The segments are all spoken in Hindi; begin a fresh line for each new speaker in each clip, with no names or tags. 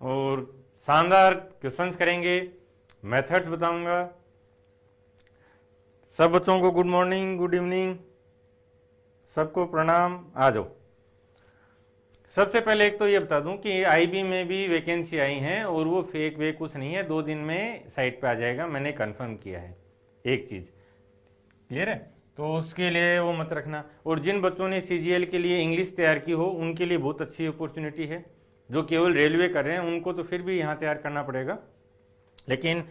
और शानदार क्वेश्चंस करेंगे, मेथड्स बताऊंगा। सब बच्चों को गुड मॉर्निंग, गुड इवनिंग, सबको प्रणाम। आ जाओ। सबसे पहले एक तो ये बता दूं कि आईबी में भी वैकेंसी आई हैं और वो फेक वे कुछ नहीं है, 2 दिन में साइट पे आ जाएगा, मैंने कंफर्म किया है। एक चीज़ क्लियर है, तो उसके लिए वो मत रखना। और जिन बच्चों ने सीजीएल के लिए इंग्लिश तैयार की हो उनके लिए बहुत अच्छी अपॉर्चुनिटी है। जो केवल रेलवे कर रहे हैं उनको तो फिर भी यहाँ तैयार करना पड़ेगा, लेकिन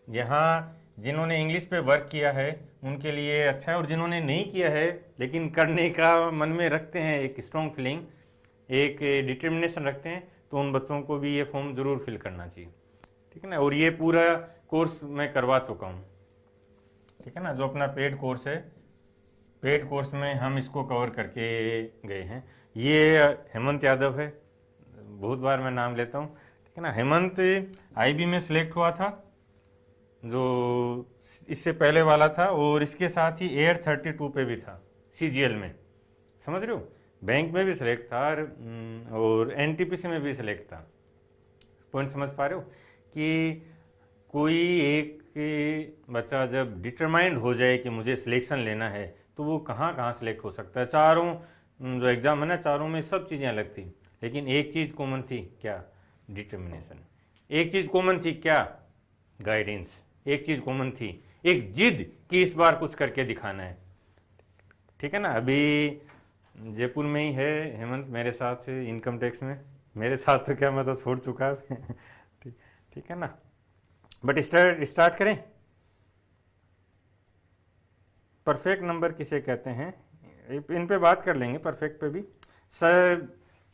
यहाँ जिन्होंने इंग्लिश पे वर्क किया है उनके लिए अच्छा है। और जिन्होंने नहीं किया है लेकिन करने का मन में रखते हैं, एक स्ट्रॉन्ग फीलिंग, एक डिटर्मिनेशन रखते हैं, तो उन बच्चों को भी ये फॉर्म ज़रूर फिल करना चाहिए। ठीक है ना। और ये पूरा कोर्स मैं करवा चुका हूँ, ठीक है ना। जो अपना पेड कोर्स है, पेड कोर्स में हम इसको कवर करके गए हैं। ये हेमंत यादव है, बहुत बार मैं नाम लेता हूँ, ठीक है ना। हेमंत आईबी में सिलेक्ट हुआ था, जो इससे पहले वाला था, और इसके साथ ही एयर 32 पे भी था सीजीएल में, समझ रहे हो। बैंक में भी सिलेक्ट था और एनटीपीसी में भी सिलेक्ट था। पॉइंट समझ पा रहे हो कि कोई एक बच्चा जब डिटरमाइंड हो जाए कि मुझे सिलेक्शन लेना है तो वो कहाँ कहाँ सिलेक्ट हो सकता है। चारों जो एग्ज़ाम है ना, चारों में सब चीज़ें अलग थी, लेकिन एक चीज़ कॉमन थी, क्या? डिटर्मिनेशन। एक चीज़ कॉमन थी, क्या? गाइडेंस। एक चीज़ कॉमन थी, एक जिद कि इस बार कुछ करके दिखाना है, ठीक है ना। अभी जयपुर में ही है हेमंत मेरे साथ इनकम टैक्स में, मेरे साथ तो क्या, मैं तो छोड़ चुका ठीक है ना। बट स्टार्ट करें। परफेक्ट नंबर किसे कहते हैं, इन पे बात कर लेंगे, परफेक्ट पे भी। सर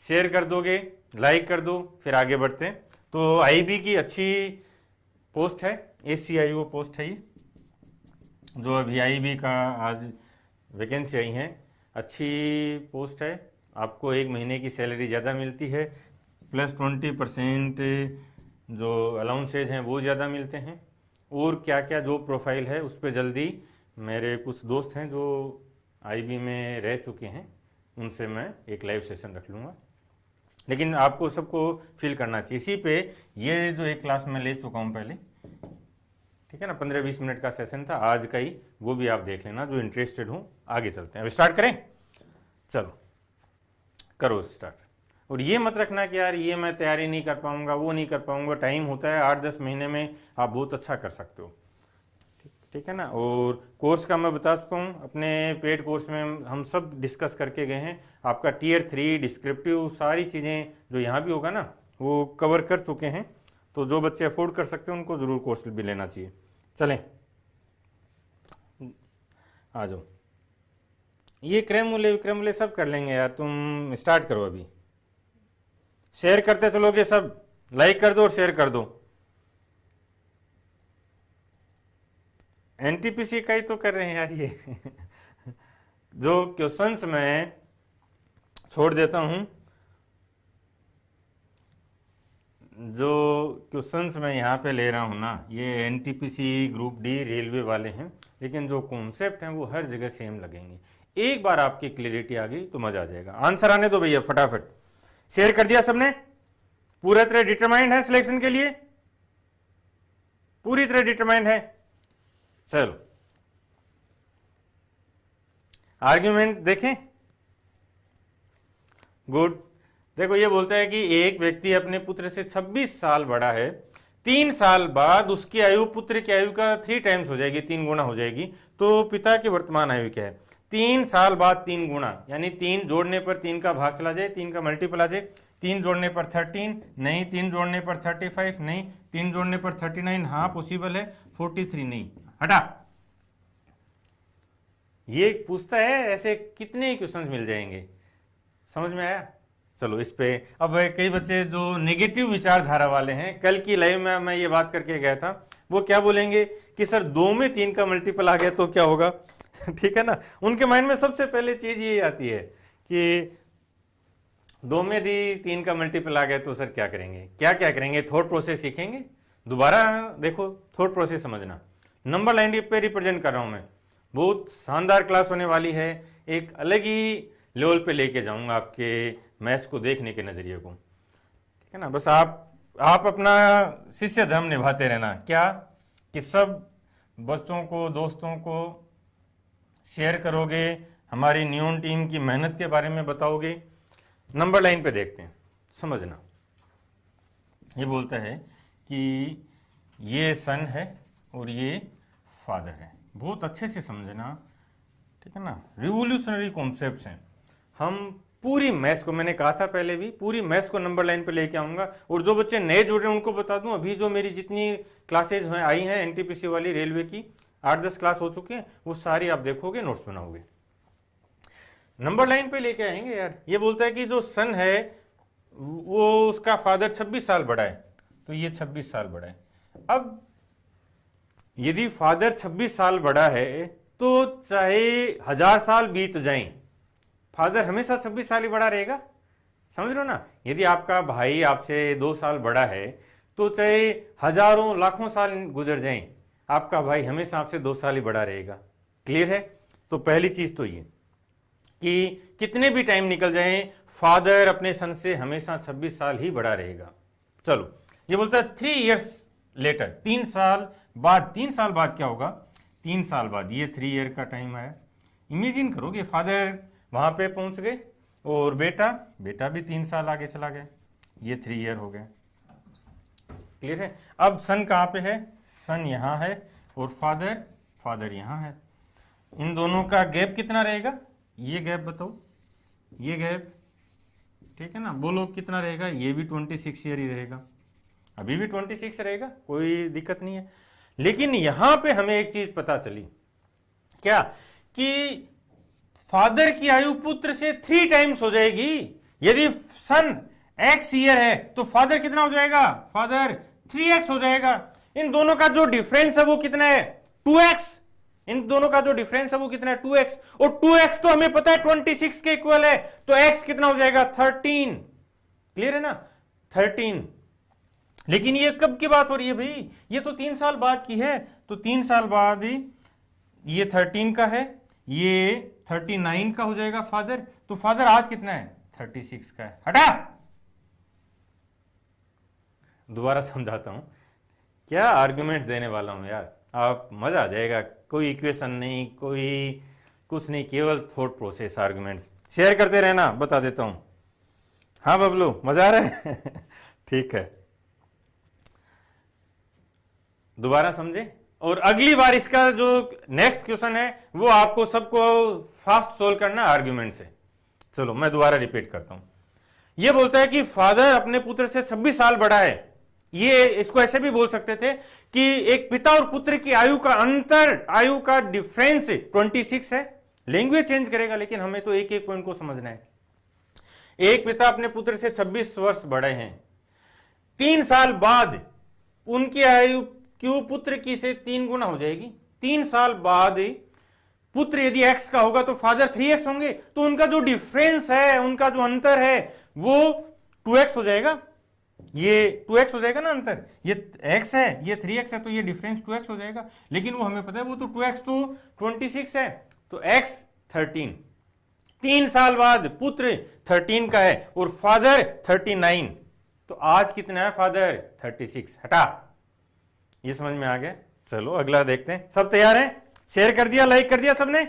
शेयर कर दोगे, लाइक कर दो, फिर आगे बढ़ते हैं। तो आईबी की अच्छी पोस्ट है, ACIO पोस्ट है ये, जो अभी आईबी का आज वैकेंसी आई है। अच्छी पोस्ट है, आपको 1 महीने की सैलरी ज़्यादा मिलती है, प्लस 20% जो अलाउंसेज हैं वो ज़्यादा मिलते हैं। और क्या क्या जो प्रोफाइल है उस पर जल्दी, मेरे कुछ दोस्त हैं जो आईबी में रह चुके हैं, उनसे मैं एक लाइव सेशन रख लूँगा। लेकिन आपको सबको फिल करना चाहिए इसी पे। ये जो एक क्लास मैं ले चुका हूँ पहले, ठीक है ना, 15-20 मिनट का सेशन था आज का ही, वो भी आप देख लेना जो इंटरेस्टेड हो। आगे चलते हैं, अब स्टार्ट करें। चलो करो स्टार्ट। और ये मत रखना कि यार ये मैं तैयारी नहीं कर पाऊंगा, वो नहीं कर पाऊंगा, टाइम होता है, 8-10 महीने में आप बहुत अच्छा कर सकते हो, ठीक है ना। और कोर्स का मैं बता चुका हूँ, अपने पेड कोर्स में हम सब डिस्कस करके गए हैं। आपका टियर 3 डिस्क्रिप्टिव सारी चीज़ें जो यहाँ भी होगा ना वो कवर कर चुके हैं। तो जो बच्चे अफोर्ड कर सकते हैं उनको ज़रूर कोर्स भी लेना चाहिए। चलें आ जाओ। ये क्रैमूले विक्रमूले सब कर लेंगे यार, तुम स्टार्ट करो अभी। शेयर करते चलोगे सब, लाइक कर दो और शेयर कर दो। एनटीपीसी का ही तो कर रहे हैं यार ये जो क्वेश्चंस मैं छोड़ देता हूं, जो क्वेश्चंस मैं यहाँ पे ले रहा हूँ ना, ये एनटीपीसी ग्रुप डी रेलवे वाले हैं, लेकिन जो कॉन्सेप्ट हैं वो हर जगह सेम लगेंगे। एक बार आपकी क्लियरिटी आ गई तो मजा आ जाएगा। आंसर आने दो भैया फटाफट। शेयर कर दिया सबने? पूरी तरह डिटरमाइंड है सिलेक्शन के लिए? पूरी तरह डिटरमाइंड है? चलो आर्ग्यूमेंट देखें। गुड। देखो ये बोलता है कि एक व्यक्ति अपने पुत्र से 26 साल बड़ा है, 3 साल बाद उसकी आयु पुत्र की आयु का 3 टाइम्स हो जाएगी, 3 गुना हो जाएगी। तो पिता की वर्तमान आयु क्या है? 3 साल बाद 3 गुना, यानी 3 जोड़ने पर 3 का भाग चला जाए, 3 का मल्टीपल आ जाए। 3 जोड़ने पर 13 नहीं, 3 जोड़ने पर 35 नहीं, 3 जोड़ने पर 39 हाँ पॉसिबल है, 43 नहीं, हटा। ये पूछता है, ऐसे कितने क्वेश्चंस मिल जाएंगे, समझ में आया? चलो इस पे अब कई बच्चे जो नेगेटिव विचारधारा वाले हैं, कल की लाइव में मैं ये बात करके गया था, वो क्या बोलेंगे कि सर 2 में 3 का मल्टीपल आ गया तो क्या होगा ठीक है ना। उनके माइंड में सबसे पहले चीज ये आती है कि 2 में 3 का मल्टीपल आ गया तो सर क्या करेंगे, क्या क्या करेंगे, थॉट प्रोसेस सीखेंगे। दोबारा देखो, थॉट प्रोसेस समझना। नंबर लाइन पे रिप्रेजेंट कर रहा हूं मैं, बहुत शानदार क्लास होने वाली है, एक अलग ही लेवल पे लेके जाऊंगा आपके मैथ्स को देखने के नजरिए को, ठीक है ना। बस आप आप अपना शिष्य धर्म निभाते रहना, क्या कि सब बच्चों को, दोस्तों को शेयर करोगे, हमारी न्यून टीम की मेहनत के बारे में बताओगे। नंबर लाइन पे देखते हैं, समझना। ये बोलता है कि ये सन है और ये फादर है, बहुत अच्छे से समझना, ठीक है ना। रिवोल्यूशनरी कॉन्सेप्ट्स हैं। हम पूरी मैथ्स को, मैंने कहा था पहले भी, पूरी मैथ्स को नंबर लाइन पे लेके आऊंगा। और जो बच्चे नए जुड़ रहे हैं उनको बता दूं, अभी जो मेरी जितनी क्लासेज हैं आई हैं एनटीपीसी वाली, रेलवे की 8-10 क्लास हो चुके हैं, वो सारी आप देखोगे, नोट्स बनाओगे, नंबर लाइन पे लेके आएंगे यार। ये बोलता है कि जो सन है वो, उसका फादर 26 साल बड़ा है, तो ये 26 साल बड़ा है। अब यदि फादर 26 साल बड़ा है तो चाहे 1000 साल बीत जाएं, फादर हमेशा 26 साल ही बड़ा रहेगा, समझ रहे हो ना। यदि आपका भाई आपसे 2 साल बड़ा है तो चाहे हजारों लाखों साल गुजर जाएं, आपका भाई हमेशा आपसे 2 साल ही बड़ा रहेगा। क्लियर है। तो पहली चीज तो ये कि कितने भी टाइम निकल जाएं, फादर अपने सन से हमेशा 26 साल ही बड़ा रहेगा। चलो, ये बोलता है 3 इयर्स लेटर, 3 साल बाद। 3 साल बाद क्या होगा? 3 साल बाद ये 3 ईयर का टाइम आया। इमेजिन करोगे, फादर वहां पे पहुंच गए और बेटा भी 3 साल आगे चला गया, ये 3 ईयर हो गए। क्लियर है। अब सन कहां पे है? सन यहां है और फादर यहां है। इन दोनों का गैप कितना रहेगा? ये गैप बताओ, ये गैप, ठीक है ना। बोलो कितना रहेगा? ये भी 26 ईयर ही रहेगा, अभी भी 26 रहेगा, कोई दिक्कत नहीं है। लेकिन यहां पे हमें एक चीज पता चली, क्या कि फादर की आयु पुत्र से 3 टाइम्स हो जाएगी। यदि सन x ईयर है तो फादर कितना हो जाएगा? फादर 3x हो जाएगा। इन दोनों का जो डिफरेंस है वो कितना है? 2x। इन दोनों का जो डिफरेंस है वो कितना है? 2x। और 2x तो हमें पता है 26 के इक्वल है, तो x कितना हो जाएगा? 13। क्लियर है ना, 13। लेकिन ये कब की बात हो रही है भाई? ये तो 3 साल बाद की है। तो 3 साल बाद ये 13 का है, ये 39 का हो जाएगा फादर। तो फादर आज कितना है? 36 का है। हटा, दोबारा समझाता हूं, क्या आर्गुमेंट देने वाला हूं यार, आप मजा आ जाएगा। कोई इक्वेशन नहीं, कोई कुछ नहीं, केवल थॉट प्रोसेस, आर्गुमेंट्स। शेयर करते रहना, बता देता हूं। हाँ बबलू, मजा आ रहा है? ठीक है, दोबारा समझे। और अगली बार इसका जो नेक्स्ट क्वेश्चन है वो आपको सबको फास्ट सोल्व करना आर्ग्यूमेंट से। चलो मैं दोबारा रिपीट करता हूं। ये बोलता है कि फादर अपने पुत्र से 26 साल बड़ा है। ये इसको ऐसे भी बोल सकते थे कि एक पिता और पुत्र की आयु का अंतर, आयु का डिफरेंस 26 है। लैंग्वेज चेंज करेगा, लेकिन हमें तो एक एक पॉइंट को समझना है। एक पिता अपने पुत्र से 26 वर्ष बड़े हैं, 3 साल बाद उनकी आयु क्यों पुत्र की से 3 गुना हो जाएगी। 3 साल बाद पुत्र यदि x का होगा तो फादर 3x होंगे, तो उनका जो डिफरेंस है, उनका जो अंतर है वो 2x हो जाएगा। ये 2x हो जाएगा ना अंतर, ये x है, ये 3x है, तो ये डिफरेंस 2x हो जाएगा। लेकिन वो हमें पता है वो तो 2x तो 26 है, तो x 13। 3 साल बाद पुत्र 13 का है और फादर 39। तो आज कितना है फादर? 36। हटा, ये समझ में आ गया। चलो अगला देखते हैं। सब तैयार हैं? शेयर कर दिया, लाइक कर दिया सबने?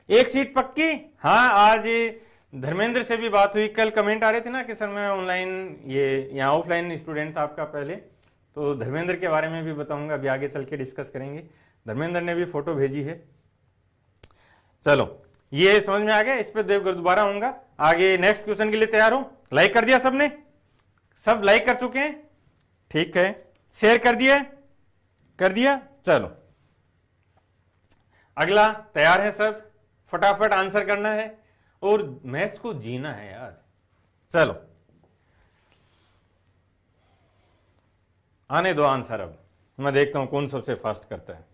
एक सीट पक्की? हाँ, आज धर्मेंद्र से भी बात हुई। कल कमेंट आ रहे थे ना कि सर मैं ऑनलाइन, ये यहाँ ऑफलाइन स्टूडेंट था आपका पहले, तो धर्मेंद्र के बारे में भी बताऊंगा, अभी आगे चल के डिस्कस करेंगे। धर्मेंद्र ने भी फोटो भेजी है। चलो ये समझ में आ गया, इस पर दोबारा आऊंगा। आगे नेक्स्ट क्वेश्चन के लिए तैयार हो? लाइक कर दिया सबने? सब लाइक कर चुके हैं? ठीक है, शेयर कर दिया? कर दिया। चलो अगला, तैयार है सब? फटाफट आंसर करना है और मैथ्स को जीना है यार। चलो आने दो आंसर, अब मैं देखता हूं कौन सबसे फास्ट करता है।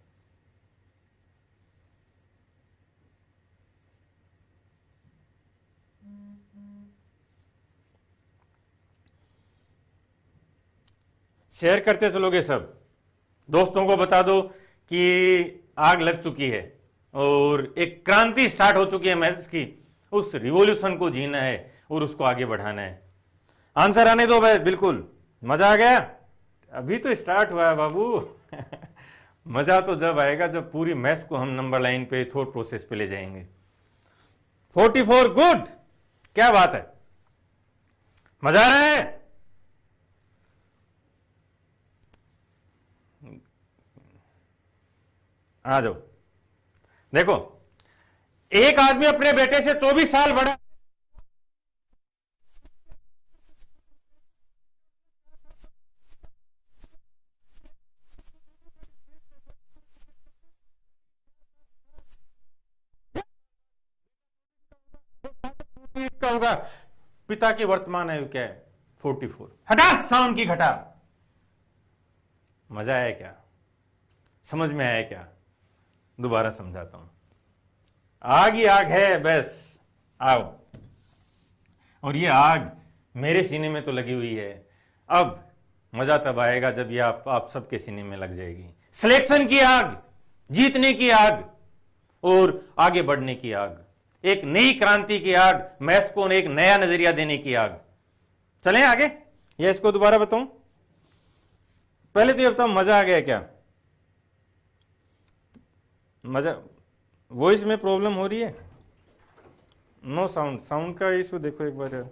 शेयर करते चलोगे सब? दोस्तों को बता दो कि आग लग चुकी है और एक क्रांति स्टार्ट हो चुकी है मैथ्स की। उस रिवॉल्यूशन को जीना है और उसको आगे बढ़ाना है। आंसर आने दो भाई, बिल्कुल मजा आ गया? अभी तो स्टार्ट हुआ है बाबू। मजा तो जब आएगा जब पूरी मैथ्स को हम नंबर लाइन पे, थॉट प्रोसेस पे ले जाएंगे। 44 गुड, क्या बात है, मजा आ रहा है? आ जाओ। देखो, एक आदमी अपने बेटे से 24 साल बड़ा, का होगा। पिता की वर्तमान आयु क्या है? 44। हटा, साउंड की घटा। मजा आया क्या? समझ में आया क्या? दोबारा समझाता हूं। आग ही आग है, बस आओ। और ये आग मेरे सीने में तो लगी हुई है। अब मजा तब आएगा जब ये आप सबके सीने में लग जाएगी। सिलेक्शन की आग, जीतने की आग और आगे बढ़ने की आग, एक नई क्रांति की आग, मैथ्स को एक नया नजरिया देने की आग। चलें आगे, या इसको दोबारा बताऊं? पहले तो ये बताओ, मजा आ गया क्या? मजा, वॉइस में प्रॉब्लम हो रही है? नो साउंड, साउंड का इशू देखो एक बार।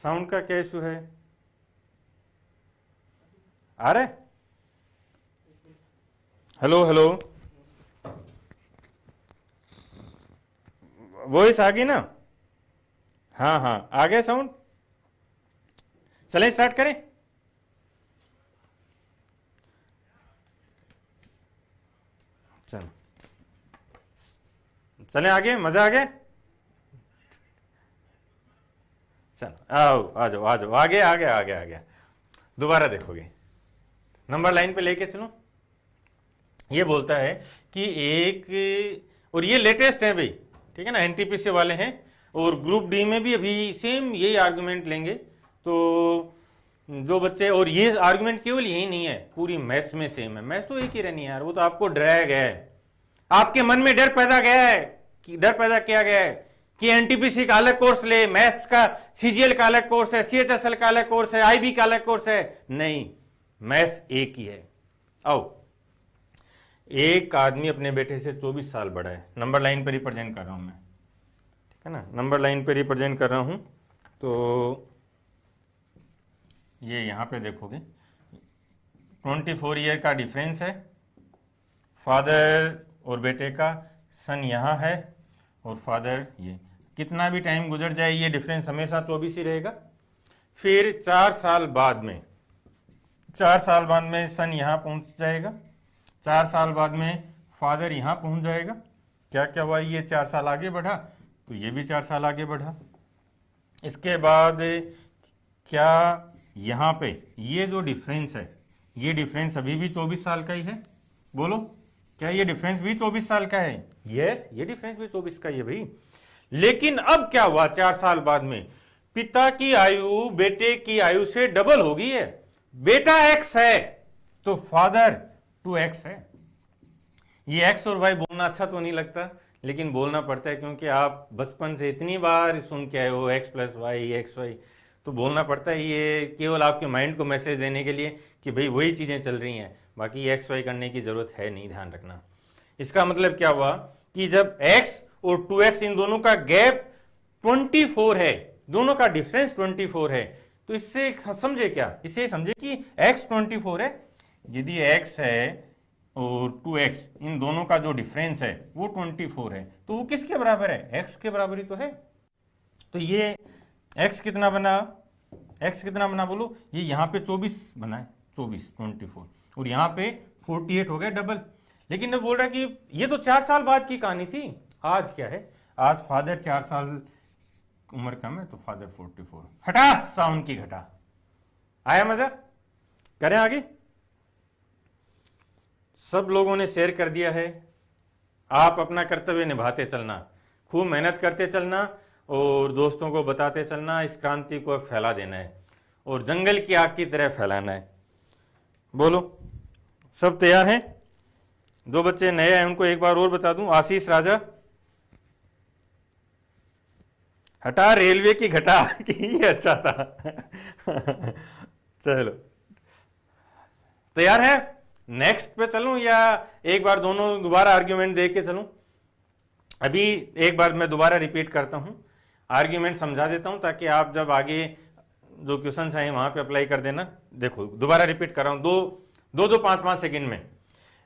साउंड का क्या इशू है? आ रहा है? हेलो हेलो, वॉइस आ गई ना? हाँ हाँ, आ गया साउंड। चलें स्टार्ट करें। चलो चलें आगे, मजा आ गया? चलो आओ, आ जाओ आ जाओ, आगे आ गया आ गया आ गया। दोबारा देखोगे, नंबर लाइन पे लेके चलो। ये बोलता है कि एक, और ये लेटेस्ट है भाई, ठीक है ना, एनटीपीसी वाले हैं, और ग्रुप डी में भी अभी सेम यही आर्गुमेंट लेंगे। तो जो बच्चे, और ये आर्गुमेंट केवल यही नहीं है, पूरी मैथ्स में सेम है। मैथ्स तो एक ही रहनी है यार, वो तो आपको डराया गया है, आपके मन में डर पैदा गया है, कि डर पैदा किया गया है कि एनटीपीसी का अलग कोर्स ले, मैथ्स का सीजीएल का अलग कोर्स है, सीएचएसएल का अलग कोर्स है, आईबी का अलग कोर्स है। नहीं, मैथ्स एक ही है। आओ, एक आदमी अपने बेटे से 24 साल बड़ा है। नंबर लाइन पर रिप्रेजेंट कर रहा हूं मैं, ठीक है ना, नंबर लाइन पर रिप्रेजेंट कर रहा हूं। तो ये यहां पे देखोगे 24 ईयर का डिफरेंस है फादर और बेटे का। सन यहां है और फादर ये। कितना भी टाइम गुजर जाए ये डिफरेंस हमेशा 24 ही रहेगा। फिर 4 साल बाद में, 4 साल बाद में सन यहां पहुंच जाएगा। 4 साल बाद में फादर यहां पहुंच जाएगा। क्या क्या हुआ, ये 4 साल आगे बढ़ा तो ये भी 4 साल आगे बढ़ा। इसके बाद क्या यहां पे ये जो डिफरेंस है, ये डिफरेंस अभी भी 24 साल का ही है? बोलो, क्या ये डिफरेंस भी 24 साल का है? यस, ये डिफरेंस भी 24 का ही है भाई। लेकिन अब क्या हुआ, 4 साल बाद में पिता की आयु बेटे की आयु से डबल हो गई है। बेटा x है तो फादर 2x है। ये x और y बोलना अच्छा तो नहीं लगता, लेकिन बोलना पड़ता है, क्योंकि आप बचपन से इतनी बार सुन के आए हो x + y x y, तो बोलना पड़ता है। ये केवल आपके माइंड को मैसेज देने के लिए कि भाई वही चीजें चल रही हैं, बाकी x y करने की जरूरत है नहीं, ध्यान रखना। इसका मतलब क्या हुआ कि जब x और 2x, इन दोनों का गैप 24 है, दोनों का डिफरेंस 24 है, तो इससे समझे क्या, इसे समझे कि x 24 है। यदि x है और 2x, इन दोनों का जो डिफरेंस है वो 24 है, तो वो किसके बराबर है? x के बराबर ही तो है। तो ये x कितना बना, x कितना बना बोलो? ये यहाँ पे 24 बना है, 24 और यहाँ पे 48 हो गया डबल। लेकिन मैं बोल रहा कि ये तो 4 साल बाद की कहानी थी। आज क्या है, आज फादर 4 साल उम्र कम है तो फादर 44। हटा, साउंड की घटा। आया मजा? करें आगे? सब लोगों ने शेयर कर दिया है। आप अपना कर्तव्य निभाते चलना, खूब मेहनत करते चलना और दोस्तों को बताते चलना। इस क्रांति को फैला देना है और जंगल की आग की तरह फैलाना है। बोलो, सब तैयार हैं? जो बच्चे नए हैं उनको एक बार और बता दूं, आशीष राजा, हटा रेलवे की घटा कि ये अच्छा था। चलो तैयार है? नेक्स्ट पे चलूं या एक बार दोनों दोबारा आर्ग्यूमेंट देख के चलूं? अभी एक बार मैं दोबारा रिपीट करता हूं, आर्ग्यूमेंट समझा देता हूं ताकि आप जब आगे जो क्वेश्चन आए वहां पे अप्लाई कर देना। देखो दोबारा रिपीट कर रहा हूं, दो 5-5 सेकंड में।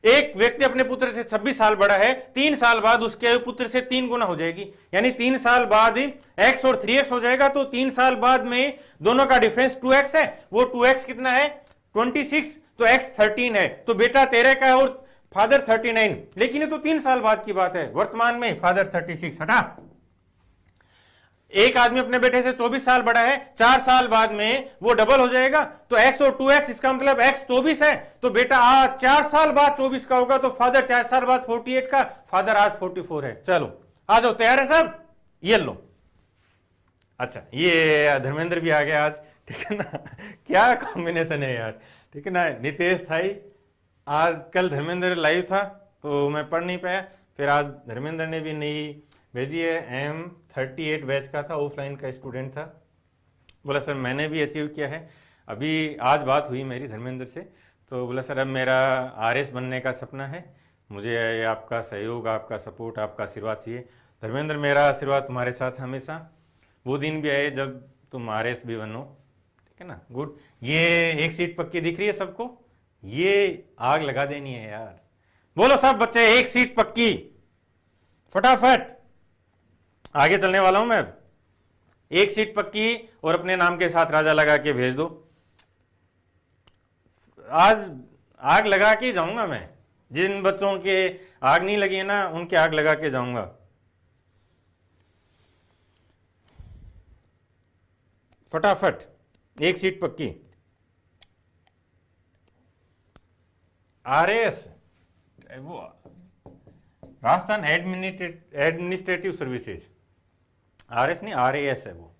एक व्यक्ति अपने पुत्र से 26 साल बड़ा है, 3 साल बाद उसके आयु पुत्र से 3 गुना हो जाएगी, यानी 3 साल बाद x और 3x हो जाएगा। तो 3 साल बाद में दोनों का डिफरेंस 2x है, वो 2x कितना है? 26, तो x 13 है, तो बेटा 13 का है और फादर 39। लेकिन ये तो 3 साल बाद की बात है, वर्तमान में फादर 36। हटा। एक आदमी अपने बेटे से 24 साल बड़ा है, 4 साल बाद में वो डबल हो जाएगा, तो x और 2x, इसका मतलब x 24 है, तो बेटा 4 साल बाद 24 का होगा, तो फादर 4 साल बाद 48 का, फादर आज 44 है। चलो आ जाओ, तैयार है सब? ये लो। अच्छा ये धर्मेंद्र भी आ गया आज, ठीक है ना? क्या कॉम्बिनेशन है यार, ठीक है ना? नितेश था ही आज, कल धर्मेंद्र लाइव था तो मैं पढ़ नहीं पाया, फिर आज धर्मेंद्र ने भी नई भेजी है, M38 बैच का था, ऑफलाइन का स्टूडेंट था, बोला सर मैंने भी अचीव किया है। अभी आज बात हुई मेरी धर्मेंद्र से, तो बोला सर अब मेरा RS बनने का सपना है, मुझे आपका सहयोग, आपका सपोर्ट, आपका आशीर्वाद चाहिए। धर्मेंद्र मेरा आशीर्वाद तुम्हारे साथ हमेशा, वो दिन भी आए जब तुम RS भी बनो, ठीक है ना? गुड। ये एक सीट पक्की दिख रही है सबको? ये आग लगा देनी है यार, बोलो सब बच्चे एक सीट पक्की, फटाफट आगे चलने वाला हूं मैं अब। एक सीट पक्की और अपने नाम के साथ राजा लगा के भेज दो। आज आग लगा के जाऊंगा मैं, जिन बच्चों के आग नहीं लगी है ना उनके आग लगा के जाऊंगा। फटाफट एक सीट पक्की। RAS वो राजस्थान एडमिनिस्ट्रेटिव सर्विसेज, RS नहीं RAS है वो।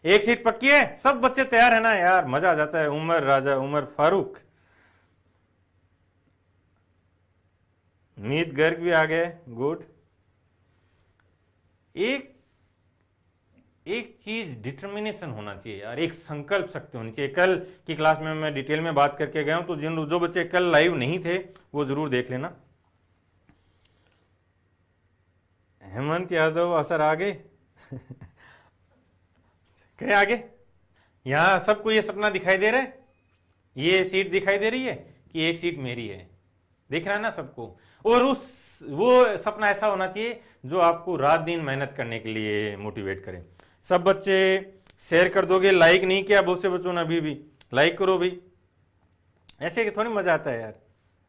एक सीट पक्की है, सब बच्चे तैयार है ना यार? मजा आ जाता है। उमर राजा, उमर फारूक, मीत गर्ग भी आ गए, गुड। एक चीज डिटर्मिनेशन होना चाहिए यार, एक संकल्प शक्ति होनी चाहिए। कल की क्लास में मैं डिटेल में बात करके गया हूं, तो जो बच्चे कल लाइव नहीं थे वो जरूर देख लेना। हेमंत यादव असर आगे कहीं आगे? यहां सबको ये सपना दिखाई दे रहा है, ये सीट दिखाई दे रही है कि एक सीट मेरी है, दिख रहा है ना सबको? और वो सपना ऐसा होना चाहिए जो आपको रात दिन मेहनत करने के लिए मोटिवेट करे। सब बच्चे शेयर कर दोगे? लाइक नहीं किया बहुत से बच्चों ने अभी भी, लाइक करो भी। ऐसे थोड़ी मजा आता है यार,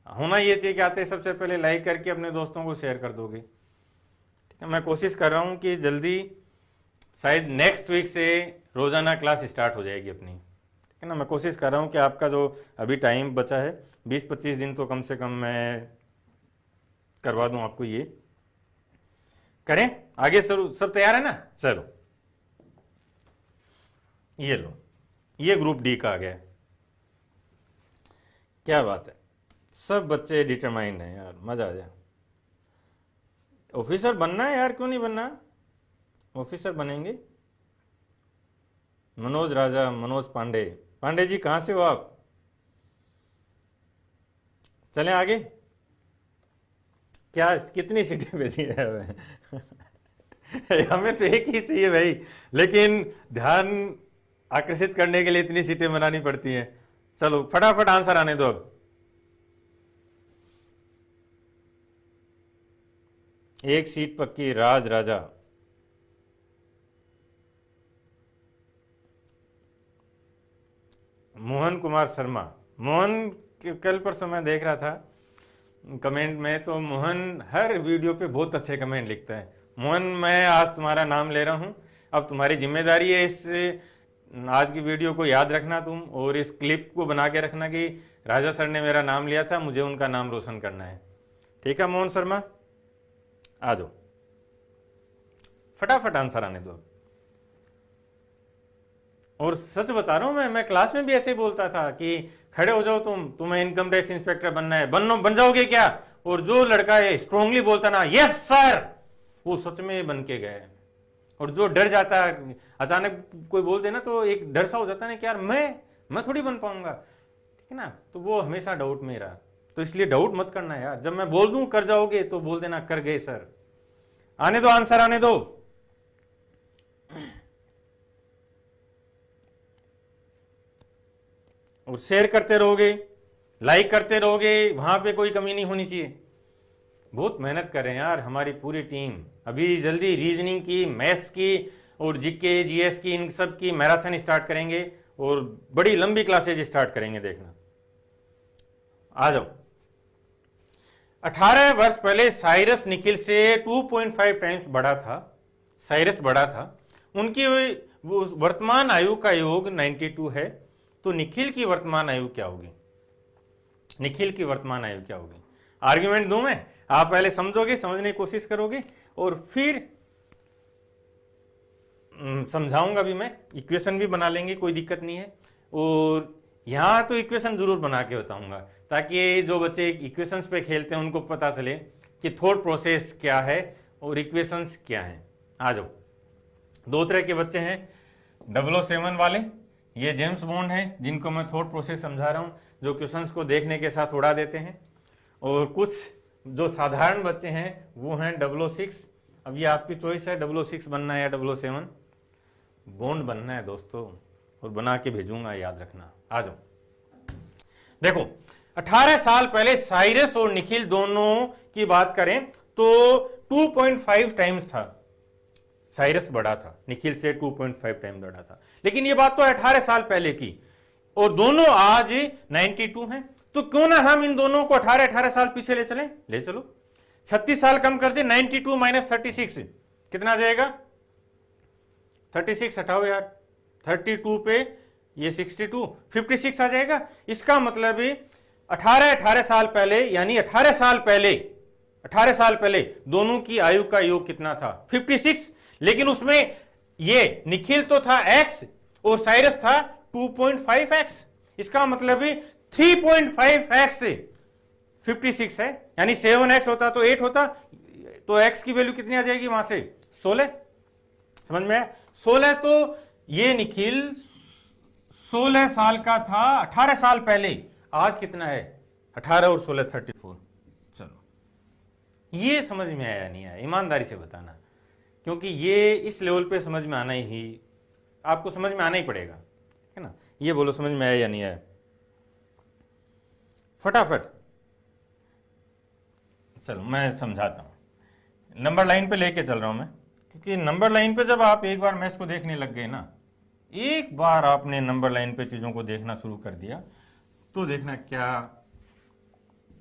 होना ये चाहिए कि आते सबसे पहले लाइक करके अपने दोस्तों को शेयर कर दोगे, ठीक है? मैं कोशिश कर रहा हूं कि जल्दी, शायद नेक्स्ट वीक से रोजाना क्लास स्टार्ट हो जाएगी अपनी, ठीक है ना? मैं कोशिश कर रहा हूं कि आपका जो अभी टाइम बचा है 20-25 दिन तो कम से कम मैं करवा दूं आपको। ये करें आगे? सब तैयार है ना? चलो ये लो, ये ग्रुप डी का आ गया, क्या बात है, सब बच्चे डिटरमाइंड हैं यार, मजा आ जाए। ऑफिसर बनना है यार, क्यों नहीं बनना? ऑफिसर बनेंगे। मनोज राजा, मनोज पांडे, पांडे जी कहां से हो आप? चलें आगे? क्या कितनी सीटें भेजी है? हमें तो एक ही चाहिए भाई, लेकिन ध्यान आकर्षित करने के लिए इतनी सीटें बनानी पड़ती हैं। चलो फटाफट आंसर आने दो अब। एक सीट पक्की, राज राजा। मोहन कुमार शर्मा, मोहन कल परसों मैं देख रहा था कमेंट में, तो मोहन हर वीडियो पे बहुत अच्छे कमेंट लिखता है। मोहन मैं आज तुम्हारा नाम ले रहा हूं, अब तुम्हारी जिम्मेदारी है इस आज की वीडियो को याद रखना तुम, और इस क्लिप को बना के रखना कि राजा सर ने मेरा नाम लिया था, मुझे उनका नाम रोशन करना है, ठीक है? मोहन शर्मा आ जाओ, फटाफट आंसर आने दो। और सच बता रहा हूं मैं क्लास में भी ऐसे ही बोलता था कि खड़े हो जाओ तुम्हें इनकम टैक्स इंस्पेक्टर बनना है, बन जाओगे क्या? और जो लड़का है स्ट्रांगली बोलता ना यस सर, वो सच में बन के गए। और जो डर जाता है, अचानक कोई बोल देना तो एक डर सा हो जाता है ना कि यार मैं थोड़ी बन पाऊंगा, ठीक है ना, तो वो हमेशा डाउट में रहा। तो इसलिए डाउट मत करना यार, जब मैं बोल दूं कर जाओगे तो बोल देना कर गए सर। आने दो आंसर, आने दो। और शेयर करते रहोगे, लाइक करते रहोगे, वहां पे कोई कमी नहीं होनी चाहिए। बहुत मेहनत कर रहे हैं यार हमारी पूरी टीम। अभी जल्दी रीजनिंग की, मैथ्स की और जीके जीएस की, इन सब की मैराथन स्टार्ट करेंगे और बड़ी लंबी क्लासेज स्टार्ट करेंगे, देखना। आ जाओ। 18 वर्ष पहले साइरस निखिल से 2.5 टाइम्स बड़ा था। साइरस बड़ा था। उनकी वर्तमान आयु का योग 92 है। तो निखिल की वर्तमान आयु क्या होगी? निखिल की वर्तमान आयु क्या होगी? आर्ग्यूमेंट दूं मैं, आप पहले समझोगे, समझने की कोशिश करोगे और फिर समझाऊंगा भी मैं। इक्वेशन भी बना लेंगे, कोई दिक्कत नहीं है। और यहां तो इक्वेशन जरूर बना के बताऊंगा ताकि जो बच्चे इक्वेशंस पे खेलते हैं उनको पता चले कि थॉट प्रोसेस क्या है और इक्वेशंस क्या है। आ जाओ। दो तरह के बच्चे हैं, 007 वाले, ये जेम्स बॉन्ड हैं जिनको मैं थॉट प्रोसेस समझा रहा हूं, जो क्वेश्चंस को देखने के साथ उड़ा देते हैं। और कुछ जो साधारण बच्चे हैं वो हैं 006। अब ये आपकी चॉइस है, 006 बनना है या 007। बॉन्ड बनना है दोस्तों, और बना के भेजूंगा, याद रखना। आ जाओ। देखो 18 साल पहले साइरस और निखिल दोनों की बात करें तो 2.5 टाइम्स था। साइरस बड़ा था, निखिल से 2.5 टाइम बड़ा था। लेकिन ये बात तो 18 साल पहले की, और दोनों आज 92 हैं। तो क्यों ना हम इन दोनों को 18 साल पीछे ले चलें? ले चलो। 36 साल कम कर दे, 92 माइनस 36 कितना आ जाएगा? 36 हटाओ यार, 32 पे ये 62, 56 आ जाएगा। इसका मतलब 18 साल पहले, यानी 18 साल पहले दोनों की आयु का योग कितना था? 56। लेकिन उसमें ये निखिल तो था x और साइरस था 2.5x। इसका मतलब 3.5x 56 है, यानी 7x होता तो 8 होता, तो x की वैल्यू कितनी आ जाएगी वहां से? 16। समझ में आया? 16। तो ये निखिल 16 साल का था 18 साल पहले। आज कितना है? 18 और 16 34। चलो, ये समझ में आया नहीं आया? ईमानदारी से बताना, क्योंकि ये इस लेवल पे समझ में आना ही, आपको समझ में आना ही पड़ेगा, है ना। ये बोलो समझ में आया या नहीं आया? फटाफट। चलो मैं समझाता हूं। नंबर लाइन पे लेके चल रहा हूं मैं, क्योंकि नंबर लाइन पे जब आप एक बार मैथ्स को देखने लग गए ना, एक बार आपने नंबर लाइन पे चीजों को देखना शुरू कर दिया, तो देखना क्या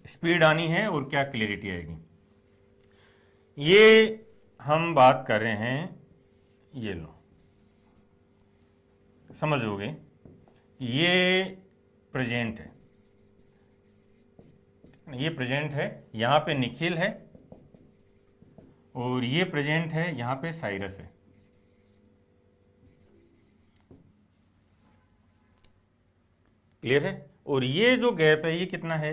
स्पीड आनी है और क्या क्लियरिटी आएगी। ये हम बात कर रहे हैं, ये लो समझोगे, ये प्रेजेंट है, ये प्रेजेंट है, यहां पे निखिल है, और ये प्रेजेंट है, यहां पे साइरस है। क्लियर है? और ये जो गैप है ये कितना है?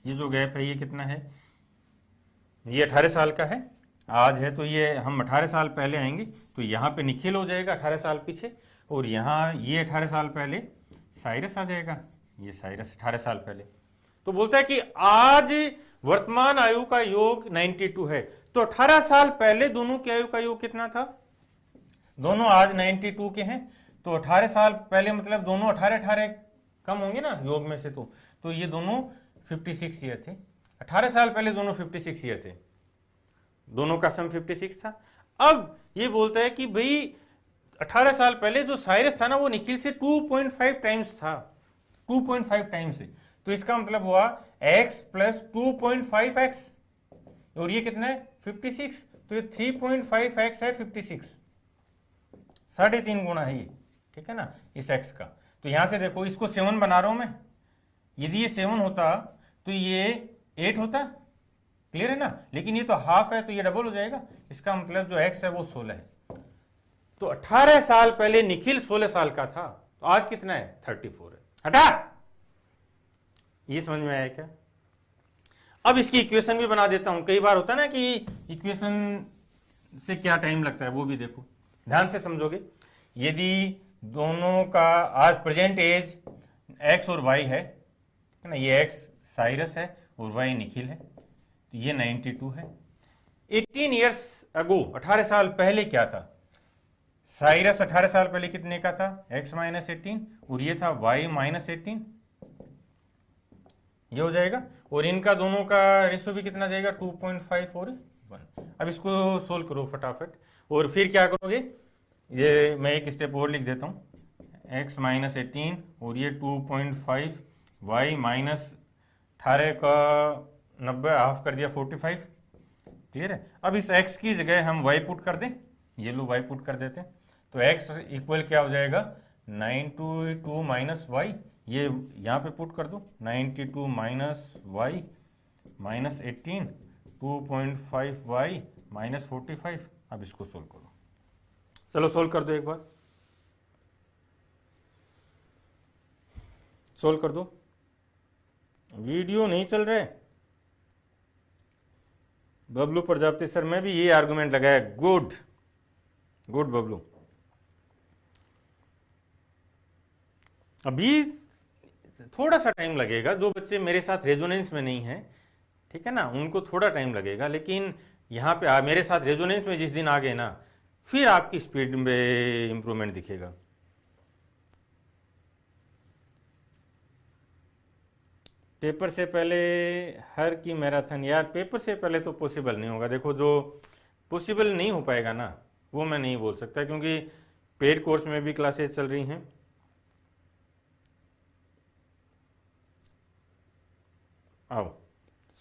ये जो गैप है ये कितना है? ये 18 साल का है, आज है, तो ये हम 18 साल पहले आएंगे तो यहाँ पे निखिल हो जाएगा 18 साल पीछे, और यहाँ ये 18 साल पहले साइरस आ जाएगा, ये साइरस 18 साल पहले। तो बोलता है कि आज वर्तमान आयु का योग 92 है। तो 18 साल पहले दोनों की आयु का योग कितना था? दोनों आज 92 के हैं, तो 18 साल पहले मतलब दोनों 18 कम होंगे ना योग में से। तो ये दोनों 56 ईयर थे। 18 साल पहले दोनों 56 ईयर थे, दोनों का सम 56 था। अब ये बोलता है कि भाई 18 साल पहले जो साइरस था ना वो निखिल से 2.5 टाइम्स था, 2.5 टाइम्स से। तो इसका मतलब हुआ x प्लस 2.5x, और ये कितना है? 56। तो ये 3.5x है 56, 3.5 गुना है ये, ठीक है ना, इस x का। तो यहां से देखो, इसको 7 बना रहा हूं मैं, यदि ये 7 होता तो ये 8 होता, क्लियर है ना। लेकिन ये तो हाफ है, तो ये डबल हो जाएगा। इसका मतलब जो x है वो 16 है। तो 18 साल पहले निखिल 16 साल का था, तो आज कितना है? 34 है। हटा, ये समझ में आया क्या? अब इसकी इक्वेशन भी बना देता हूं। कई बार होता है ना कि इक्वेशन से क्या टाइम लगता है, वो भी देखो, ध्यान से समझोगे। यदि दोनों का आज प्रेजेंट एज एक्स और वाई है ना, ये एक्स साइरस है और वाई निखिल है, तो ये 92 है। 18 ईयर्स अगो, 18 साल पहले क्या था, साइरस 18 साल पहले कितने का था, x माइनस 18, और ये था y माइनस 18, ये हो जाएगा। और इनका दोनों का रेशो भी कितना जाएगा, 2.5 और 1। अब इसको सोल्व करो फटाफट, और फिर क्या करोगे, ये मैं एक स्टेप और लिख देता हूँ, x माइनस 18 और ये 2.5, y माइनस 18 का 90 हाफ कर दिया 45, क्लियर है। अब इस x की जगह हम y पुट कर दें, ये लो y पुट कर देते हैं, तो x इक्वल क्या हो जाएगा, 92 माइनस वाई, ये यहाँ पे पुट कर दो, 92 minus y minus 18, 2.5 y minus 45। अब इसको सोल्व करो, चलो सोल्व कर दो, एक बार सोल्व कर दो। वीडियो नहीं चल रहा है, बबलू प्रजापति सर, मैं भी ये आर्गुमेंट लगाया, गुड गुड बबलू। अभी थोड़ा सा टाइम लगेगा, जो बच्चे मेरे साथ रेजोनेंस में नहीं है, ठीक है ना, उनको थोड़ा टाइम लगेगा, लेकिन यहाँ पे मेरे साथ रेजोनेंस में जिस दिन आ गए ना, फिर आपकी स्पीड में इंप्रूवमेंट दिखेगा। पेपर से पहले हर की मैराथन, यार पेपर से पहले तो पॉसिबल नहीं होगा। देखो, जो पॉसिबल नहीं हो पाएगा ना, वो मैं नहीं बोल सकता, क्योंकि पेड कोर्स में भी क्लासेस चल रही हैं। आओ,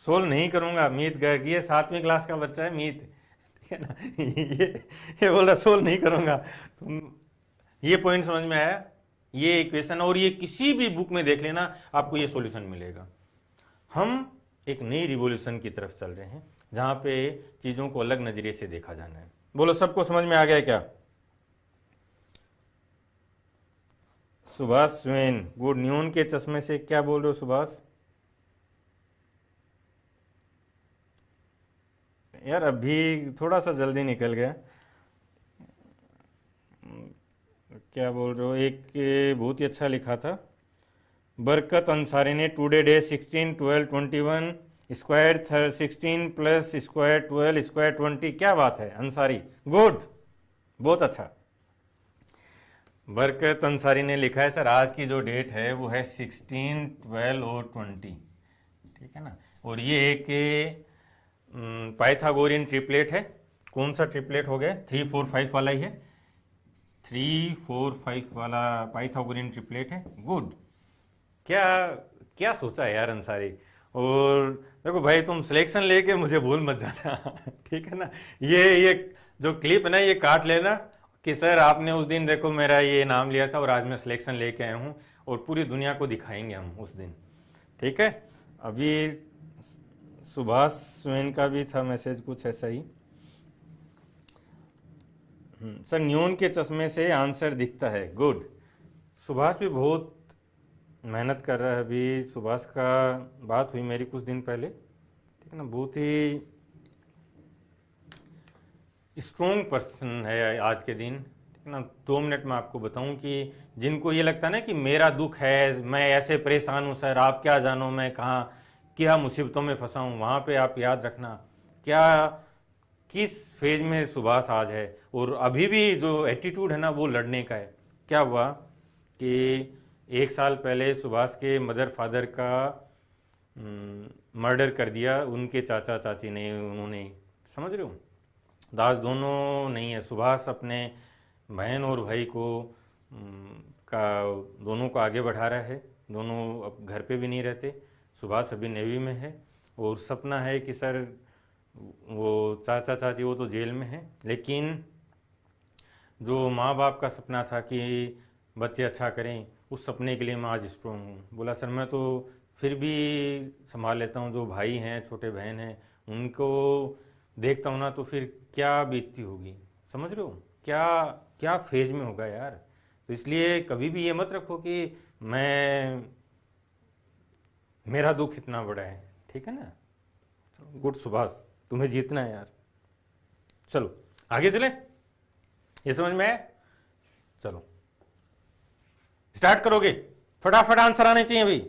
सोल्व नहीं करूंगा, मीत गर्ग, ये 7वीं क्लास का बच्चा है मीत, ठीक है ना, ये बोल रहा सोल्व नहीं करूंगा। तुम, ये पॉइंट समझ में आया, ये इक्वेशन, और ये किसी भी बुक में देख लेना, आपको ये सॉल्यूशन मिलेगा। हम एक नई रिवॉल्यूशन की तरफ चल रहे हैं, जहां पे चीजों को अलग नजरिए से देखा जाना है। बोलो, सबको समझ में आ गया क्या? सुभाष स्वेन, गुड। न्यून के चश्मे से क्या बोल रहे हो सुभाष? यार अभी थोड़ा सा जल्दी निकल गया। क्या बोल रहे हो? एक बहुत ही अच्छा लिखा था, बरकत अंसारी ने, today day 16 12 21 square 16 plus square 12 square 20। क्या बात है अंसारी, गुड, बहुत अच्छा। बरकत अंसारी ने लिखा है, सर आज की जो डेट है वो है 16 12 और 20, ठीक है ना। और ये एक पाइथागोरियन ट्रिपलेट है। कौन सा ट्रिपलेट हो गया? 3 4 5 वाला ही है, 3 4 5 वाला पाइथागोरियन ट्रिपलेट है, गुड। क्या क्या सोचा है यार अंसारी। और देखो भाई, तुम सिलेक्शन लेके मुझे भूल मत जाना ठीक है ना। ये जो क्लिप है ना, ये काट लेना कि सर आपने उस दिन देखो मेरा ये नाम लिया था और आज मैं सिलेक्शन लेके आया हूँ, और पूरी दुनिया को दिखाएंगे हम उस दिन, ठीक है। अभी सुभाष स्वेन का भी था मैसेज कुछ ऐसा ही। सर न्यून के चश्मे से आंसर दिखता है, गुड। सुभाष भी बहुत मेहनत कर रहा है। अभी सुभाष का बात हुई मेरी कुछ दिन पहले, ठीक है ना, बहुत ही स्ट्रॉन्ग पर्सन है आज के दिन, ठीक है ना। 2 मिनट में आपको बताऊं कि जिनको ये लगता है ना कि मेरा दुख है, मैं ऐसे परेशान हूँ सर, आप क्या जानो मैं कहाँ क्या मुसीबतों में फंसा हूँ, वहाँ पे आप याद रखना क्या किस फेज में सुभाष आज है, और अभी भी जो एटीट्यूड है ना वो लड़ने का है। क्या हुआ कि 1 साल पहले सुभाष के मदर फादर का मर्डर कर दिया उनके चाचा चाची ने, उन्होंने, समझ रहे हो, दास दोनों नहीं है। सुभाष अपने बहन और भाई को दोनों को आगे बढ़ा रहा है, दोनों अब घर पे भी नहीं रहते। सुभाष अभी नेवी में है, और सपना है कि सर वो चाचा चाची वो तो जेल में है, लेकिन जो माँ बाप का सपना था कि बच्चे अच्छा करें, उस सपने के लिए मैं आज स्ट्रॉन्ग हूँ। बोला सर मैं तो फिर भी संभाल लेता हूँ, जो भाई हैं छोटे बहन हैं उनको देखता हूँ ना, तो फिर क्या बीतती होगी, समझ रहे हो, क्या क्या फेज में होगा यार। तो इसलिए कभी भी ये मत रखो कि मेरा दुख इतना बड़ा है, ठीक है ना। गुड सुभाष, तुम्हें जीतना है यार। चलो आगे चले, ये समझ में आया? चलो स्टार्ट करोगे, फटाफट आंसर आने चाहिए भाई।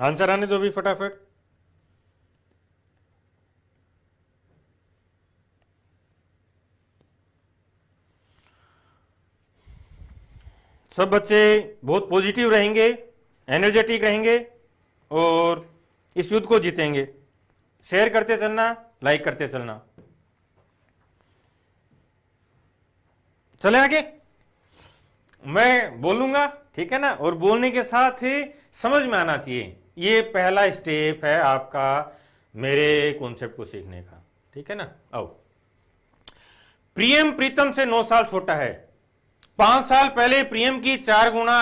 आंसर आने दो भी फटाफट। सब बच्चे बहुत पॉजिटिव रहेंगे, एनर्जेटिक रहेंगे और इस युद्ध को जीतेंगे। शेयर करते चलना, लाइक करते चलना। चले आगे, मैं बोलूंगा, ठीक है ना, और बोलने के साथ ही समझ में आना चाहिए। ये पहला स्टेप है आपका मेरे कॉन्सेप्ट को सीखने का, ठीक है ना। आओ, प्रियम प्रीतम से 9 साल छोटा है। 5 साल पहले प्रियम की 4 गुना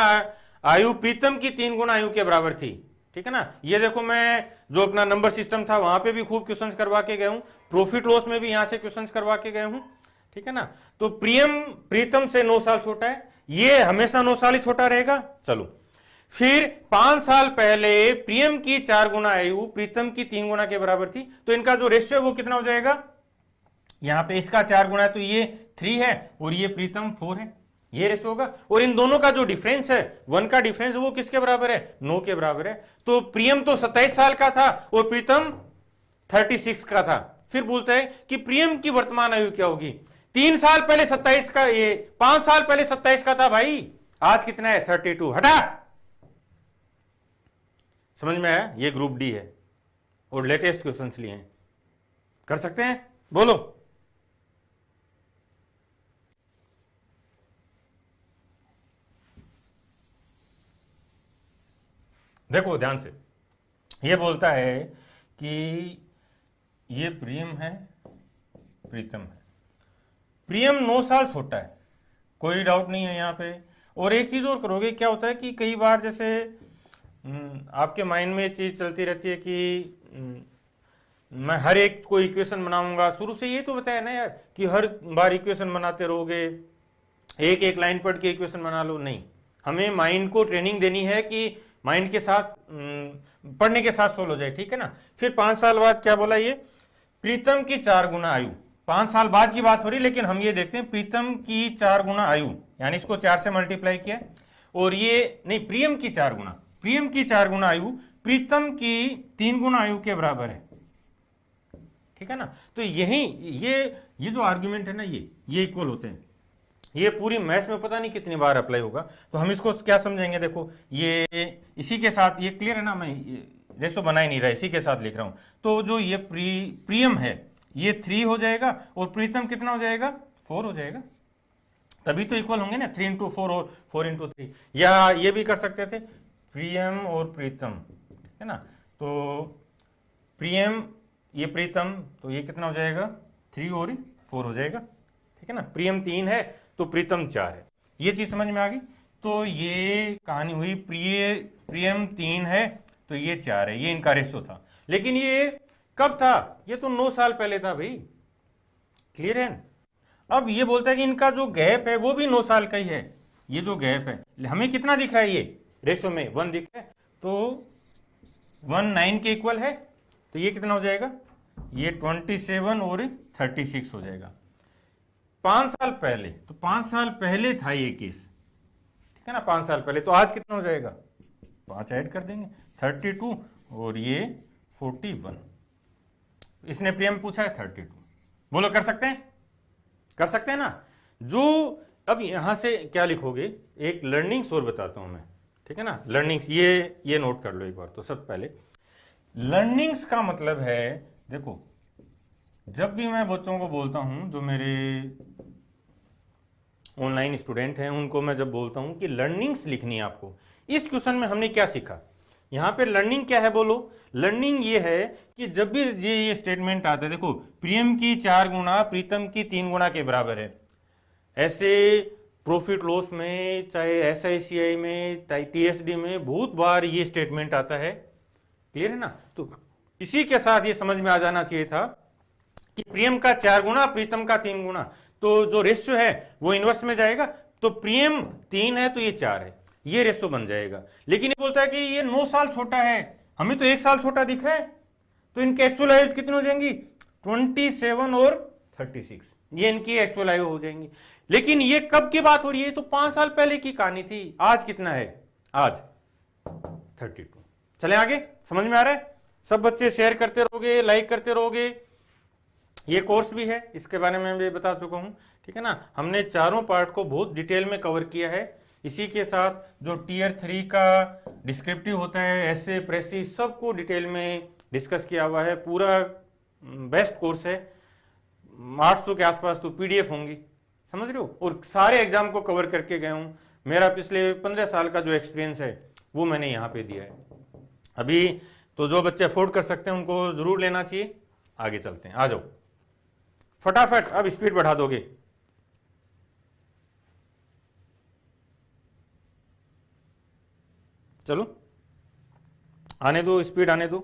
आयु प्रीतम की 3 गुना आयु के बराबर थी, ठीक है ना। ये देखो, मैं जो अपना नंबर सिस्टम था वहां पे भी खूब क्वेश्चंस करवा के गया हूं, प्रॉफिट लॉस में भी यहां से क्वेश्चंस करवा के गया हूं, ठीक है ना। तो प्रियम प्रीतम से 9 साल छोटा है, ये हमेशा 9 साल ही छोटा रहेगा। चलो, फिर 5 साल पहले प्रियम की 4 गुना आयु प्रीतम की 3 गुना के बराबर थी, तो इनका जो रेशियो है वो कितना हो जाएगा? यहां पे इसका 4 गुना है तो ये 3 है और ये प्रीतम 4 है, ये रेशियो होगा। और इन दोनों का जो डिफरेंस है, 1 का डिफरेंस, वो किसके बराबर है? 9 के बराबर है। तो प्रियम तो 27 साल का था और प्रीतम 36 का था। फिर बोलता है कि प्रियम की वर्तमान आयु क्या होगी? 3 साल पहले 27 का, ये 5 साल पहले 27 का था भाई, आज कितना है? 32। हटा, समझ में आया? ये ग्रुप डी है और लेटेस्ट क्वेश्चंस लिए हैं, कर सकते हैं, बोलो। देखो ध्यान से, ये बोलता है कि ये प्रियम है, प्रीतम है। प्रियम 9 साल छोटा है, कोई डाउट नहीं है यहाँ पे। और एक चीज और करोगे, क्या होता है कि कई बार जैसे आपके माइंड में चीज चलती रहती है कि मैं हर एक को इक्वेशन बनाऊंगा। शुरू से ये तो बताया ना यार कि हर बार इक्वेशन बनाते रहोगे, एक एक लाइन पढ़ के इक्वेशन बना लो, नहीं। हमें माइंड को ट्रेनिंग देनी है कि माइंड के साथ पढ़ने के साथ सोल्व हो जाए, ठीक है ना। फिर 5 साल बाद क्या बोला? ये प्रीतम की 4 गुना आयु, 5 साल बाद की बात हो रही, लेकिन हम ये देखते हैं प्रीतम की 4 गुना आयु, यानी इसको 4 से मल्टीप्लाई किया, और ये नहीं, प्रियम की 4 गुना, प्रियम की 4 गुना आयु प्रीतम की 3 गुना आयु के बराबर है, ठीक है ना। तो यही ये जो आर्ग्यूमेंट है ना, ये इक्वल होते हैं। ये पूरी मैथ्स में पता नहीं कितनी बार अप्लाई होगा, तो हम इसको क्या समझेंगे? देखो, ये इसी के साथ, ये क्लियर है ना, मैं रेशो बना ही नहीं रहा, इसी के साथ लिख रहा हूं। तो जो ये प्रियम है ये 3 हो जाएगा और प्रीतम कितना हो जाएगा? 4 हो जाएगा, तभी तो इक्वल होंगे ना, 3 इंटू 4 और 4 इंटू 3। या ये भी कर सकते थे, प्रियम और प्रीतम, है ना। तो प्रियम, ये प्रीतम, तो ये कितना हो जाएगा? 3 और 4 हो जाएगा, ठीक है ना। प्रियम 3 है तो प्रीतम 4 है, ये चीज समझ में आ गई। तो ये कहानी हुई, प्रियम 3 है तो ये 4 है, ये इनका रेशो था। लेकिन ये कब था? ये तो 9 साल पहले था भाई, क्लियर है। अब ये बोलता है कि इनका जो गैप है वो भी 9 साल का ही है। ये जो गैप है हमें कितना दिख रहा है? ये रेशो में 1 दिख रहा है, तो 1 9 के इक्वल है, तो ये कितना हो जाएगा? ये 27 और 36 हो जाएगा। 5 साल पहले, तो 5 साल पहले था ये केस, ठीक है ना, 5 साल पहले। तो आज कितना हो जाएगा? 5 ऐड कर देंगे, 32 और ये 41। इसने प्रियम पूछा है 32। बोलो, कर सकते हैं? कर सकते हैं ना। जो अब यहां से क्या लिखोगे, एक लर्निंग्स और बताता हूं मैं, ठीक है ना। लर्निंग्स ये नोट कर लो एक बार। तो सबसे पहले लर्निंग्स का मतलब है, देखो, जब भी मैं बच्चों को बोलता हूं, जो मेरे ऑनलाइन स्टूडेंट हैं, उनको मैं जब बोलता हूं कि लर्निंग्स लिखनी है आपको, इस क्वेश्चन में हमने क्या सीखा? यहाँ पे लर्निंग क्या है बोलो? लर्निंग ये है कि जब भी ये स्टेटमेंट आता है, देखो प्रियम की 4 गुना प्रीतम की 3 गुना के बराबर है, ऐसे प्रॉफिट लॉस में, चाहे SICI में, चाहे TSD में बहुत बार ये स्टेटमेंट आता है। क्लियर है ना? तो इसी के साथ ये समझ में आ जाना चाहिए था कि प्रियम का 4 गुना प्रीतम का 3 गुना, तो जो रेशियो है वो इनवर्स में जाएगा। तो प्रियम 3 है तो ये 4 है, ये रेशियो बन जाएगा। लेकिन ये बोलता है कि ये 9 साल छोटा है, हमें तो 1 साल छोटा दिख रहा है, तो इनके एक्चुअल आयु कितनी हो जाएंगी? 27 और 36, ये इनकी एक्चुअल आयु हो जाएंगी। लेकिन ये कब की बात हो रही है? तो 5 साल पहले की कहानी थी। आज कितना है? आज 32। चले आगे, समझ में आ रहा है? सब बच्चे शेयर करते रहोगे, लाइक करते रहोगे। ये कोर्स भी है, इसके बारे में भी बता चुका हूं, ठीक है ना? हमने चारों पार्ट को बहुत डिटेल में कवर किया है। इसी के साथ जो Tier 3 का डिस्क्रिप्टिव होता है, ऐसे प्रेसी, सबको डिटेल में डिस्कस किया हुआ है। पूरा बेस्ट कोर्स है, 800 के आसपास तो PDF होंगी, समझ रहे हो? और सारे एग्जाम को कवर करके गया हूं। मेरा पिछले 15 साल का जो एक्सपीरियंस है वो मैंने यहाँ पे दिया है। अभी तो जो बच्चे अफोर्ड कर सकते हैं उनको जरूर लेना चाहिए। आगे चलते हैं, आ जाओ फटाफट, अब स्पीड बढ़ा दोगे। चलो आने दो, स्पीड आने दो।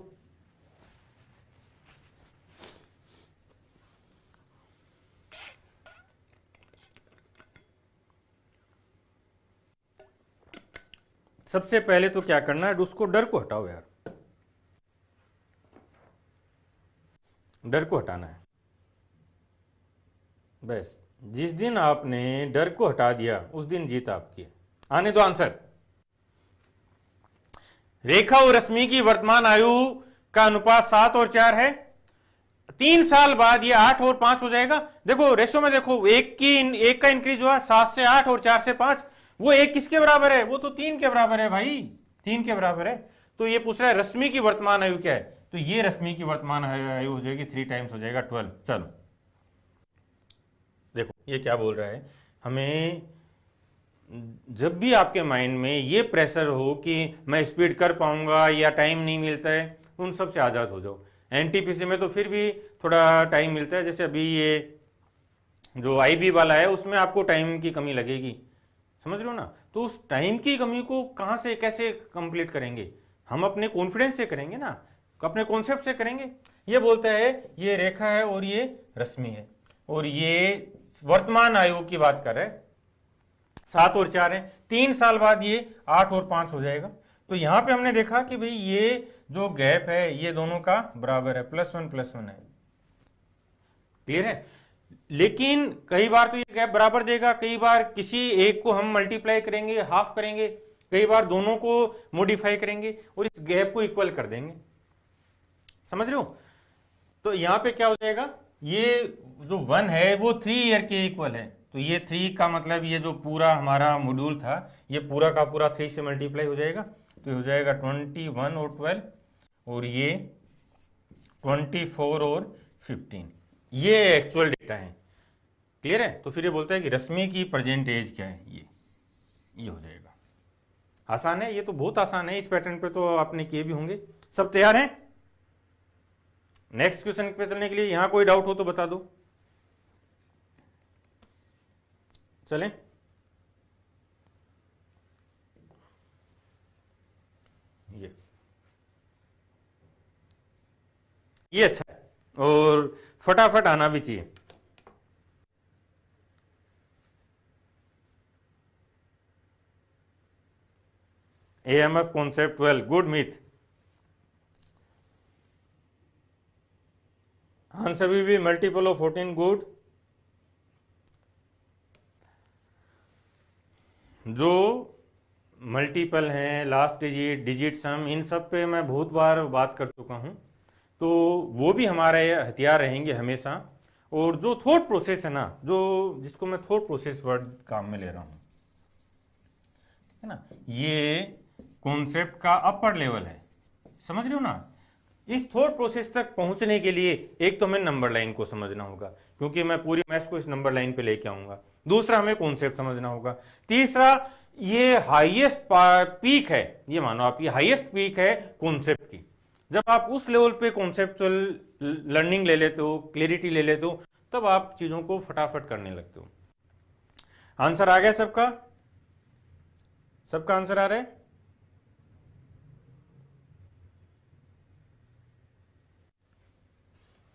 सबसे पहले तो क्या करना है, उसको डर को हटाओ यार, डर को हटाना है बस। जिस दिन आपने डर को हटा दिया उस दिन जीत आपकी है। आने दो आंसर। रेखा और रश्मि की वर्तमान आयु का अनुपात 7 और 4 है। 3 साल बाद ये 8 और 5 हो जाएगा। देखो रेशो में देखो, एक का इंक्रीज हुआ 7 से 8 और 4 से 5। वो एक किसके बराबर है? वो तो 3 के बराबर है भाई, 3 के बराबर है। तो ये पूछ रहा है रश्मि की वर्तमान आयु क्या है, तो ये रश्मि की वर्तमान आयु हो जाएगी 3 टाइम्स हो जाएगा 12। चलो देखो ये क्या बोल रहा है हमें, जब भी आपके माइंड में ये प्रेशर हो कि मैं स्पीड कर पाऊंगा या टाइम नहीं मिलता है, उन सब से आज़ाद हो जाओ। NTPC में तो फिर भी थोड़ा टाइम मिलता है, जैसे अभी ये जो IB वाला है उसमें आपको टाइम की कमी लगेगी, समझ रहे हो ना? तो उस टाइम की कमी को कहाँ से कैसे कंप्लीट करेंगे? हम अपने कॉन्फिडेंस से करेंगे ना, अपने कॉन्सेप्ट से करेंगे। ये बोलता है ये रेखा है और ये रश्मि है, और ये वर्तमान आयु की बात कर रहा है, 7 और 4 है। 3 साल बाद ये 8 और 5 हो जाएगा। तो यहां पे हमने देखा कि भाई ये जो गैप है ये दोनों का बराबर है, +1 है। क्लियर है? लेकिन कई बार तो ये गैप बराबर देगा, कई बार किसी एक को हम मल्टीप्लाई करेंगे, हाफ करेंगे, कई बार दोनों को मॉडिफाई करेंगे और इस गैप को इक्वल कर देंगे, समझ रहे हो? तो यहां पे क्या हो जाएगा, ये जो 1 है वो 3 ईयर के इक्वल है। तो ये 3 का मतलब ये जो पूरा हमारा मॉड्यूल था ये पूरा का पूरा 3 से मल्टीप्लाई हो जाएगा। तो हो जाएगा 21 और 12, और ये 24 और 15। ये एक्चुअल डेटा है। क्लियर है? तो फिर ये बोलता है कि रश्मि की प्रेजेंट एज क्या है, ये हो जाएगा। आसान है, ये तो बहुत आसान है। इस पैटर्न पे तो आपने किए भी होंगे। सब तैयार हैं नेक्स्ट क्वेश्चन पे चलने के लिए? यहां कोई डाउट हो तो बता दो। चलें, ये अच्छा है और फटाफट आना भी चाहिए। AMF concept 12 good myth. Answer will be multiple of 14 good. जो मल्टीपल हैं, लास्ट डिजिट, डिजिट सम, इन सब पे मैं बहुत बार बात कर चुका हूं, तो वो भी हमारे हथियार रहेंगे हमेशा। और जो थॉट प्रोसेस है ना, जो जिसको मैं थॉट प्रोसेस वर्ड काम में ले रहा हूं, है ना, ये कॉन्सेप्ट का अपर लेवल है, समझ रहे हो ना? इस थॉट प्रोसेस तक पहुंचने के लिए एक तो हमें नंबर लाइन को समझना होगा, क्योंकि मैं पूरी मैथ्स को इस नंबर लाइन पे लेके आऊंगा। दूसरा हमें कॉन्सेप्ट समझना होगा। तीसरा ये हाईएस्ट पीक है, ये मानो आप, ये हाईएस्ट पीक है कॉन्सेप्ट की। जब आप उस लेवल पे कॉन्सेप्चुअल लर्निंग ले लेते हो, क्लैरिटी ले लेते हो, तब आप चीजों को फटाफट करने लगते हो। आंसर आ गया सबका? सबका आंसर आ रहा है?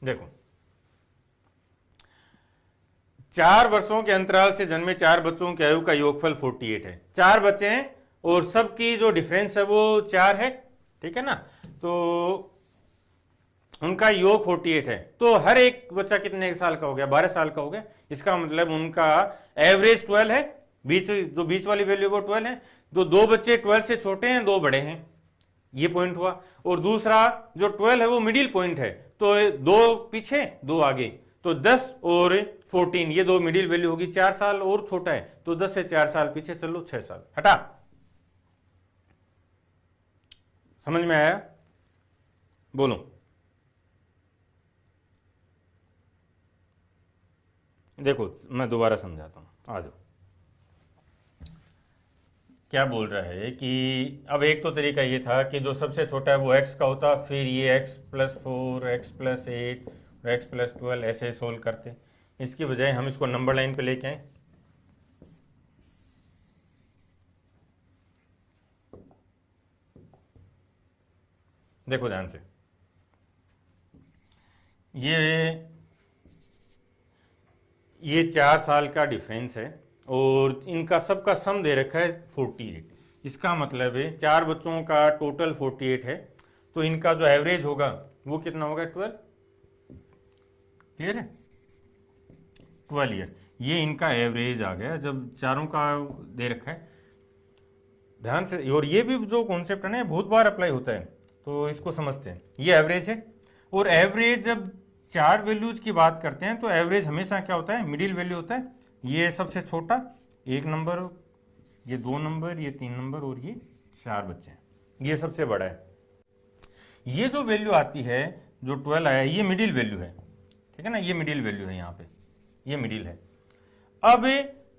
देखो, 4 वर्षों के अंतराल से जन्मे 4 बच्चों की आयु का योगफल 48 है। 4 बच्चे हैं और सबकी जो डिफरेंस है वो 4 है, ठीक है ना। तो उनका योग 48 है, तो हर एक बच्चा कितने साल का हो गया? 12 साल का हो गया। इसका मतलब उनका एवरेज 12 है, जो बीच वाली वैल्यू वो 12 है। तो 2 बच्चे 12 से छोटे हैं, 2 बड़े हैं, ये पॉइंट हुआ। और दूसरा जो 12 है वो मिडिल पॉइंट है, तो 2 पीछे 2 आगे, तो 10 और 14, ये 2 मिडिल वैल्यू होगी। 4 साल और छोटा है, तो 10 से 4 साल पीछे चलो, 6 साल। हटा, समझ में आया? बोलो। देखो मैं दोबारा समझाता हूं, आ जाओ। क्या बोल रहा है कि अब एक तो तरीका ये था कि जो सबसे छोटा है वो x का होता, फिर ये x + 4, x + 8, x + 12 ऐसे सोल्व करते। इसकी बजाय हम इसको नंबर लाइन पे लेके आए। देखो ध्यान से, ये 4 साल का डिफरेंस है और इनका सबका सम दे रखा है 48। इसका मतलब है 4 बच्चों का टोटल 48 है, तो इनका जो एवरेज होगा वो कितना होगा? 12। क्लियर है? 12 ईयर, ये इनका एवरेज आ गया जब चारों का दे रखा है। ध्यान से, और ये भी जो कॉन्सेप्ट है ना बहुत बार अप्लाई होता है, तो इसको समझते हैं। ये एवरेज है, और एवरेज जब 4 वैल्यूज की बात करते हैं तो एवरेज हमेशा क्या होता है? मिडिल वैल्यू होता है। ये सबसे छोटा 1 नंबर, ये 2 नंबर, ये 3 नंबर, और ये 4 बच्चे हैं, ये सबसे बड़ा है। ये जो वैल्यू आती है, जो 12 आया, ये मिडिल वैल्यू है, ठीक है ना, ये मिडिल वैल्यू है, यहाँ पे ये मिडिल है। अब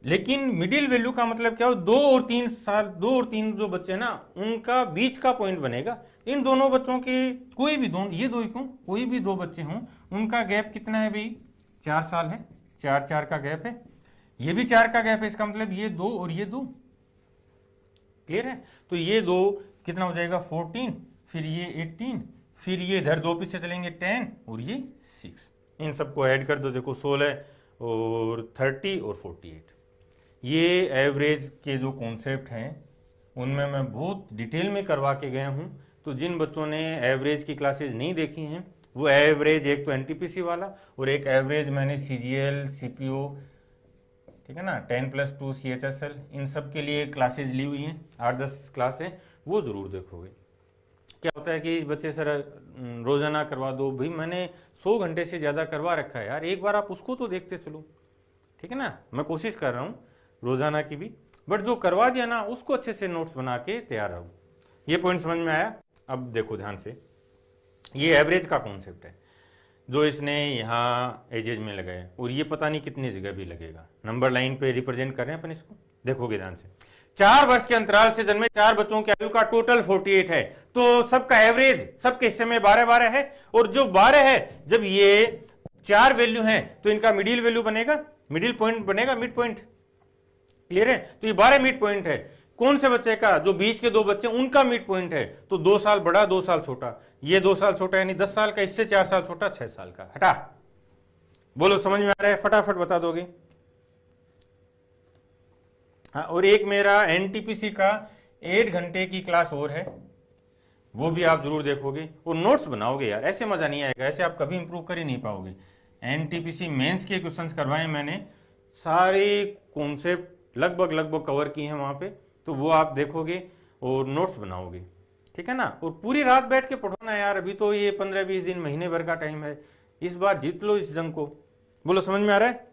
लेकिन मिडिल वैल्यू का मतलब क्या हो? 2 और 3 साल, 2 और 3 जो बच्चे हैं ना, उनका बीच का पॉइंट बनेगा। इन दोनों बच्चों के कोई भी दो, ये दो क्यों, कोई भी 2 बच्चे हों, उनका गैप कितना है भाई? 4 साल है, 4 का गैप है, ये भी 4 का गैप है। इसका मतलब ये 2 और ये 2। क्लियर है? तो ये 2 कितना हो जाएगा? 14, फिर ये 18, फिर ये इधर 2 पीछे चलेंगे 10, और ये 6। इन सबको ऐड कर दो, देखो 16 और 30 और 48। ये एवरेज के जो कॉन्सेप्ट हैं उनमें मैं बहुत डिटेल में करवा के गया हूँ। तो जिन बच्चों ने एवरेज की क्लासेज नहीं देखी हैं, वो एवरेज, एक तो एनटीपीसी वाला और एक एवरेज मैंने सीजीएल, सीपीओ, ठीक है ना, 10+2 CHSL, इन सब के लिए क्लासेज ली हुई हैं, 8-10 क्लास हैं, वो ज़रूर देखोगे। क्या होता है कि बच्चे सर रोज़ाना करवा दो, भाई मैंने 100 घंटे से ज़्यादा करवा रखा है यार, एक बार आप उसको तो देखते चलो, ठीक है ना। मैं कोशिश कर रहा हूँ रोज़ाना की भी, बट जो करवा दिया ना उसको अच्छे से नोट्स बना के तैयार रहो। ये पॉइंट समझ में आया? अब देखो ध्यान से, ये एवरेज का कॉन्सेप्ट है जो इसने यहाँ एजेज में लगाया, और ये पता नहीं कितनी जगह भी लगेगा। नंबर लाइन पे रिप्रेजेंट कर रहे हैं अपन इसको, देखोगे ध्यान से। 4 वर्ष के अंतराल से जन्मे 4 बच्चों की आयु का टोटल 48 है, तो सबका एवरेज सबके हिस्से में 12-12 है, और जो 12 है, जब ये 4 वैल्यू है तो इनका मिडिल वैल्यू बनेगा, मिडिल पॉइंट बनेगा, मिड पॉइंट। क्लियर है? तो ये 12 मिड पॉइंट है। कौन से बच्चे का? जो बीच के 2 बच्चे, उनका मिड पॉइंट है, तो 2 साल बड़ा, 2 साल छोटा। ये 2 साल छोटा यानी 10 साल का, इससे 4 साल छोटा, 6 साल का। हटा, बोलो समझ में आ रहा है? फटाफट बता दोगे? हाँ, और एक मेरा एनटीपीसी का 8 घंटे की क्लास और है, वो भी आप जरूर देखोगे और नोट्स बनाओगे यार, ऐसे मजा नहीं आएगा, ऐसे आप कभी इंप्रूव कर ही नहीं पाओगे। एनटीपीसी मेंस के क्वेश्चंस करवाए मैंने, सारे कॉन्सेप्ट लगभग कवर किए हैं वहां पे, तो वो आप देखोगे और नोट्स बनाओगे, ठीक है ना। और पूरी रात बैठ के पढ़ो ना यार, अभी तो ये 15-20 दिन, महीने भर का टाइम है, इस बार जीत लो इस जंग को। बोलो समझ में आ रहा है?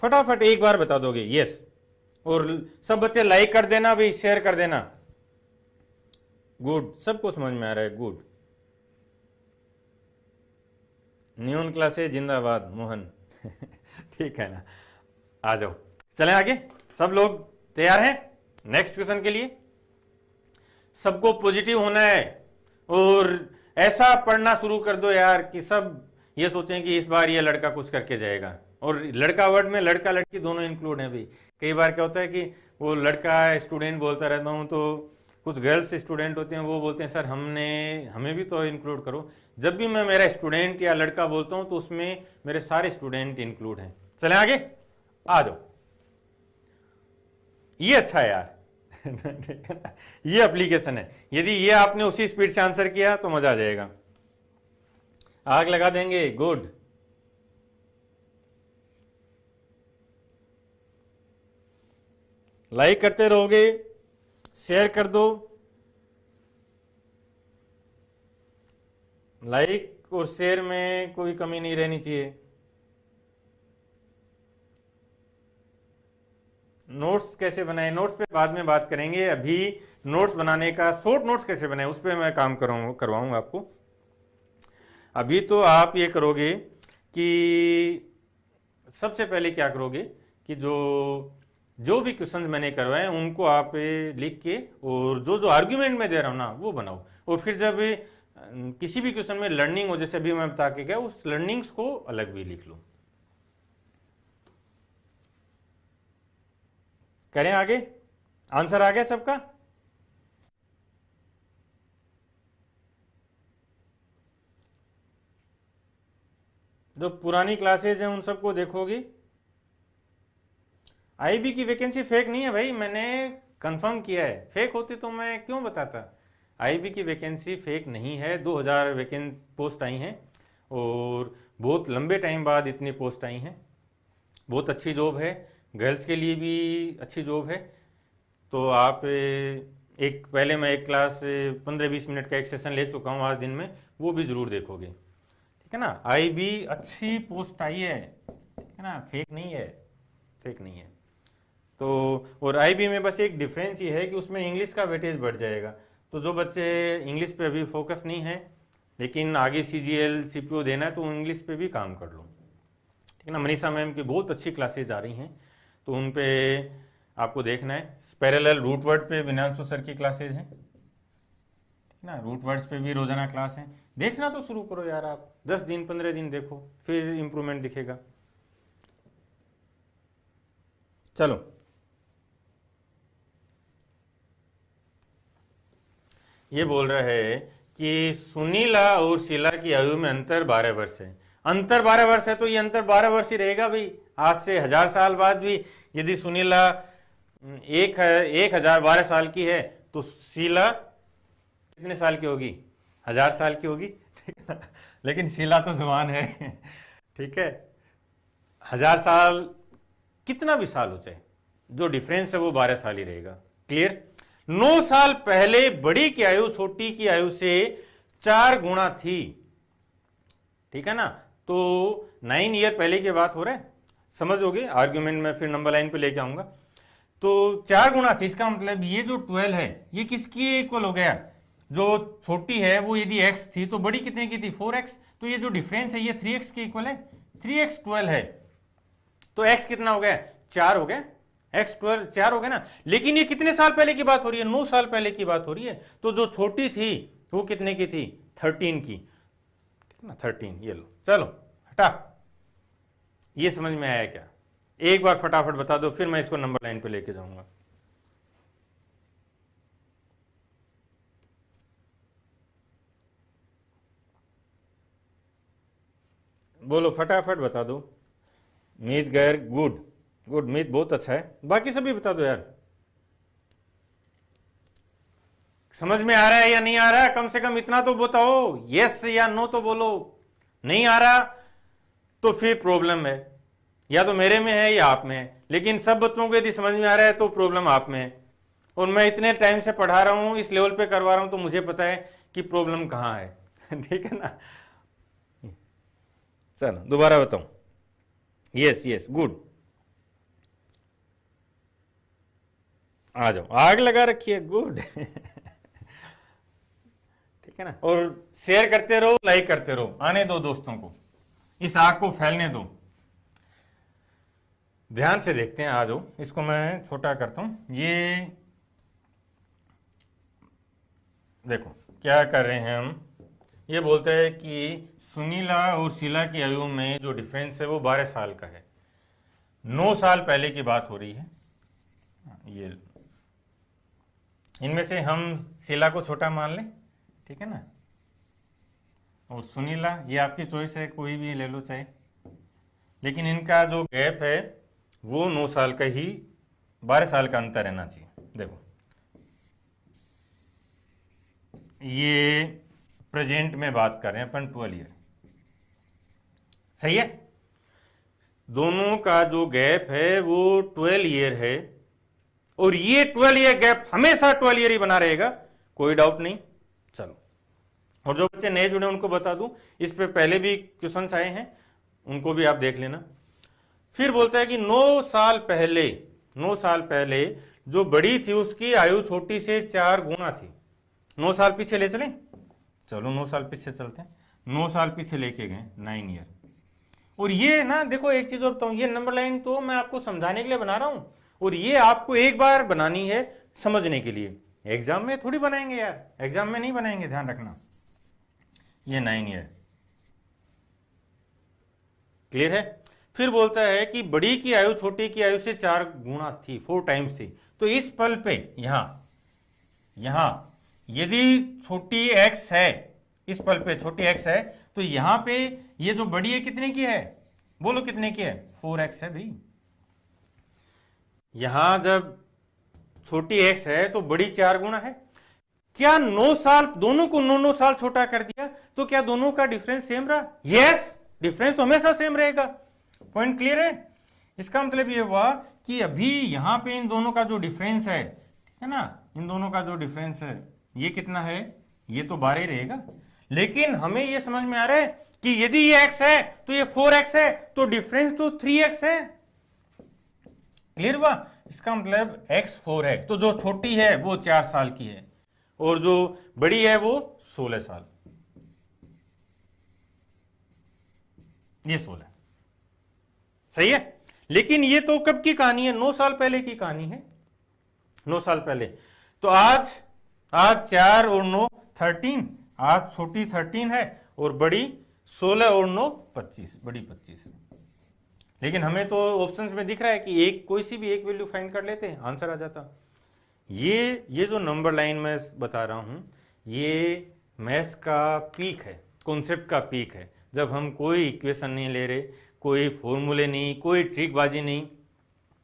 फटाफट एक बार बता दोगे यस, और सब बच्चे लाइक कर देना भाई, शेयर कर देना। गुड, सबको समझ में आ रहा है, गुड। न्यून क्लासे जिंदाबाद मोहन ठीक है ना, आ जाओ, चलें आगे। सब लोग तैयार हैं? नेक्स्ट क्वेश्चन के लिए, सबको पॉजिटिव होना है और ऐसा पढ़ना शुरू कर दो यार कि सब ये सोचें कि इस बार ये लड़का कुछ करके जाएगा। और लड़का वर्ड में लड़का लड़की दोनों इंक्लूड है भाई। कई बार क्या होता है कि वो लड़का स्टूडेंट बोलता रहता हूँ तो कुछ गर्ल्स स्टूडेंट होते हैं, वो बोलते हैं सर हमें भी तो इंक्लूड करो। जब भी मैं मेरा स्टूडेंट या लड़का बोलता हूँ तो उसमें मेरे सारे स्टूडेंट इंक्लूड हैं। चलें आगे, आ जाओ। ये अच्छा है यार ये एप्लीकेशन है, यदि ये आपने उसी स्पीड से आंसर किया तो मजा आ जाएगा। आग लगा देंगे, गुड। लाइक करते रहोगे, शेयर कर दो। लाइक और शेयर में कोई कमी नहीं रहनी चाहिए। नोट्स कैसे बनाए, नोट्स पे बाद में बात करेंगे। अभी नोट्स बनाने का, शॉर्ट नोट्स कैसे बनाए उस पर मैं काम करवाऊंगा आपको। अभी तो आप ये करोगे कि सबसे पहले क्या करोगे कि जो भी क्वेश्चन मैंने करवाए उनको आप लिख के और जो आर्ग्यूमेंट में दे रहा हूँ ना वो बनाओ। और फिर जब किसी भी क्वेश्चन में लर्निंग हो, जैसे अभी मैं बता के गया, उस लर्निंग्स को अलग भी लिख लो। करें आगे, आंसर आ गया सबका? जो पुरानी क्लासेज हैं उन सबको देखोगी। आईबी की वैकेंसी फेक नहीं है भाई, मैंने कंफर्म किया है। फेक होती तो मैं क्यों बताता। आईबी की वैकेंसी फेक नहीं है। 2000 वैकेंसी पोस्ट आई हैं और बहुत लंबे टाइम बाद इतनी पोस्ट आई हैं। बहुत अच्छी जॉब है, गर्ल्स के लिए भी अच्छी जॉब है। तो आप पहले मैं एक क्लास 15-20 मिनट का एक सेशन ले चुका हूँ आज दिन में, वो भी ज़रूर देखोगे, ठीक है ना। आईबी अच्छी पोस्ट आई है, ठीक है ना, फेक नहीं है, फेक नहीं है। तो और आईबी में बस एक डिफरेंस ये है कि उसमें इंग्लिश का वेटेज बढ़ जाएगा। तो जो बच्चे इंग्लिश पे अभी फोकस नहीं है लेकिन आगे सीजीएल सीपीओ देना है तो इंग्लिश पे भी काम कर लो, ठीक है ना। मनीषा मैम की बहुत अच्छी क्लासेज आ रही हैं तो उन पे आपको देखना है। पैरेलल रूट वर्ड पे विनांशु सर की क्लासेज हैं, ठीक ना। रूट वर्ड्स पे भी रोजाना क्लास है। देखना तो शुरू करो यार, आप 10 दिन 15 दिन देखो, फिर इंप्रूवमेंट दिखेगा। चलो, ये बोल रहा है कि सुनीला और शीला की आयु में अंतर 12 वर्ष है। अंतर 12 वर्ष है तो ये अंतर 12 वर्ष ही रहेगा भाई। आज से 1000 साल बाद भी यदि सुनीला 1012 साल की है तो शीला कितने साल की होगी? 1000 साल की होगी लेकिन शीला तो जवान है ठीक है। 1000 साल कितना भी साल हो जाए, जो डिफरेंस है वो 12 साल ही रहेगा। क्लियर? 9 साल पहले बड़ी की आयु छोटी की आयु से 4 गुना थी, ठीक है ना। तो 9 ईयर पहले की बात हो रहा है, समझोगे। आर्ग्यूमेंट में फिर नंबर लाइन पे लेके आऊंगा। तो 4 गुना थी, इसका मतलब ये जो 12 है ये किसकी इक्वल हो गया? जो छोटी है वो यदि x थी तो बड़ी कितने की थी? 4x। तो ये जो डिफरेंस है ये 3x के इक्वल है। 3x 12 है तो x कितना हो गया? 4 हो गया। x 12 4 हो गया ना। लेकिन ये कितने साल पहले की बात हो रही है? 9 साल पहले की बात हो रही है। तो जो छोटी थी वो कितने की थी? 13 की, ठीक ना। 13, ये लो। चलो हटा, ये समझ में आया क्या? एक बार फटाफट बता दो, फिर मैं इसको नंबर लाइन पे लेके जाऊंगा। बोलो फटाफट बता दो। मीत गैर, गुड गुड। मीत बहुत अच्छा है। बाकी सभी बता दो यार, समझ में आ रहा है या नहीं आ रहा है? कम से कम इतना तो बताओ, यस या नो तो बोलो। नहीं आ रहा तो फिर प्रॉब्लम है, या तो मेरे में है या आप में है। लेकिन सब बच्चों को यदि समझ में आ रहा है तो प्रॉब्लम आप में है। और मैं इतने टाइम से पढ़ा रहा हूं, इस लेवल पे करवा रहा हूं, तो मुझे पता है कि प्रॉब्लम कहां है ठीक है ना। चलो दोबारा बताऊं। Yes yes, good. आ जाओ, आग लगा रखी है, गुड ठीक है ना। और शेयर करते रहो, लाइक करते रहो, आने दो दोस्तों को, इस आग को फैलने दो। ध्यान से देखते हैं, आ जाओ। इसको मैं छोटा करता हूं। ये देखो क्या कर रहे हैं हम, ये बोलते हैं कि सुनीला और शीला की आयु में जो डिफरेंस है वो 12 साल का है। 9 साल पहले की बात हो रही है। ये इनमें से हम शीला को छोटा मान लें, ठीक है ना, और सुनीला, ये आपकी चॉइस है, कोई भी ले लो चाहे, लेकिन इनका जो गैप है वो 9 साल का ही, 12 साल का अंतर रहना चाहिए। देखो ये प्रेजेंट में बात कर रहे हैं अपन, 12 ईयर, सही है। दोनों का जो गैप है वो 12 ईयर है, और ये 12 ईयर गैप हमेशा 12 ईयर ही बना रहेगा, कोई डाउट नहीं। चलो, और जो बच्चे नए जुड़े उनको बता दूं, इस पे पहले भी क्वेश्चंस आए हैं, उनको भी आप देख लेना। फिर बोलता है कि 9 साल पहले जो बड़ी थी उसकी आयु छोटी से 4 गुना थी। 9 साल पीछे ले चलें, चलो 9 साल पीछे चलते हैं। 9 साल पीछे लेके गए, 9 ईयर। और ये ना देखो एक चीज और बताऊं, ये नंबर लाइन तो मैं आपको समझाने के लिए बना रहा हूं, और ये आपको एक बार बनानी है समझने के लिए, एग्जाम में थोड़ी बनाएंगे यार, एग्जाम में नहीं बनाएंगे, ध्यान रखना। ये 9 ईयर, क्लियर है। फिर बोलता है कि बड़ी की आयु छोटी की आयु से 4 गुना थी, 4 टाइम्स थी। तो इस पल पे यहां यदि छोटी x है, इस पल पे छोटी x है, तो यहां पे ये जो बड़ी है कितने की है, बोलो कितने की है, 4x है भाई। यहां जब छोटी x है तो बड़ी 4 गुना है। क्या 9 साल, दोनों को 9 साल छोटा कर दिया, तो क्या दोनों का डिफरेंस सेम रहा? यस, डिफरेंस तो हमेशा सेम रहेगा। पॉइंट क्लियर है। इसका मतलब ये हुआ कि अभी यहां पे इन दोनों का जो डिफरेंस है, ठीक है ना, इन दोनों का जो डिफरेंस है ये कितना है, ये तो 12 ही रहेगा। लेकिन हमें ये समझ में आ रहा है कि यदि ये x है तो ये 4x है, तो डिफरेंस तो 3x है। क्लियर हुआ। इसका मतलब x 4 है, तो जो छोटी है वो 4 साल की है, और जो बड़ी है वो 16 साल, ये 16, सही है। लेकिन ये तो कब की कहानी है, 9 साल पहले की कहानी है, 9 साल पहले। तो आज 4 और 9 13, आज छोटी 13 है और बड़ी 16, और 9 25, बड़ी 25 है। लेकिन हमें तो ऑप्शंस में दिख रहा है कि एक कोई सी भी एक वैल्यू फाइंड कर लेते हैं, आंसर आ जाता। ये जो नंबर लाइन मैं बता रहा हूं, ये मैथ्स का पीक है, कॉन्सेप्ट का पीक है। जब हम कोई इक्वेशन नहीं ले रहे, कोई फॉर्मूले नहीं, कोई ट्रिकबाजी नहीं,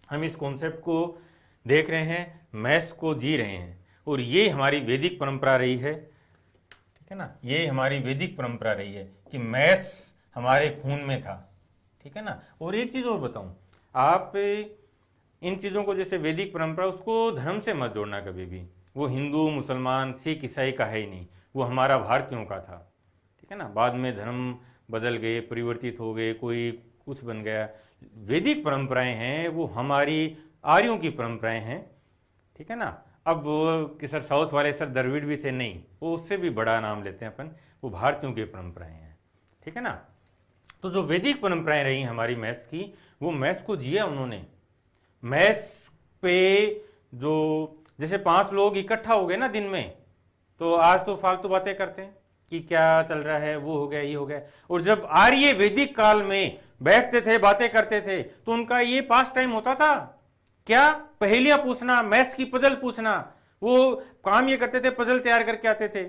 हम इस कॉन्सेप्ट को देख रहे हैं, मैथ्स को जी रहे हैं। और ये हमारी वैदिक परंपरा रही है, ठीक है ना, ये हमारी वैदिक परंपरा रही है कि मैथ्स हमारे खून में था, ठीक है ना। और एक चीज़ और बताऊं, आप इन चीज़ों को, जैसे वैदिक परंपरा, उसको धर्म से मत जोड़ना कभी भी। वो हिंदू मुसलमान सिख ईसाई का है ही नहीं, वो हमारा भारतीयों का था, ठीक है ना। बाद में धर्म बदल गए, परिवर्तित हो गए, कोई कुछ बन गया। वैदिक परंपराएं हैं वो हमारी आर्यों की परंपराएं हैं, ठीक है ना। अब कि सर साउथ वाले सर द्रविड़ भी थे, नहीं, वो उससे भी बड़ा नाम लेते हैं अपन, वो भारतीयों की परंपराएं हैं, ठीक है ना। तो जो वैदिक परंपराएं रही हमारी मैथ्स की, वो मैथ्स को जिया उन्होंने। मैथ्स पे जो, जैसे 5 लोग इकट्ठा हो गए ना दिन में, तो आज तो फालतू बातें करते हैं कि क्या चल रहा है, वो हो गया, ये हो गया। और जब आर्य वैदिक काल में बैठते थे, बातें करते थे, तो उनका ये पास टाइम होता था, क्या, पहेलियां पूछना, मैथ्स की पजल पूछना। वो काम ये करते थे, पजल तैयार करके आते थे।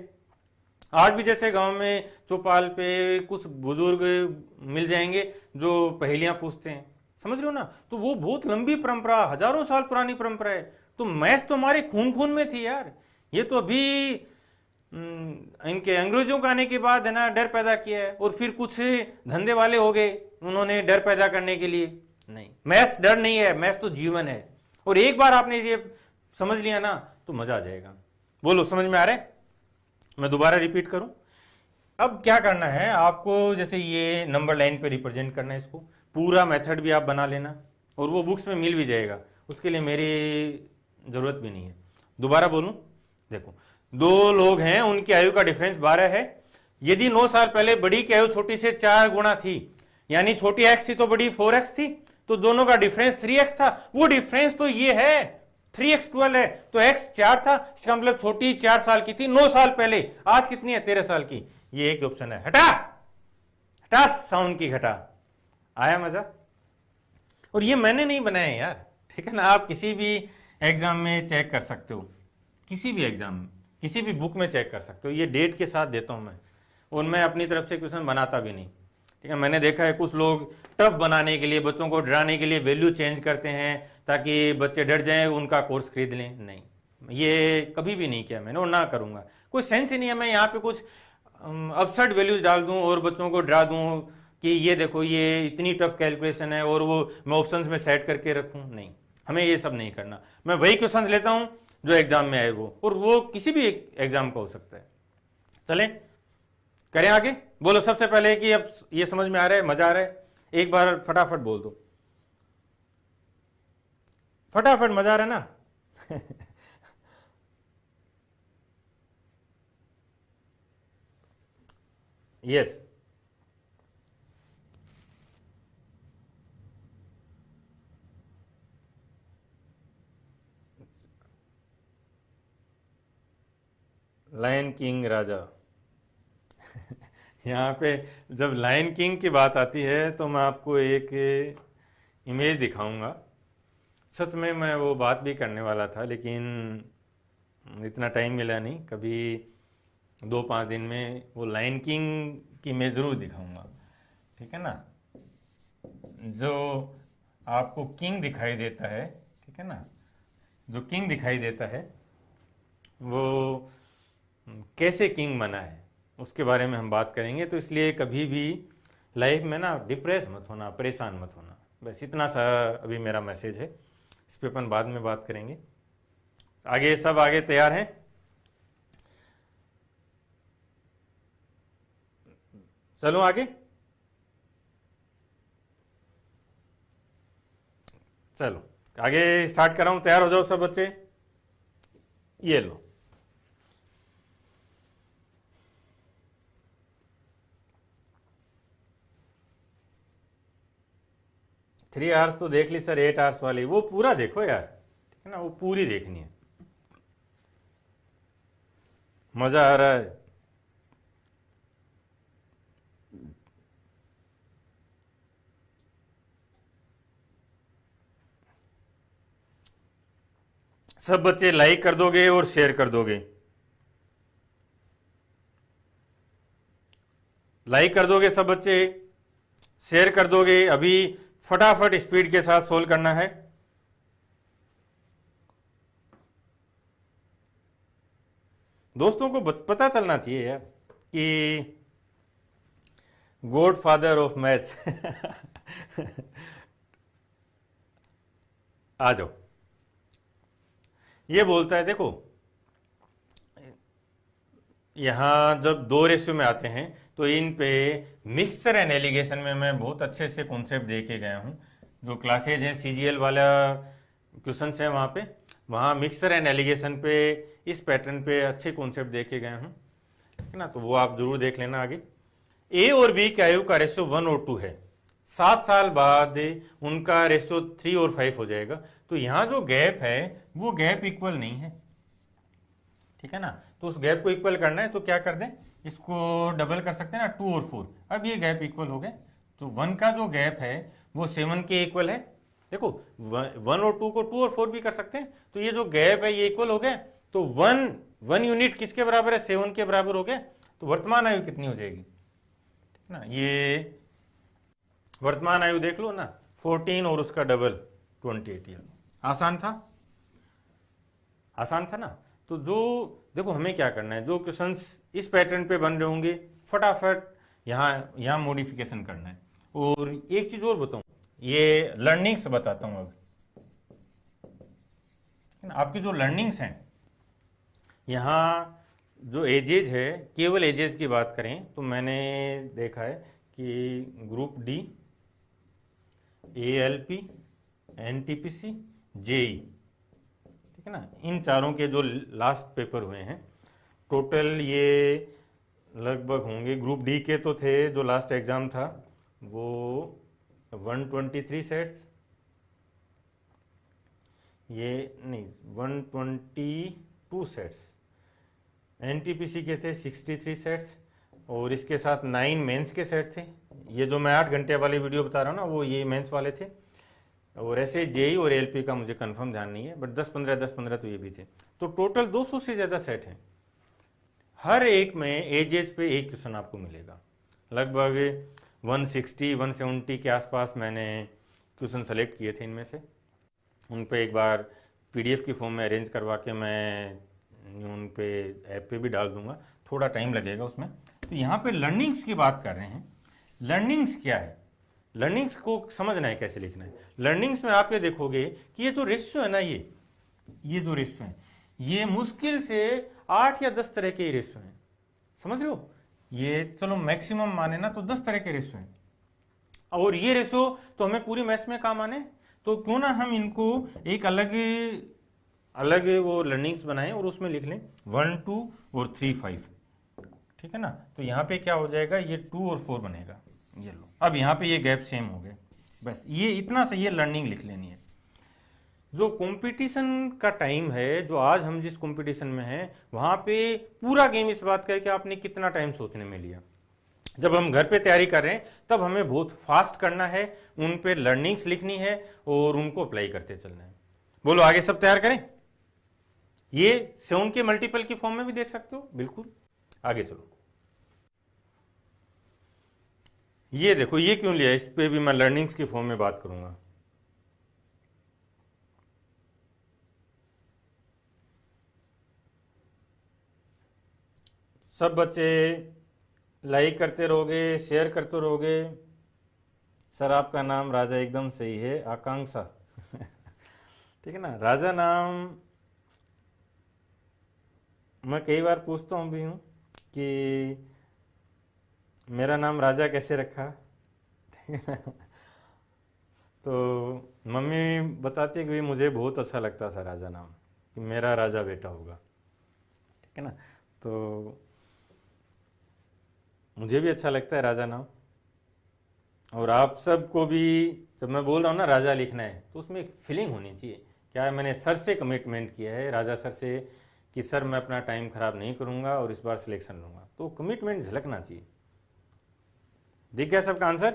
आज भी जैसे गांव में चौपाल पे कुछ बुजुर्ग मिल जाएंगे जो पहेलियां पूछते हैं, समझ रहे हो ना। तो वो बहुत लंबी परंपरा, हजारों साल पुरानी परंपरा है। तो मैथ्स तो हमारे खून खून में थी यार। ये तो अभी इनके अंग्रेजों के आने के बाद है ना डर पैदा किया है, और फिर कुछ धंधे वाले हो गए, उन्होंने डर पैदा करने के लिए। नहीं, मैथ्स डर नहीं है, मैथ्स तो जीवन है। और एक बार आपने ये समझ लिया ना तो मजा आ जाएगा। बोलो, समझ में आ रहा है? मैं दोबारा रिपीट करूं। अब क्या करना है आपको, जैसे ये नंबर लाइन पे रिप्रेजेंट करना है, इसको पूरा मेथड भी आप बना लेना, और वो बुक्स में मिल भी जाएगा, उसके लिए मेरी जरूरत भी नहीं है। दोबारा बोलूं, देखो 2 लोग हैं, उनकी आयु का डिफरेंस 12 है। यदि 9 साल पहले बड़ी की आयु छोटी से 4 गुना थी, यानी छोटी x थी तो बड़ी 4x थी, तो दोनों का डिफरेंस 3x था। वो डिफरेंस तो ये है, 3x 12 है तो x 4 था, इसका मतलब छोटी 4 साल की थी 9 साल पहले, आज कितनी है 13 साल की। ये एक ऑप्शन है। हटा हटा साउंड की घटा। आया मजा? और ये मैंने नहीं बनाया यार, ठीक है ना, आप किसी भी एग्जाम में चेक कर सकते हो, किसी भी एग्जाम में, किसी भी बुक में चेक कर सकते हो, ये डेट के साथ देता हूं मैं, और मैं अपनी तरफ से क्वेश्चन बनाता भी नहीं, ठीक है। मैंने देखा है कुछ लोग टफ बनाने के लिए, बच्चों को डराने के लिए वैल्यू चेंज करते हैं ताकि बच्चे डर जाएं, उनका कोर्स खरीद लें। नहीं, ये कभी भी नहीं किया मैंने और ना करूंगा। कोई सेंस ही नहीं है मैं यहाँ पे कुछ अपसर्ड वैल्यूज डाल दूं और बच्चों को डरा दूं कि ये देखो ये इतनी टफ कैलकुलेशन है और वो मैं ऑप्शंस में सेट करके रखूं। नहीं, हमें ये सब नहीं करना। मैं वही क्वेश्चंस लेता हूं जो एग्जाम में आए वो, और वो किसी भी एग्जाम का हो सकता है। चलें करें आगे। बोलो सबसे पहले कि अब ये समझ में आ रहा है, मजा आ रहा है? एक बार फटाफट बोल दो, फटाफट, मजा आ रहा है ना? यस। लायन किंग राजा। यहाँ पे जब लायन किंग की बात आती है तो मैं आपको एक इमेज दिखाऊंगा। सच में मैं वो बात भी करने वाला था लेकिन इतना टाइम मिला नहीं। कभी 2-5 दिन में वो लायन किंग की मैं ज़रूर दिखाऊंगा, ठीक है ना। जो आपको किंग दिखाई देता है, ठीक है ना, जो किंग दिखाई देता है वो कैसे किंग बना है उसके बारे में हम बात करेंगे। तो इसलिए कभी भी लाइफ में ना डिप्रेस मत होना, परेशान मत होना, बस इतना सा अभी मेरा मैसेज है। इस पे अपन बाद में बात करेंगे। आगे सब आगे तैयार हैं? चलो आगे, चलो आगे स्टार्ट कर रहा हूं। तैयार हो जाओ सब बच्चे। ये लो, थ्री आवर्स तो देख ली सर, 8 आवर्स वाली वो पूरा देखो यार, ठीक है ना, वो पूरी देखनी है। मजा आ रहा है? सब बच्चे लाइक कर दोगे और शेयर कर दोगे? लाइक कर दोगे सब बच्चे, शेयर कर दोगे? अभी फटाफट स्पीड के साथ सोल्व करना है। दोस्तों को पता चलना चाहिए यार कि गॉड फादर ऑफ मैथ्स। आ जाओ। ये बोलता है देखो, यहां जब 2 रेशियो में आते हैं तो इन पे मिक्सचर एंड एलिगेशन में मैं बहुत अच्छे से कॉन्सेप्ट दे के गया हूं। जो क्लासेज हैं सीजीएल वाला क्वेश्चन है वहाँ मिक्सचर एंड एलिगेशन पे इस पैटर्न पे अच्छे कॉन्सेप्ट दे के गया हूँ, ठीक है ना। तो वो आप जरूर देख लेना आगे। ए और बी के आयु का रेशियो 1 और 2 है। 7 साल बाद उनका रेशियो 3 और 5 हो जाएगा। तो यहाँ जो गैप है वो गैप इक्वल नहीं है, ठीक है ना। तो उस गैप को इक्वल करना है तो क्या कर दें, इसको डबल कर सकते हैं ना, 2 और 4। अब ये गैप इक्वल हो गए। तो 1 का जो गैप है वो 7 के इक्वल है। देखो 1 और 2 को 2 और 4 भी कर सकते हैं। तो ये जो गैप है ये इक्वल हो गए। तो 1 यूनिट किसके बराबर है, 7 के बराबर हो गए। तो वर्तमान आयु कितनी हो जाएगी, ठीक है ना। ये वर्तमान आयु देख लो ना, 14 और उसका डबल 28। आसान था, आसान था ना। तो जो देखो हमें क्या करना है, जो क्वेश्चंस इस पैटर्न पे बन रहे होंगे फटाफट यहाँ मॉडिफिकेशन करना है। और एक चीज और बताऊं, ये लर्निंग्स बताता हूं अब, आपकी जो लर्निंग्स हैं, यहाँ जो एजेज है, केवल एजेज की बात करें तो मैंने देखा है कि group D, ALP, NTPC, JEE, ठीक है ना, इन चारों के जो लास्ट पेपर हुए हैं टोटल ये लगभग होंगे, ग्रुप डी के तो थे जो लास्ट एग्जाम था वो 123 सेट्स, ये नहीं 122 सेट्स, एनटीपीसी के थे 63 सेट्स और इसके साथ 9 मेंस के सेट थे। ये जो मैं 8 घंटे वाली वीडियो बता रहा हूँ ना वो ये मेंस वाले थे, और ऐसे जेई और एलपी का मुझे कंफर्म ध्यान नहीं है, बट 10-15 तो ये भी थे। तो टोटल 200 से ज़्यादा सेट हैं। हर एक में एजेज पे एक क्वेश्चन आपको मिलेगा। लगभग 160-170 के आसपास मैंने क्वेश्चन सेलेक्ट किए थे इनमें से। उन पे एक बार पीडीएफ की फॉर्म में अरेंज करवा के मैं उन पे ऐप पे भी डाल दूंगा, थोड़ा टाइम लगेगा उसमें। तो यहाँ पे लर्निंग्स की बात कर रहे हैं। लर्निंग्स क्या है, लर्निंग्स को समझना है कैसे लिखना है। लर्निंग्स में आप ये देखोगे कि ये जो रेशियो है ना, ये जो रेशियो है ये मुश्किल से 8 या 10 तरह के रेशियो हैं, समझ रहे हो। ये चलो मैक्सिमम माने ना तो 10 तरह के रेशियो हैं, और ये रेशियो तो हमें पूरी मैथ्स में काम आने, तो क्यों ना हम इनको एक अलग अलग वो लर्निंग्स बनाएं और उसमें लिख लें 1, 2 और 3, 5, ठीक है ना। तो यहाँ पे क्या हो जाएगा, ये 2 और 4 बनेगा, ये लो। अब यहाँ पे ये गैप सेम हो गए, बस ये इतना सा ये लर्निंग लिख लेनी है। जो कंपटीशन का टाइम है, जो आज हम जिस कंपटीशन में हैं, वहाँ पे पूरा गेम इस बात का है कि आपने कितना टाइम सोचने में लिया। जब हम घर पे तैयारी कर रहे हैं तब हमें बहुत फास्ट करना है, उन पे लर्निंग्स लिखनी है और उनको अप्लाई करते चलना है। बोलो आगे सब तैयार करें। ये 7 के मल्टीपल की फॉर्म में भी देख सकते हो, बिल्कुल। आगे चलो, ये देखो ये क्यों लिया, इस पे भी मैं लर्निंग्स की फॉर्म में बात करूंगा। सब बच्चे लाइक करते रहोगे, शेयर करते रहोगे। सर आपका नाम राजा एकदम सही है, आकांक्षा ठीक है ना। राजा नाम मैं कई बार पूछता हूँ भी हूँ कि मेरा नाम राजा कैसे रखा ठीक है ना। तो मम्मी बताती है कि मुझे बहुत अच्छा लगता था राजा नाम, कि मेरा राजा बेटा होगा, ठीक है ना। तो मुझे भी अच्छा लगता है राजा नाम, और आप सबको भी जब मैं बोल रहा हूँ ना राजा लिखना है तो उसमें एक फीलिंग होनी चाहिए। क्या है, मैंने सर से कमिटमेंट किया है, राजा सर से, कि सर मैं अपना टाइम खराब नहीं करूँगा और इस बार सिलेक्शन लूँगा, तो कमिटमेंट झलकना चाहिए। दिख गया सबका आंसर।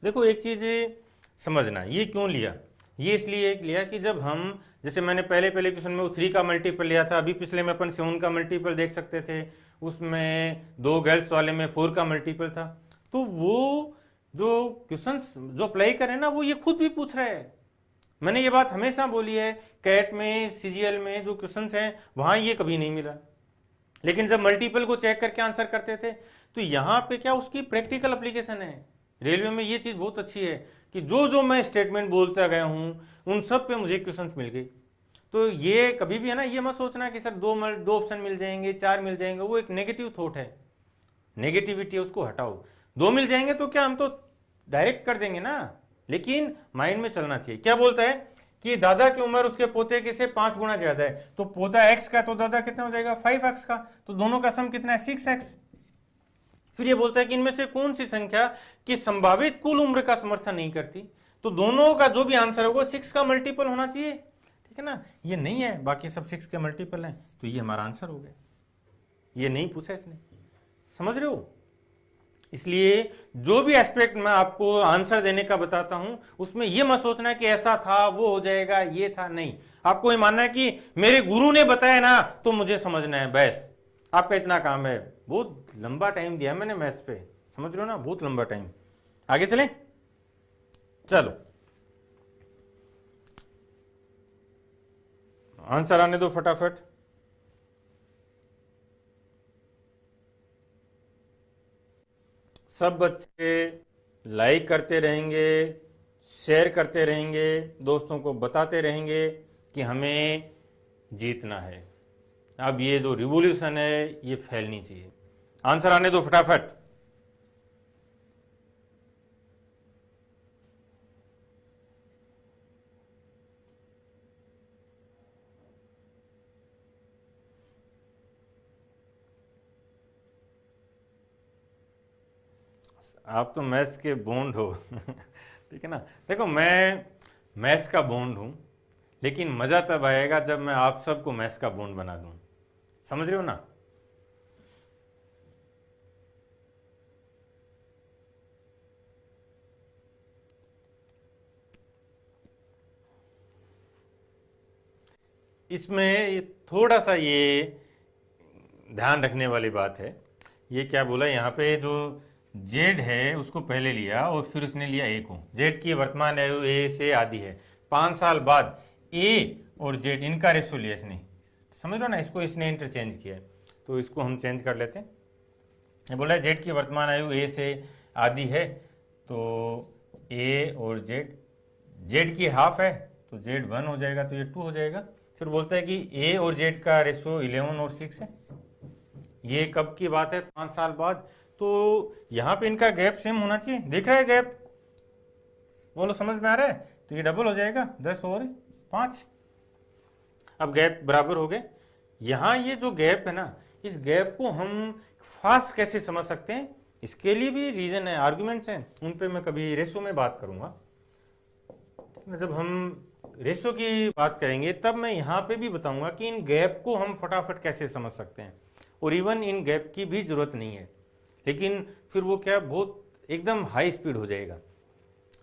देखो एक चीज़ समझना, ये क्यों लिया, ये इसलिए लिया कि जब हम, जैसे मैंने पहले क्वेश्चन में वो 3 का मल्टीपल लिया था, अभी पिछले में अपन 7 का मल्टीपल देख सकते थे, उसमें 2 गर्ल्स वाले में 4 का मल्टीपल था। तो वो जो क्वेश्चन जो अप्लाई करें ना, वो ये खुद भी पूछ रहा है। मैंने ये बात हमेशा बोली है, कैट में, सीजीएल में जो क्वेश्चंस हैं वहां ये कभी नहीं मिला, लेकिन जब मल्टीपल को चेक करके आंसर करते थे तो यहाँ पे क्या उसकी प्रैक्टिकल एप्लीकेशन है। रेलवे में ये चीज़ बहुत अच्छी है कि जो जो मैं स्टेटमेंट बोलता गया हूँ उन सब पे मुझे क्वेश्चंस मिल गए। तो ये कभी भी है ना, ये मत सोचना कि सर दो ऑप्शन मिल जाएंगे, 4 मिल जाएंगे, वो एक नेगेटिव थॉट है, नेगेटिविटी है, उसको हटाओ। 2 मिल जाएंगे तो क्या हम तो डायरेक्ट कर देंगे ना, लेकिन माइंड में चलना चाहिए। क्या बोलता है कि दादा की उम्र उसके पोते के से 5 गुना ज्यादा है, तो पोता x का तो दादा कितना हो जाएगा 5x का, तो दोनों का सम कितना है 6x। फिर ये बोलता है कि इनमें से कौन सी संख्या की संभावित कुल उम्र का समर्थन नहीं करती, तो दोनों का जो भी आंसर होगा 6 का मल्टीपल होना चाहिए, ठीक है ना। ये नहीं है, बाकी सब 6 के मल्टीपल हैं, तो ये हमारा आंसर हो गया। ये नहीं पूछा इसने, समझ रहे हो। इसलिए जो भी एस्पेक्ट मैं आपको आंसर देने का बताता हूं उसमें यह मत सोचना कि ऐसा था वो हो जाएगा, ये था, नहीं। आपको ये मानना है कि मेरे गुरु ने बताया ना तो मुझे समझना है, बस आपका इतना काम है। बहुत लंबा टाइम दिया मैंने मैथ्स पे, समझ रहे हो ना, बहुत लंबा टाइम। आगे चलें, चलो आंसर आने दो फटाफट। सब बच्चे लाइक करते रहेंगे, शेयर करते रहेंगे, दोस्तों को बताते रहेंगे कि हमें जीतना है। अब ये जो रिवॉल्यूशन है ये फैलनी चाहिए। आंसर आने दो फटाफट। आप तो मैथ्स के बोंड हो ठीक है ना। देखो मैं मैथ्स का बॉन्ड हूँ, लेकिन मज़ा तब आएगा जब मैं आप सबको मैथ्स का बॉन्ड बना दूँ। समझ रहे हो ना? इसमें थोड़ा सा ये ध्यान रखने वाली बात है। ये क्या बोला यहाँ पे, जो जेड है उसको पहले लिया और फिर उसने लिया ए को। जेड की वर्तमान आयु ए से आधी है, 5 साल बाद ए और जेड इनका रेशो लिया इसने। समझ लो ना, इसको इसने इंटरचेंज किया है, तो इसको हम चेंज कर लेते हैं। ये बोला है जेड की वर्तमान आयु ए से आधी है, तो ए और जेड, जेड की हाफ है तो जेड 1 हो जाएगा, तो ये 2 हो जाएगा। फिर बोलता है कि ए और जेड का रेशो 11 और 6 है। ये कब की बात है? 5 साल बाद। तो यहाँ पे इनका गैप सेम होना चाहिए। दिख रहा है गैप? बोलो, समझ में आ रहा है? तो ये डबल हो जाएगा, 10 और 5। अब गैप बराबर हो गए। यहाँ ये जो गैप है ना, इस गैप को हम फास्ट कैसे समझ सकते हैं, इसके लिए भी रीजन है, आर्गुमेंट्स हैं, उन पे मैं कभी रेशो में बात करूंगा। जब हम रेशो की बात करेंगे तब मैं यहाँ पे भी बताऊंगा कि इन गैप को हम फटाफट कैसे समझ सकते हैं, और इवन इन गैप की भी जरूरत नहीं है, लेकिन फिर वो क्या बहुत एकदम हाई स्पीड हो जाएगा।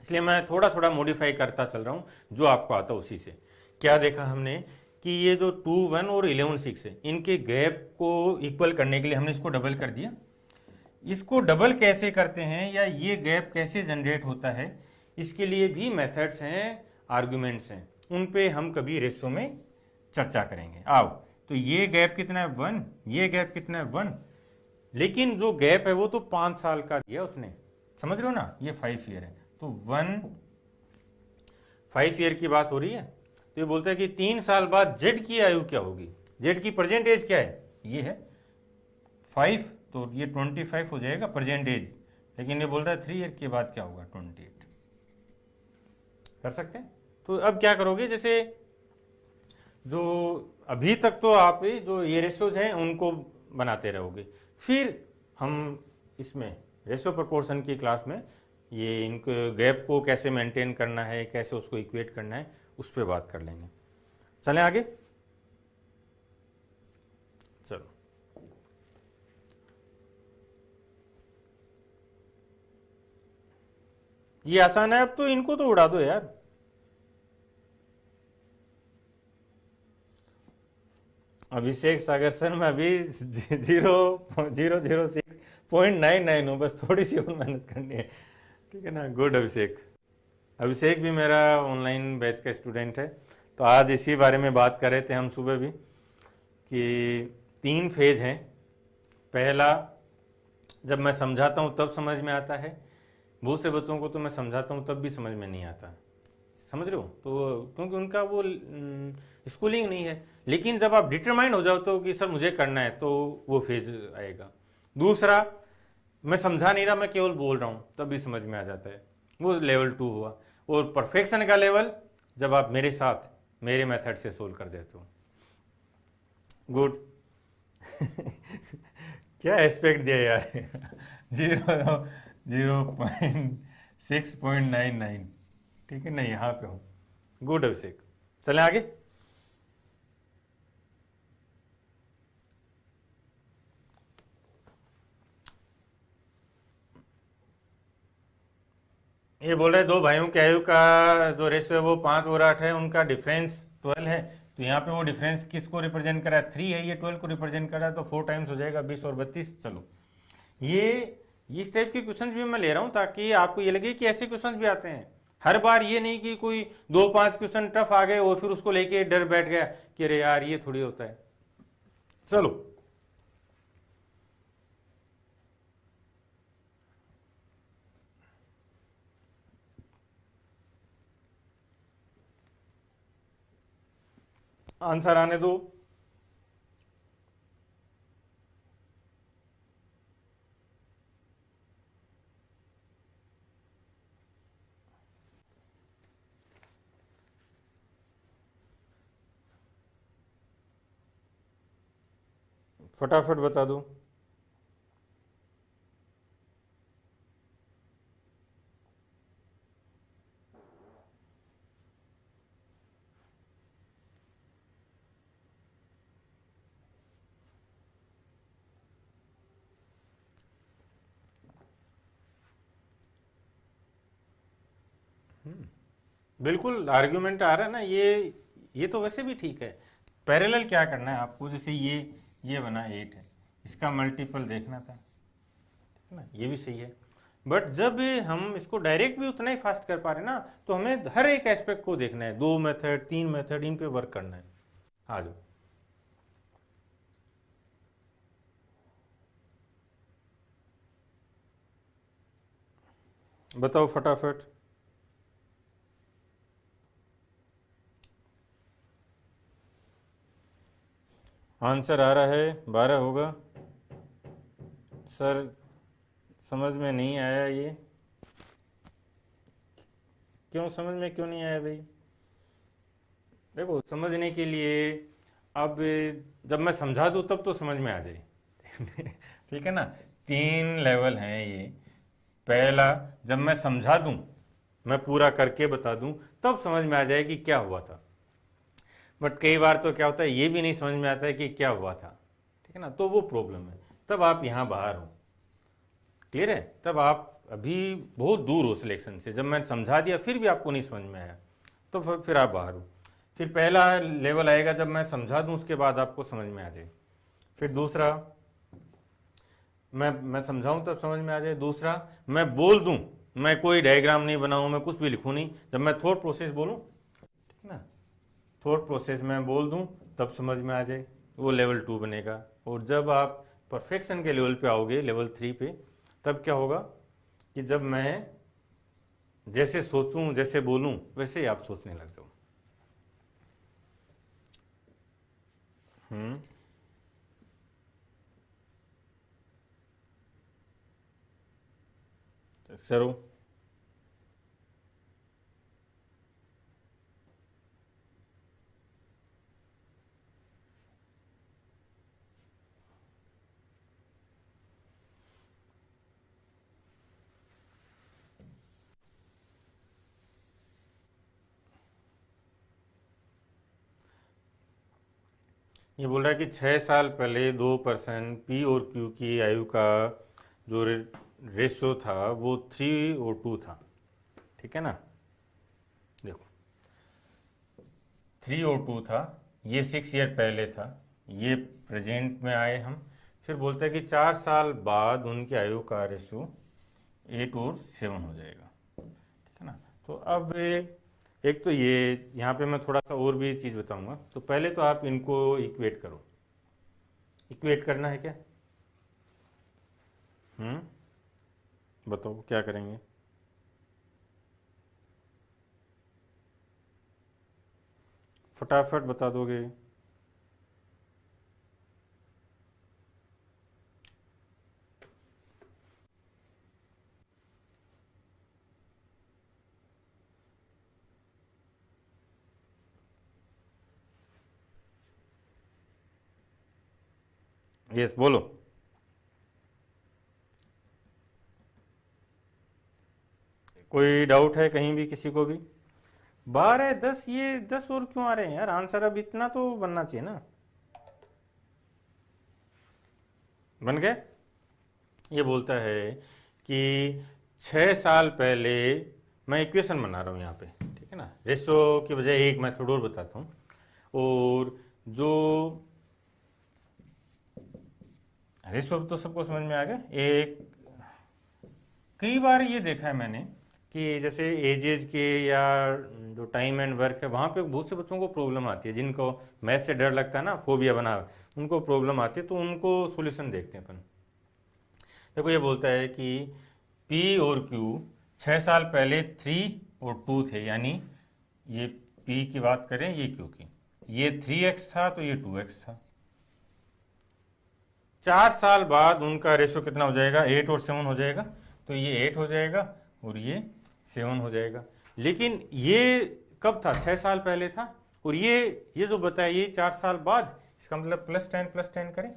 इसलिए मैं थोड़ा थोड़ा मॉडिफाई करता चल रहा हूँ, जो आपको आता है उसी से। क्या देखा हमने कि ये जो 2 1 और 11 6 है, इनके गैप को इक्वल करने के लिए हमने इसको डबल कर दिया। इसको डबल कैसे करते हैं या ये गैप कैसे जनरेट होता है, इसके लिए भी मेथड्स हैं, आर्गुमेंट्स हैं, उन पे हम कभी रेशो में चर्चा करेंगे। आओ, तो ये गैप कितना है? 1। ये गैप कितना है? 1। लेकिन जो गैप है वो तो 5 साल का दिया उसने। समझ रहे हो ना? ये 5 ईयर है, तो 5 ईयर की बात हो रही है। तो ये बोलता है कि 3 साल बाद जेड की आयु क्या होगी? जेड की प्रेजेंट एज क्या है? ये है 5, तो ये 25 हो जाएगा प्रेजेंट एज। लेकिन ये बोल रहा है 3 ईयर के बाद क्या होगा? 28। कर सकते हैं? तो अब क्या करोगे, जैसे जो अभी तक तो आप जो ये रेशोज हैं उनको बनाते रहोगे, फिर हम इसमें रेशो प्रोपोर्शन की क्लास में ये इनके गैप को कैसे मेंटेन करना है, कैसे उसको इक्वेट करना है, उस पर बात कर लेंगे। चलें आगे। चलो, ये आसान है, अब तो इनको तो उड़ा दो यार। अभिषेक सागर सर, मैं अभी 0.006.99 हूँ, बस थोड़ी सी और मेहनत करनी है, ठीक है ना? गुड अभिषेक। अभिषेक भी मेरा ऑनलाइन बैच का स्टूडेंट है, तो आज इसी बारे में बात कर रहे थे हम सुबह भी, कि 3 फेज हैं। पहला, जब मैं समझाता हूँ तब समझ में आता है, बहुत से बच्चों को तो मैं समझाता हूँ तब भी समझ में नहीं आता। समझ रहे हो? तो क्योंकि उनका वो स्कूलिंग नहीं है। लेकिन जब आप डिटरमाइंड हो जाओ तो कि सर मुझे करना है, तो वो फेज आएगा। दूसरा, मैं समझा नहीं रहा, मैं केवल बोल रहा हूँ, तब भी समझ में आ जाता है, वो लेवल 2 हुआ। और परफेक्शन का लेवल, जब आप मेरे साथ मेरे मेथड से सोल्व कर देते हो। गुड। क्या एस्पेक्ट दिया यार। 0.6.99, ठीक है ना? यहाँ पे हूँ। गुड अभिषेक। चलें आगे। ये बोल रहे 2 भाइयों की आयु का जो रेशो है वो 5 और 8 है, उनका डिफरेंस 12 है। तो यहाँ पे वो डिफरेंस किसको रिप्रेजेंट कर रहा है? 3 है, ये 12 को रिप्रेजेंट कर रहा है, तो 4 टाइम्स हो जाएगा, 20 और 32। चलो, ये इस टाइप के क्वेश्चन भी मैं ले रहा हूँ ताकि आपको ये लगे कि ऐसे क्वेश्चन भी आते हैं। हर बार ये नहीं कि कोई 2-5 क्वेश्चन टफ आ गए और फिर उसको लेके डर बैठ गया कि अरे यार ये थोड़ी होता है। चलो, आंसर आने दो। फटाफट बता दो। बिल्कुल आर्ग्यूमेंट आ रहा है ना, ये तो वैसे भी ठीक है। पैरेलल क्या करना है आपको, जैसे ये बना 8 है, इसका मल्टीपल देखना था, ठीक है ना, ये भी सही है। बट जब हम इसको डायरेक्ट भी उतना ही फास्ट कर पा रहे हैं ना, तो हमें हर एक एस्पेक्ट को देखना है, 2 मेथड 3 मेथड इन पे वर्क करना है। आ जाओ, बताओ फटाफट। आंसर आ रहा है 12 होगा। सर समझ में नहीं आया ये, क्यों समझ में क्यों नहीं आया भाई? देखो समझने के लिए, अब जब मैं समझा दूँ तब तो समझ में आ जाए। ठीक है ना, 3 लेवल हैं ये। पहला, जब मैं समझा दूँ, मैं पूरा करके बता दूँ, तब समझ में आ जाए कि क्या हुआ था। बट कई बार तो क्या होता है, ये भी नहीं समझ में आता है कि क्या हुआ था, ठीक है ना, तो वो प्रॉब्लम है। तब आप यहाँ बाहर हो, क्लियर है? तब आप अभी बहुत दूर हो सिलेक्शन से। जब मैंने समझा दिया फिर भी आपको नहीं समझ में आया, तो फिर आप बाहर हो। फिर पहला लेवल आएगा जब मैं समझा दूं, उसके बाद आपको समझ में आ जाए। फिर दूसरा, मैं समझाऊं तब समझ में आ जाए। दूसरा, मैं बोल दूं, मैं कोई डायग्राम नहीं बनाऊं, मैं कुछ भी लिखूं नहीं, जब मैं थॉट प्रोसेस बोलूं, ठीक है ना, थॉट प्रोसेस में बोल दूं तब समझ में आ जाए, वो लेवल 2 बनेगा। और जब आप परफेक्शन के लेवल पे आओगे, लेवल 3 पे, तब क्या होगा कि जब मैं जैसे सोचूं, जैसे बोलूं, वैसे ही आप सोचने लग जाओ। चलो, ये बोल रहा है कि 6 साल पहले 2% पी और क्यू की आयु का जो रेशो था वो 3:2 था, ठीक है ना। देखो 3:2 था, ये 6 ईयर पहले था, ये प्रेजेंट में आए हम। फिर बोलते हैं कि 4 साल बाद उनकी आयु का रेशो 8:7 हो जाएगा, ठीक है ना। तो अब एक तो ये यहाँ पे मैं थोड़ा सा और भी चीज़ बताऊंगा। तो पहले तो आप इनको इक्वेट करो। इक्वेट करना है क्या? बताओ क्या करेंगे? फटाफट बता दोगे? यस बोलो। कोई डाउट है कहीं भी किसी को भी? 12 10, ये 10 और क्यों आ रहे हैं यार? आंसर अब इतना तो बनना चाहिए ना। बन गए? ये बोलता है कि 6 साल पहले, मैं इक्वेशन बना रहा हूँ यहाँ पे, ठीक है ना, रेशो की बजाय एक मेथड और बताता हूँ। और जो रेशो तो सबको समझ में आ गया। एक कई बार ये देखा है मैंने कि जैसे एजेज के या जो टाइम एंड वर्क है, वहाँ पे बहुत से बच्चों को प्रॉब्लम आती है, जिनको मैथ से डर लगता है ना, फोबिया बना, उनको प्रॉब्लम आती है, तो उनको सॉल्यूशन देखते हैं अपन। देखो ये बोलता है कि P और Q 6 साल पहले 3 और 2 थे, यानी ये P की बात करें, ये Q की, ये 3x था तो ये 2x था। 4 साल बाद उनका रेशो कितना हो जाएगा? 8 और 7 हो जाएगा। तो ये 8 हो जाएगा और ये 7 हो जाएगा। लेकिन ये कब था? 6 साल पहले था। और ये जो बताया, ये 4 साल बाद, इसका मतलब +10 करें।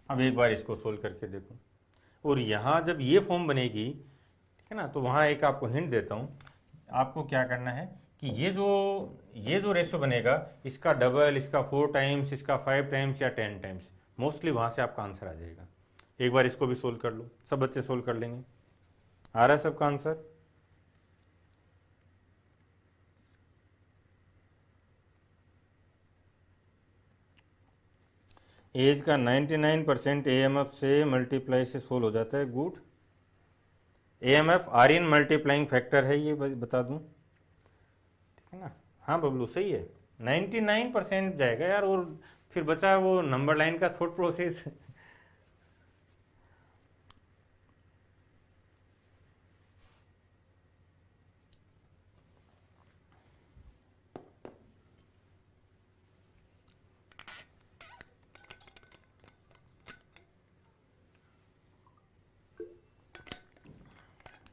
अब एक बार इसको सोल्व करके देखो। और यहाँ जब ये फॉर्म बनेगी, ठीक है ना, तो वहाँ एक आपको हिंट देता हूँ। आपको क्या करना है कि ये जो रेशो बनेगा, इसका डबल, इसका 4 टाइम्स, इसका 5 टाइम्स या 10 टाइम्स, मोस्टली वहाँ से आपका आंसर आ जाएगा। एक बार इसको भी सोल्व कर लो, सब बच्चे सोल्व कर लेंगे। आ रहा है सबका आंसर? एज का 99% एएमएफ से मल्टीप्लाई से सोल्व हो जाता है। गुड। एएमएफ आर्यन मल्टीप्लाइंग फैक्टर है, ये बता दूं, ठीक है ना। हाँ बबलू सही है, 99% जाएगा यार, और फिर बचा वो नंबर लाइन का थॉट प्रोसेस।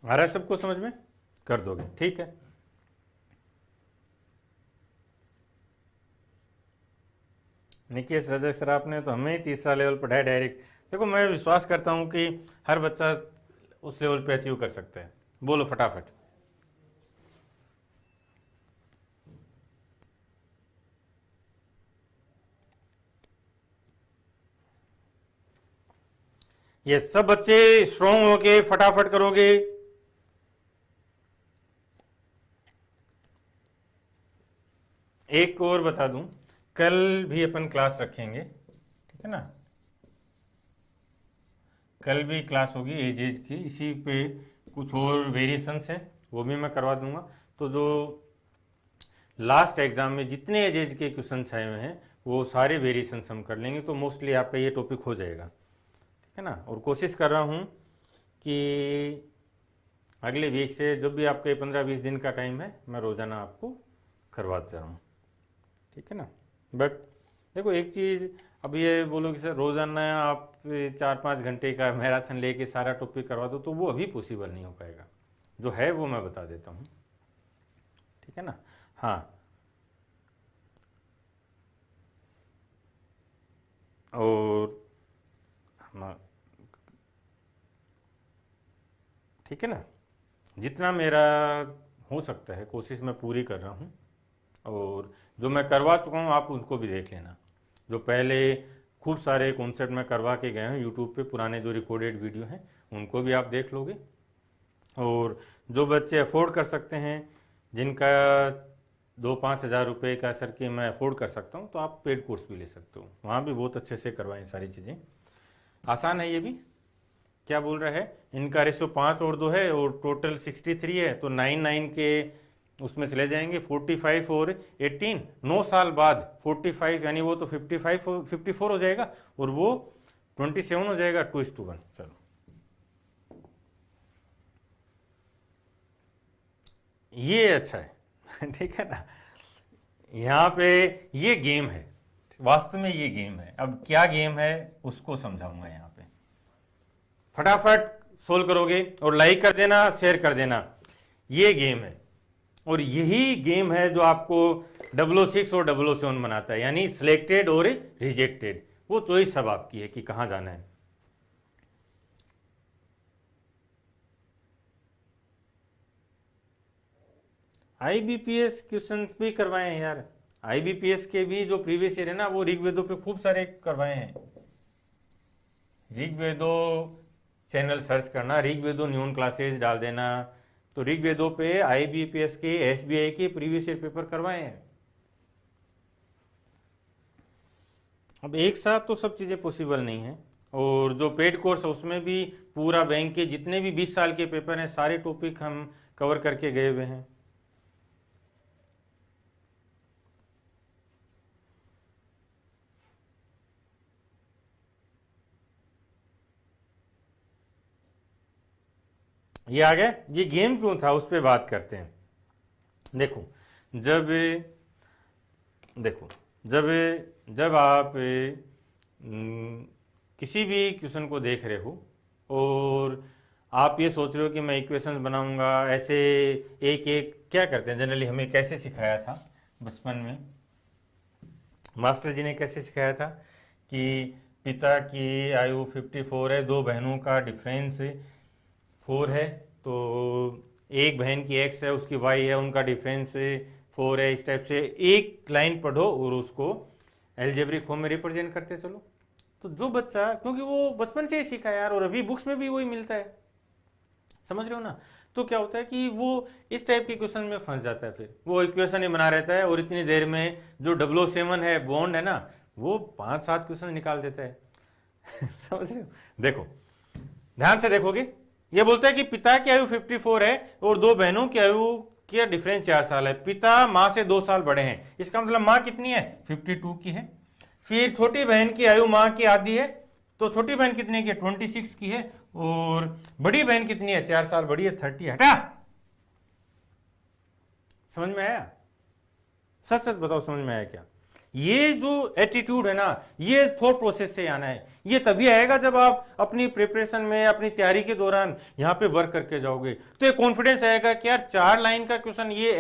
आ रहा है सबको समझ में, कर दोगे, ठीक है। निकेश रजक सर, आपने तो हमें ही तीसरा लेवल पढ़ाया डायरेक्ट। देखो मैं विश्वास करता हूँ कि हर बच्चा उस लेवल पे अचीव कर सकता है। बोलो फटाफट। ये सब बच्चे स्ट्रॉन्ग होके फटाफट करोगे। एक और बता दूं, कल भी अपन क्लास रखेंगे, ठीक है ना। कल भी क्लास होगी एज की, इसी पे कुछ और वेरिएशंस हैं वो भी मैं करवा दूंगा। तो जो लास्ट एग्जाम में जितने एज के क्वेश्चंस आए हुए हैं वो सारे वेरिएशंस हम कर लेंगे, तो मोस्टली आपका ये टॉपिक हो जाएगा, ठीक है ना। और कोशिश कर रहा हूँ कि अगले वीक से जब भी आपके 15-20 दिन का टाइम है मैं रोज़ाना आपको करवाते रहूँ, ठीक है ना। बट देखो एक चीज़, अब ये बोलो कि सर रोज़ाना आप 4-5 घंटे का मैराथन लेके सारा टॉपिक करवा दो, तो वो अभी पॉसिबल नहीं हो पाएगा। जो है वो मैं बता देता हूँ, ठीक है ना। हाँ, और ठीक है ना, जितना मेरा हो सकता है कोशिश मैं पूरी कर रहा हूँ। और जो मैं करवा चुका हूँ आप उनको भी देख लेना, जो पहले खूब सारे कॉन्सेप्ट मैं करवा के गए हैं यूट्यूब पे, पुराने जो रिकॉर्डेड वीडियो हैं उनको भी आप देख लोगे। और जो बच्चे अफोर्ड कर सकते हैं, जिनका 2-5 हज़ार रुपये का सर कि मैं अफोर्ड कर सकता हूँ, तो आप पेड कोर्स भी ले सकते हो, वहाँ भी बहुत अच्छे से करवाएं सारी चीज़ें। आसान है ये भी। क्या बोल रहा है, इनका रेशो 5 और 2 है और टोटल 63 है, तो 9 के उसमें चले जाएंगे। 45 और 18, 9 साल बाद 45, यानी वो तो 54 हो जाएगा और वो 27 हो जाएगा, 2:1। चलो ये अच्छा है ठीक है ना। यहाँ पे ये गेम है, वास्तव में ये गेम है। अब क्या गेम है उसको समझाऊंगा यहाँ पे। फटाफट सोल्व करोगे और लाइक कर देना, शेयर कर देना। ये गेम है और यही गेम है जो आपको 006 और 007 बनाता है, यानी सिलेक्टेड और रिजेक्टेड। वो चॉइस सब आपकी है कि कहाँ जाना है। आईबीपीएस क्वेश्चंस भी करवाए हैं यार। आईबीपीएस के भी जो प्रीवियस ईयर है ना, वो ऋग्वेदों पे खूब सारे करवाए हैं। ऋग्वेदो चैनल सर्च करना, ऋग्वेदो न्यून क्लासेस डाल देना, तो ऋग्वेदों पे आईबीपीएस के, एसबीआई के प्रीवियस ईयर पेपर करवाए हैं। अब एक साथ तो सब चीज़ें पॉसिबल नहीं है, और जो पेड कोर्स है उसमें भी पूरा बैंक के जितने भी 20 साल के पेपर हैं सारे टॉपिक हम कवर करके गए हुए हैं। ये आ गया, ये गेम क्यों था उस पर बात करते हैं। देखो जब जब आप किसी भी क्वेश्चन को देख रहे हो और आप ये सोच रहे हो कि मैं इक्वेशंस बनाऊंगा ऐसे, एक एक क्या करते हैं जनरली, हमें कैसे सिखाया था बचपन में, मास्टर जी ने कैसे सिखाया था कि पिता की आयु 54 है, 2 बहनों का डिफरेंस 4 है, तो एक बहन की x है, उसकी y है, उनका डिफरेंस 4 है। इस टाइप से एक लाइन पढ़ो और उसको एल्जेब्रिक फॉर्म में रिप्रेजेंट करते चलो। तो जो बच्चा, क्योंकि वो बचपन से ही सीखा यार, और अभी बुक्स में भी वही मिलता है, समझ रहे हो ना। तो क्या होता है कि वो इस टाइप के क्वेश्चन में फंस जाता है, फिर वो इक्वेशन ही बना रहता है, और इतनी देर में जो 007 है, बॉन्ड है ना, वो 5-7 क्वेश्चन निकाल देता है। समझ रहे हो? देखो ध्यान से देखोगे, ये बोलता है कि पिता की आयु 54 है और दो बहनों की आयु का डिफरेंस 4 साल है। पिता माँ से 2 साल बड़े हैं, इसका मतलब माँ कितनी है? 52 की है। फिर छोटी बहन की आयु माँ की आधी है, तो छोटी बहन कितने की है? 26 की है। और बड़ी बहन कितनी है? 4 साल बड़ी है, 30 है। क्या समझ में आया? सच सच बताओ, समझ में आया क्या? ये जो एटीट्यूड है ना, ये थॉट प्रोसेस से आना है। ये तभी आएगा जब आप अपनी प्रिपरेशन में, अपनी तैयारी के दौरान यहाँ पे वर्क करके जाओगे, तो ये कॉन्फिडेंस आएगा कि यार 4 लाइन का क्वेश्चन ये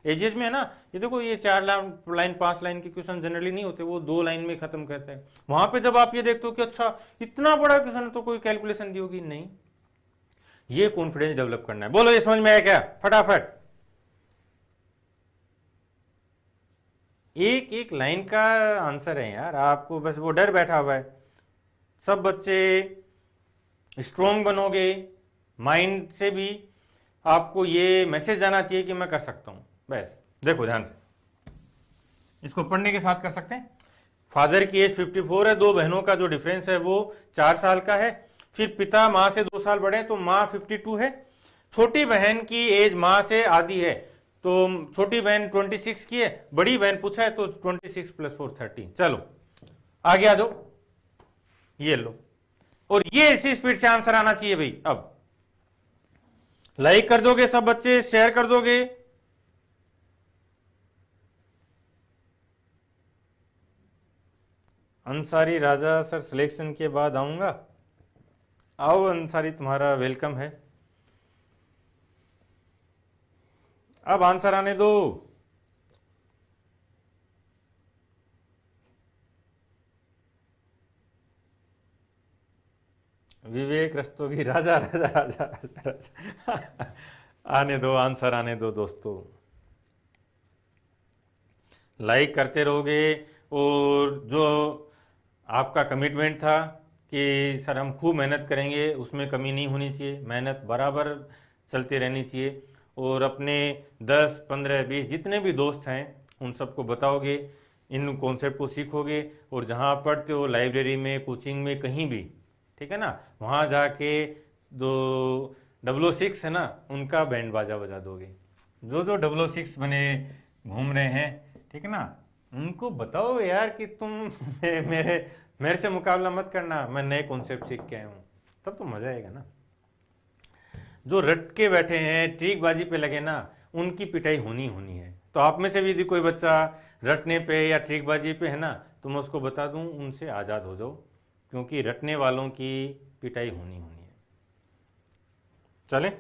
एजेज में है ना, ये देखो ये 4 लाइन 5 लाइन के क्वेश्चन जनरली नहीं होते, वो 2 लाइन में खत्म करते हैं। वहां पे जब आप ये देखते हो कि अच्छा इतना बड़ा क्वेश्चन है तो कोई कैलकुलेशन दी होगी, नहीं। ये कॉन्फिडेंस डेवलप करना है। बोलो ये समझ में आया क्या? फटाफट एक एक लाइन का आंसर है यार, आपको बस वो डर बैठा हुआ है। सब बच्चे स्ट्रोंग बनोगे, माइंड से भी आपको ये मैसेज जाना चाहिए कि मैं कर सकता हूं। बस देखो ध्यान से, इसको पढ़ने के साथ कर सकते हैं। फादर की एज 54 है, दो बहनों का जो डिफरेंस है वो 4 साल का है। फिर पिता माँ से 2 साल बड़े हैं, तो माँ 52 है। छोटी बहन की एज माँ से आधी है, तो छोटी बहन 26 की है। बड़ी बहन पूछा है तो 26 + 4 30। चलो आगे आ जाओ, ये लो। और ये इसी स्पीड से आंसर आना चाहिए भाई। अब लाइक कर दोगे सब बच्चे, शेयर कर दोगे। अंसारी राजा सर सिलेक्शन के बाद आऊंगा। आओ अंसारी, तुम्हारा वेलकम है। अब आंसर आने दो। विवेक रस्तोगी, राजा राजा राजा राजा राजा। आने दो, आंसर आने दो दोस्तों। लाइक करते रहोगे, और जो आपका कमिटमेंट था कि सर हम खूब मेहनत करेंगे, उसमें कमी नहीं होनी चाहिए। मेहनत बराबर चलती रहनी चाहिए। और अपने 10, 15, 20 जितने भी दोस्त हैं उन सबको बताओगे, इन कॉन्सेप्ट को सीखोगे। और जहाँ आप पढ़ते हो, लाइब्रेरी में, कोचिंग में, कहीं भी, ठीक है ना, वहाँ जाके जो 006 है ना, उनका बैंड बाजा बजा दोगे। जो 006 बने घूम रहे हैं, ठीक है ना, उनको बताओ यार कि तुम मेरे से मुकाबला मत करना, मैं नए कॉन्सेप्ट सीख के आया हूँ। तब तो मजा आएगा ना। जो रट के बैठे हैं, ट्रिकबाजी पे लगे ना, उनकी पिटाई होनी होनी है। तो आप में से भी यदि कोई बच्चा रटने पे या ट्रिकबाजी पे है ना, तो मैं उसको बता दूं, उनसे आज़ाद हो जाओ, क्योंकि रटने वालों की पिटाई होनी होनी है। चलें,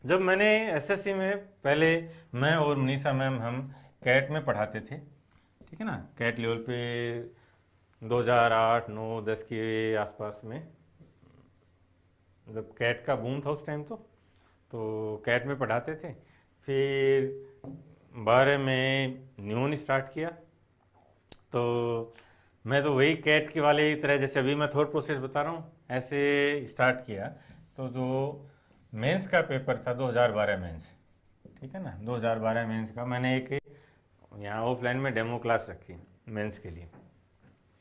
जब मैंने एसएससी में, पहले मैं और मनीषा मैम हम कैट में पढ़ाते थे, ठीक है ना, कैट लेवल पे 2008, 9, 10 के आसपास में, जब कैट का बूम था उस टाइम, तो कैट में पढ़ाते थे। फिर 12 में न्यून स्टार्ट किया। तो मैं तो वही कैट के वाले की तरह, जैसे अभी मैं थॉट प्रोसेस बता रहा हूँ, ऐसे स्टार्ट किया। तो जो मेंस का पेपर था 2012 मेंस, ठीक है ना, 2012 मेंस का मैंने एक यहाँ ऑफलाइन में डेमो क्लास रखी मेंस के लिए,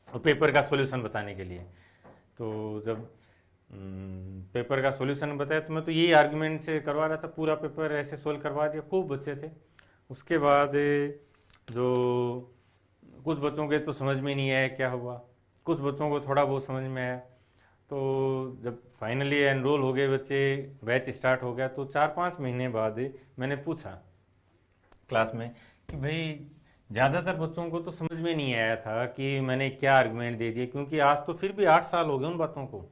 और पेपर का सॉल्यूशन बताने के लिए। तो जब पेपर का सॉल्यूशन बताया, तो मैं तो यही आर्गुमेंट से करवा रहा था, पूरा पेपर ऐसे सोल्व करवा दिया, खूब बच्चे थे। उसके बाद जो कुछ बच्चों के तो समझ में नहीं आया क्या हुआ, कुछ बच्चों को थोड़ा बहुत समझ में आया। तो जब फाइनली एनरोल हो गए बच्चे, बैच स्टार्ट हो गया, तो 4-5 महीने बाद मैंने पूछा क्लास में कि भाई ज़्यादातर बच्चों को तो समझ में नहीं आया था कि मैंने क्या आर्गुमेंट दे दिए, क्योंकि आज तो फिर भी 8 साल हो गए उन बातों को,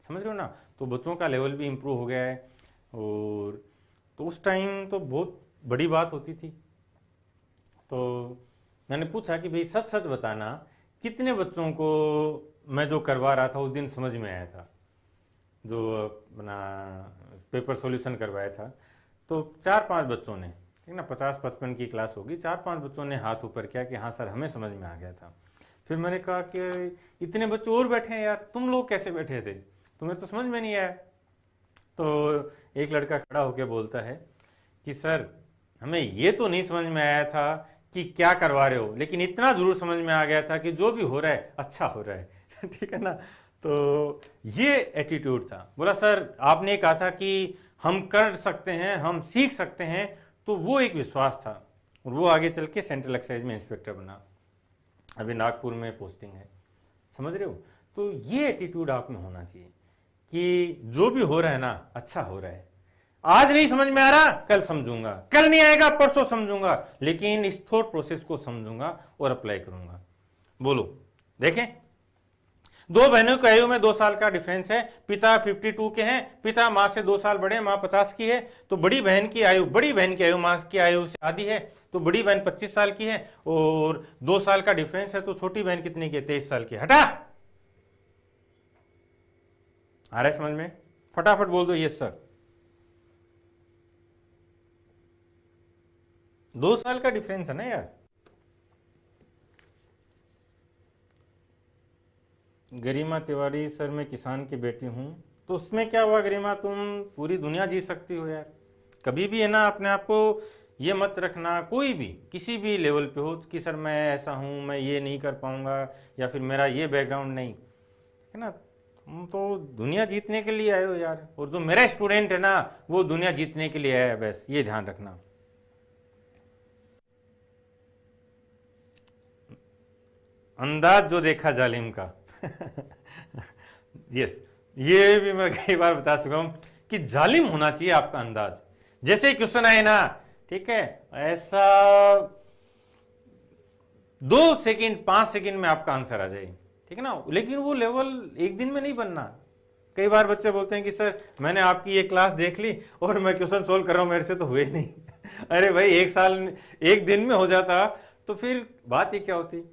समझ रहे हो ना। तो बच्चों का लेवल भी इम्प्रूव हो गया है। और तो उस टाइम तो बहुत बड़ी बात होती थी। तो मैंने पूछा कि भाई सच सच बताना, कितने बच्चों को मैं जो करवा रहा था उस दिन समझ में आया था, जो अपना पेपर सॉल्यूशन करवाया था। तो 4-5 बच्चों ने, ठीक ना, 50-55 की क्लास होगी, 4-5 बच्चों ने हाथ ऊपर किया कि हाँ सर हमें समझ में आ गया था। फिर मैंने कहा कि इतने बच्चे और बैठे हैं यार, तुम लोग कैसे बैठे थे, तुम्हें तो समझ में नहीं आया। तो एक लड़का खड़ा होकर बोलता है कि सर हमें ये तो नहीं समझ में आया था कि क्या करवा रहे हो, लेकिन इतना जरूर समझ में आ गया था कि जो भी हो रहा है अच्छा हो रहा है ठीक है ना। तो ये एटीट्यूड था। बोला सर आपने कहा था कि हम कर सकते हैं, हम सीख सकते हैं, तो वो एक विश्वास था। और वो आगे चल के सेंट्रल एक्साइज में इंस्पेक्टर बना, अभी नागपुर में पोस्टिंग है, समझ रहे हो। तो ये एटीट्यूड आप में होना चाहिए कि जो भी हो रहा है ना अच्छा हो रहा है। आज नहीं समझ में आ रहा कल समझूंगा, कल नहीं आएगा परसों समझूंगा, लेकिन इस थॉट प्रोसेस को समझूंगा और अप्लाई करूंगा। बोलो देखें, दो बहनों की आयु में 2 साल का डिफरेंस है, पिता 52 के हैं, पिता मां से 2 साल बड़े, मां 50 की है, तो बड़ी बहन की आयु मां की आयु से आधी है, तो बड़ी बहन 25 साल की है, और 2 साल का डिफरेंस है, तो छोटी बहन कितनी की है, 23 साल की। हटा, आ रहा है समझ में? फटाफट बोल दो यस सर। 2 साल का डिफरेंस है ना यार। गरिमा तिवारी सर मैं किसान की बेटी हूं, तो उसमें क्या हुआ गरिमा, तुम पूरी दुनिया जी सकती हो यार। कभी भी है ना अपने आप को ये मत रखना, कोई भी किसी भी लेवल पे हो कि सर मैं ऐसा हूं, मैं ये नहीं कर पाऊंगा, या फिर मेरा ये बैकग्राउंड नहीं है ना। तुम तो दुनिया जीतने के लिए आए हो यार, और जो मेरा स्टूडेंट है ना वो दुनिया जीतने के लिए आया है, बस ये ध्यान रखना। अंदाज जो देखा जालिम का यस, ये भी मैं कई बार बता चुका हूं कि जालिम होना चाहिए आपका अंदाज। जैसे क्वेश्चन आए ना, ठीक है, ऐसा 2 सेकंड 5 सेकंड में आपका आंसर आ जाए, ठीक है ना। लेकिन वो लेवल एक दिन में नहीं बनना। कई बार बच्चे बोलते हैं कि सर मैंने आपकी ये क्लास देख ली और मैं क्वेश्चन सोल्व कर रहा हूं, मेरे से तो हुए नहीं अरे भाई 1 साल 1 दिन में हो जाता तो फिर बात ही क्या होती।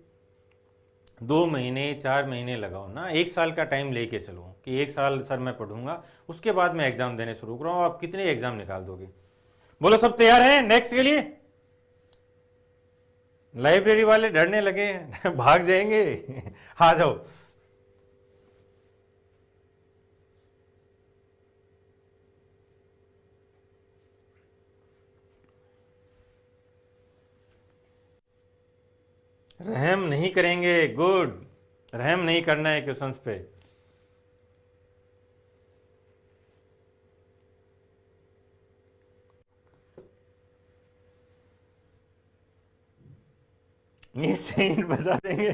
2 महीने 4 महीने लगाओ ना, 1 साल का टाइम लेके चलो कि 1 साल सर मैं पढ़ूंगा, उसके बाद मैं एग्जाम देने शुरू करूँ। आप कितने एग्जाम निकाल दोगे? बोलो सब तैयार हैं नेक्स्ट के लिए? लाइब्रेरी वाले डरने लगे भाग जाएंगे आ जाओ। रहम नहीं करेंगे, गुड, रहम नहीं करना है क्वेश्चंस पे। ईंट से ईंट बजा देंगे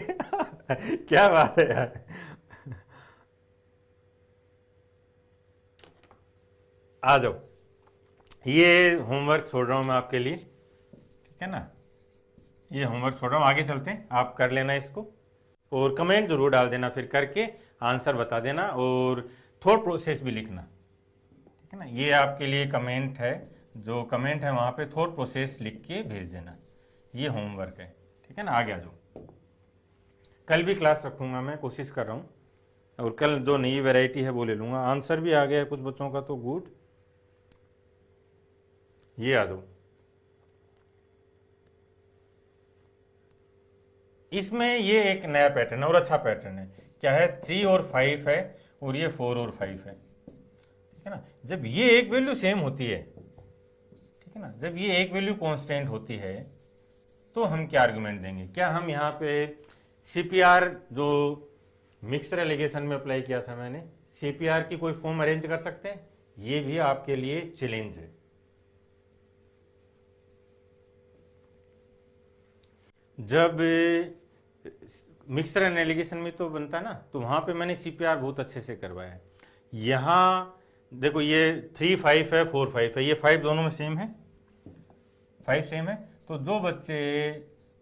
क्या बात है यार। आ जाओ, ये होमवर्क छोड़ रहा हूं मैं आपके लिए, ठीक है ना। ये होमवर्क छोड़ रहा हूं, आगे चलते हैं, आप कर लेना इसको और कमेंट जरूर डाल देना, फिर करके आंसर बता देना और थॉट प्रोसेस भी लिखना, ठीक है ना। ये आपके लिए कमेंट है, जो कमेंट है वहाँ पे थॉट प्रोसेस लिख के भेज देना। ये होमवर्क है, ठीक है ना। आगे आ जाओ, कल भी क्लास रखूँगा मैं, कोशिश कर रहा हूँ, और कल जो नई वैरायटी है वो ले लूँगा। आंसर भी आ गया है कुछ बच्चों का, तो गुड। ये आ जाओ, इसमें ये एक नया पैटर्न है और अच्छा पैटर्न है। क्या है, 3 और 5 है और ये 4 और 5 है, ठीक है ना। जब ये एक वैल्यू सेम होती है, ठीक है ना, जब ये एक वैल्यू कांस्टेंट होती है तो हम क्या आर्गुमेंट देंगे? क्या हम यहाँ पे सीपीआर जो मिक्सर एलिगेशन में अप्लाई किया था मैंने, सीपीआर की कोई फॉर्म अरेंज कर सकते हैं? ये भी आपके लिए चैलेंज है। जब मिक्सर एंड एलिगेशन में तो बनता ना, तो वहां पे मैंने सीपीआर बहुत अच्छे से करवाया है। यहाँ देखो ये 3 5 है, 4 5 है, ये 5 दोनों में सेम है, 5 सेम है। तो जो बच्चे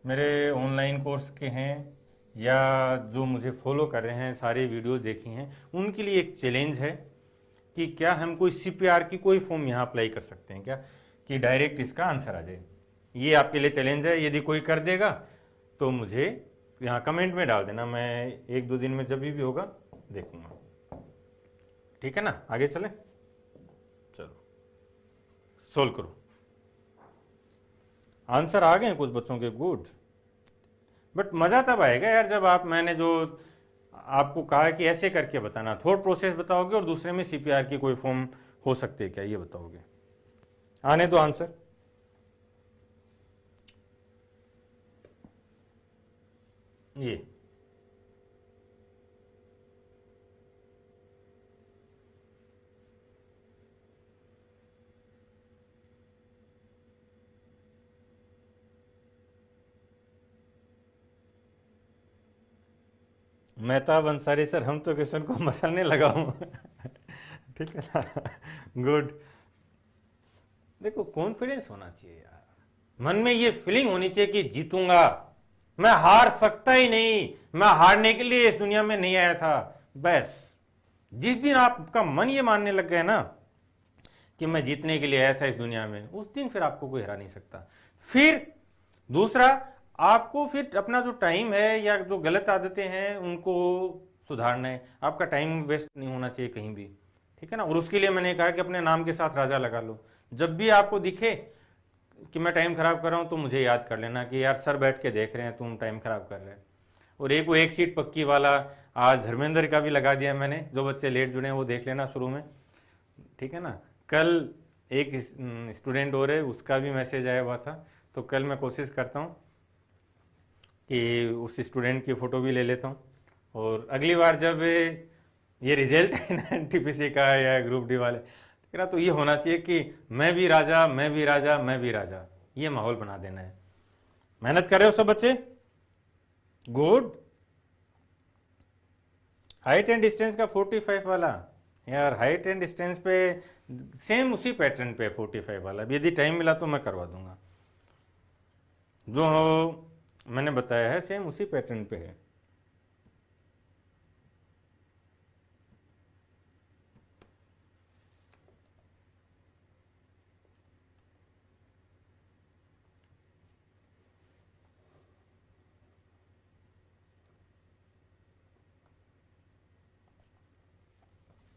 मेरे ऑनलाइन कोर्स के हैं या जो मुझे फॉलो कर रहे हैं, सारे वीडियो देखी हैं, उनके लिए एक चैलेंज है कि क्या हम कोई सीपीआर की कोई फॉर्म यहाँ अप्लाई कर सकते हैं क्या, कि डायरेक्ट इसका आंसर आ जाए। ये आपके लिए चैलेंज है। यदि कोई कर देगा तो मुझे यहाँ कमेंट में डाल देना, मैं 1-2 दिन में जब भी होगा देखूंगा, ठीक है ना। आगे चलें, चलो सोल्व करो। आंसर आ गए कुछ बच्चों के, गुड। बट मज़ा तब आएगा यार जब मैंने जो आपको कहा कि ऐसे करके बताना, थॉट प्रोसेस बताओगे और दूसरे में सीपीआर की कोई फॉर्म हो सकती है क्या, ये बताओगे। आने दो आंसर। ये मेहताब अंसारी सर, हम तो क्वेश्चन को मसलने लगा हूँ ठीक है ना। गुड। देखो कॉन्फिडेंस होना चाहिए यार, मन में ये फीलिंग होनी चाहिए कि जीतूंगा, मैं हार सकता ही नहीं, मैं हारने के लिए इस दुनिया में नहीं आया था। बस जिस दिन आपका मन ये मानने लग गया ना कि मैं जीतने के लिए आया था इस दुनिया में, उस दिन फिर आपको कोई हरा नहीं सकता। फिर दूसरा, आपको फिर अपना जो टाइम है या जो गलत आदतें हैं उनको सुधारना है। आपका टाइम वेस्ट नहीं होना चाहिए कहीं भी, ठीक है ना। और उसके लिए मैंने कहा कि अपने नाम के साथ राजा लगा लो। जब भी आपको दिखे कि मैं टाइम खराब कर रहा हूं तो मुझे याद कर लेना कि यार सर बैठ के देख रहे हैं तुम टाइम खराब कर रहे हैं। और एक वो एक सीट पक्की वाला आज धर्मेंद्र का भी लगा दिया मैंने, जो बच्चे लेट जुड़े हैं वो देख लेना शुरू में, ठीक है ना। कल एक स्टूडेंट और है, उसका भी मैसेज आया हुआ था, तो कल मैं कोशिश करता हूँ कि उस स्टूडेंट की फ़ोटो भी ले लेता हूँ। और अगली बार जब ये रिजल्ट है ना एनटीपीसी का या ग्रुप डी वाले, ठीक है ना, तो ये होना चाहिए कि मैं भी राजा, मैं भी राजा, मैं भी राजा, ये माहौल बना देना है। मेहनत कर रहे हो सब बच्चे? गुड। हाइट एंड डिस्टेंस का 45 वाला, यार हाइट एंड डिस्टेंस पे सेम उसी पैटर्न पे 45 वाला, यदि टाइम मिला तो मैं करवा दूंगा। जो मैंने बताया है सेम उसी पैटर्न पे है।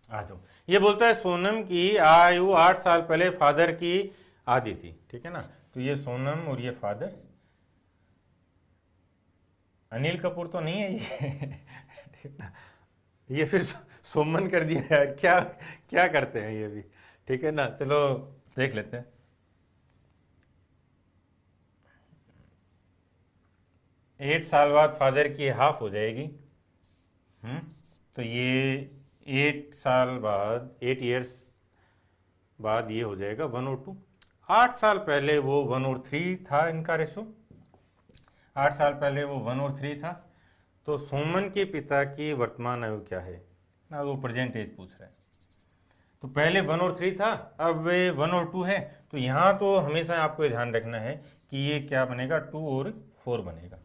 आ जाओ। ये बोलता है सोनम की आयु 8 साल पहले फादर की आधी थी, ठीक है ना। तो ये सोनम और ये फादर, अनिल कपूर तो नहीं है ये ठीक ना। ये फिर सोमन कर दिया यार, क्या क्या करते हैं ये भी, ठीक है ना। चलो देख लेते हैं। 8 साल बाद फादर की हाफ हो जाएगी। तो ये 8 साल बाद, 8 ईयर्स बाद ये हो जाएगा 1/2। 8 साल पहले वो 1/3 था इनका रेशो, 8 साल पहले वो 1/3 था। तो सोमन के पिता की वर्तमान आयु क्या है ना, वो प्रेजेंट एज पूछ रहा है। तो पहले 1/3 था, अब 1/2 है। तो यहाँ तो हमेशा आपको ये ध्यान रखना है कि ये क्या बनेगा, 2 और 4 बनेगा।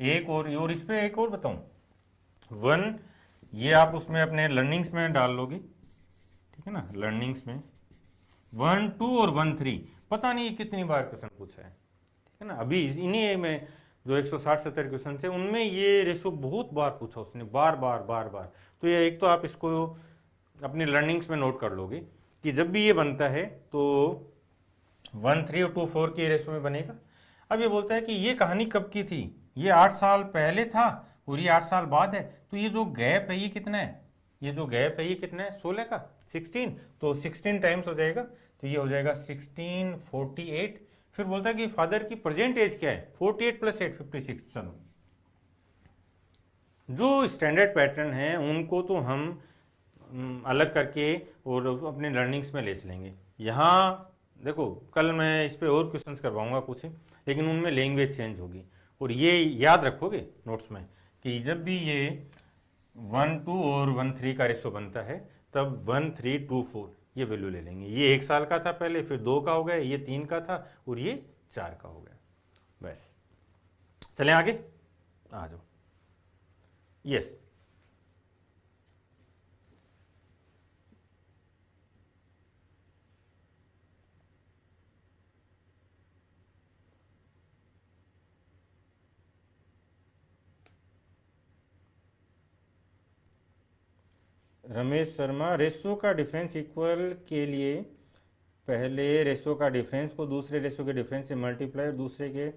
एक और इस पे एक और बताऊँ, 1 ये आप उसमें अपने लर्निंग्स में डाल लोगे, ठीक है ना। लर्निंग्स में 1 2 और 1 3, पता नहीं कितनी बार क्वेश्चन पूछा है, ठीक है ना। अभी इन्हीं में जो 160-70 क्वेश्चन थे उनमें ये रेशो बहुत बार पूछा उसने, बार बार बार बार। तो ये एक तो आप इसको अपनी लर्निंग्स में नोट कर लोगे कि जब भी ये बनता है तो 1 3 और 2 4 के रेशो में बनेगा। अब ये बोलता है कि ये कहानी कब की थी, ये 8 साल पहले था और ये 8 साल बाद है। तो ये जो गैप है ये कितना है, ये जो गैप है ये कितना है, 16 का 16, तो 16 टाइम्स हो जाएगा। तो ये हो जाएगा 16 48। फिर बोलता है कि फादर की प्रेजेंट एज क्या है, 48 + 8 56। चलो जो स्टैंडर्ड पैटर्न है उनको तो हम अलग करके और अपने लर्निंग्स में ले चलेंगे। यहाँ देखो कल मैं इस पे और क्वेश्चंस करवाऊंगा कुछ, लेकिन उनमें लैंग्वेज चेंज होगी। और ये याद रखोगे नोट्स में कि जब भी ये 1 2 और 1 3 का रेशो बनता है तब 1 3 2 4 ये वैल्यू ले लेंगे। ये 1 साल का था पहले, फिर 2 का हो गया, ये 3 का था और ये 4 का हो गया। बस चलें आगे, आ जाओ। यस, रमेश शर्मा, रेशो का डिफरेंस इक्वल के लिए पहले रेशो का डिफरेंस को दूसरे रेशो के डिफरेंस से मल्टीप्लाई और दूसरे के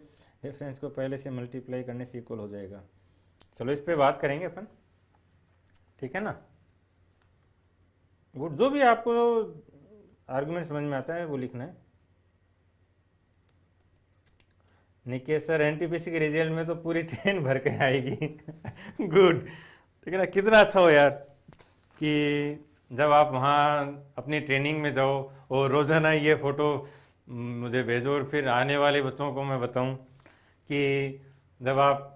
डिफरेंस को पहले से मल्टीप्लाई करने से इक्वल हो जाएगा। चलो इस पे बात करेंगे अपन, ठीक है ना। गुड। जो भी आपको आर्गुमेंट समझ में आता है वो लिखना है। निकेश सर एनटीपीसी के रिजल्ट में तो पूरी ट्रेन भर के आएगी। गुड, ठीक है ना, कितना अच्छा हो यार कि जब आप वहाँ अपनी ट्रेनिंग में जाओ और रोज़ाना ये फ़ोटो मुझे भेजो, और फिर आने वाले बच्चों को मैं बताऊँ कि जब आप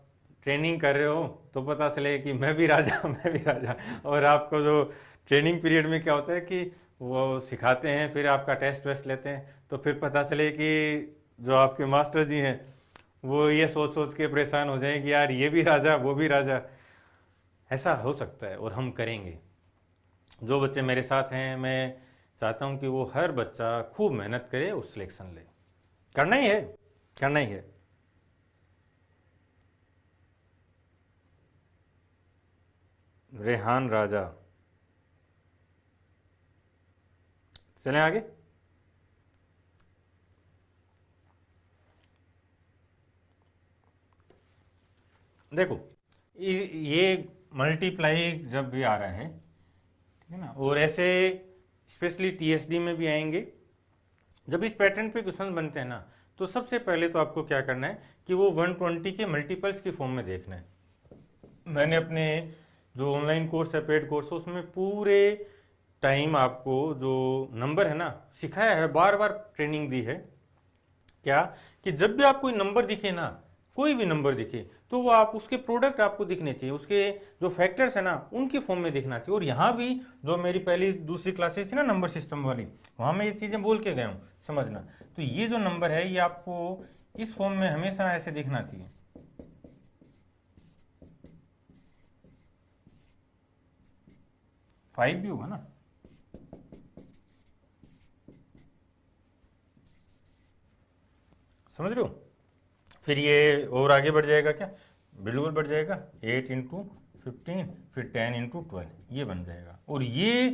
ट्रेनिंग कर रहे हो तो पता चले कि मैं भी राजा मैं भी राजा। और आपको जो ट्रेनिंग पीरियड में क्या होता है कि वो सिखाते हैं, फिर आपका टेस्ट वेस्ट लेते हैं, तो फिर पता चले कि जो आपके मास्टर जी हैं वो ये सोच सोच के परेशान हो जाएं कि यार ये भी राजा वो भी राजा। ऐसा हो सकता है और हम करेंगे। जो बच्चे मेरे साथ हैं, मैं चाहता हूं कि वो हर बच्चा खूब मेहनत करे और सिलेक्शन ले। करना ही है, करना ही है। रेहान राजा, चलें आगे। देखो ये मल्टीप्लाई जब भी आ रहा है, ठीक है ना, और ऐसे स्पेशली टीएसडी में भी आएंगे, जब इस पैटर्न पे क्वेश्चन बनते हैं ना, तो सबसे पहले तो आपको क्या करना है कि वो 120 के मल्टीपल्स की फॉर्म में देखना है। मैंने अपने जो ऑनलाइन कोर्स है, पेड कोर्स है, उसमें पूरे टाइम आपको जो नंबर है ना सिखाया है, बार बार ट्रेनिंग दी है। क्या कि जब भी आपको कोई नंबर दिखे ना, कोई भी नंबर दिखे, तो वो आप उसके प्रोडक्ट आपको दिखने चाहिए, उसके जो फैक्टर्स है ना उनकी फॉर्म में दिखना चाहिए। और यहाँ भी जो मेरी पहली दूसरी क्लासेस थी ना नंबर सिस्टम वाली, वहाँ मैं ये चीज़ें बोल के गया हूँ, समझना। तो ये जो नंबर है ये आपको इस फॉर्म में हमेशा ऐसे दिखना चाहिए। फाइव भी होगा ना, समझ रहे हो। फिर ये और आगे बढ़ जाएगा क्या, बिल्कुल बढ़ जाएगा, 8 इंटू 15, फिर 10 इंटू 12, ये बन जाएगा। और ये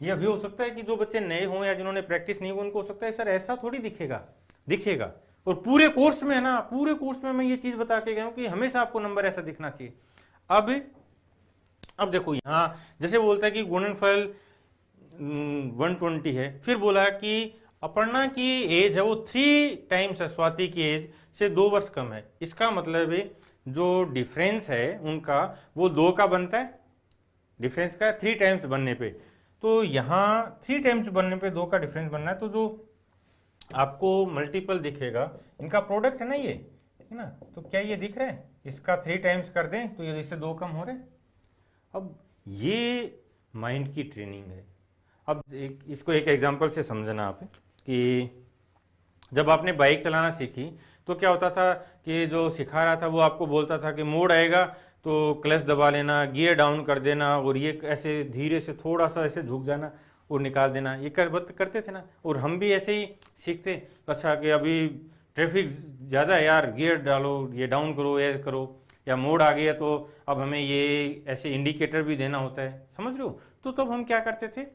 अभी हो सकता है कि जो बच्चे नए हों या जिन्होंने प्रैक्टिस नहीं हो, उनको हो सकता है सर ऐसा थोड़ी दिखेगा। और पूरे कोर्स में है ना, पूरे कोर्स में मैं ये चीज़ बता के गया हूँ कि हमेशा आपको नंबर ऐसा दिखना चाहिए। अब देखो यहाँ जैसे बोलता है कि गुणनफल 120 है, फिर बोला कि अपर्णा की एज है वो 3 टाइम्स है स्वाति की एज से 2 वर्ष कम है। इसका मतलब है जो डिफरेंस है उनका वो 2 का बनता है, डिफरेंस का 3 टाइम्स बनने पे। तो यहाँ 3 टाइम्स बनने पे 2 का डिफरेंस बनना है, तो जो आपको मल्टीपल दिखेगा इनका प्रोडक्ट है ना ये, है ना, तो क्या ये दिख रहा है, इसका 3 टाइम्स कर दें तो ये इससे 2 कम हो रहे। अब ये माइंड की ट्रेनिंग है। अब इसको एक एग्जांपल से समझना आप कि जब आपने बाइक चलाना सीखी तो क्या होता था कि जो सिखा रहा था वो आपको बोलता था कि मोड़ आएगा तो क्लच दबा लेना, गियर डाउन कर देना, और ये ऐसे धीरे से थोड़ा सा ऐसे झुक जाना और निकाल देना, ये करते थे ना। और हम भी ऐसे ही सीखते, अच्छा कि अभी ट्रैफिक ज़्यादा है यार, गियर डालो, ये डाउन करो, ये करो, या मोड़ आ गया तो अब हमें ये ऐसे इंडिकेटर भी देना होता है, समझ रहे हो। तो तब हम क्या करते थे,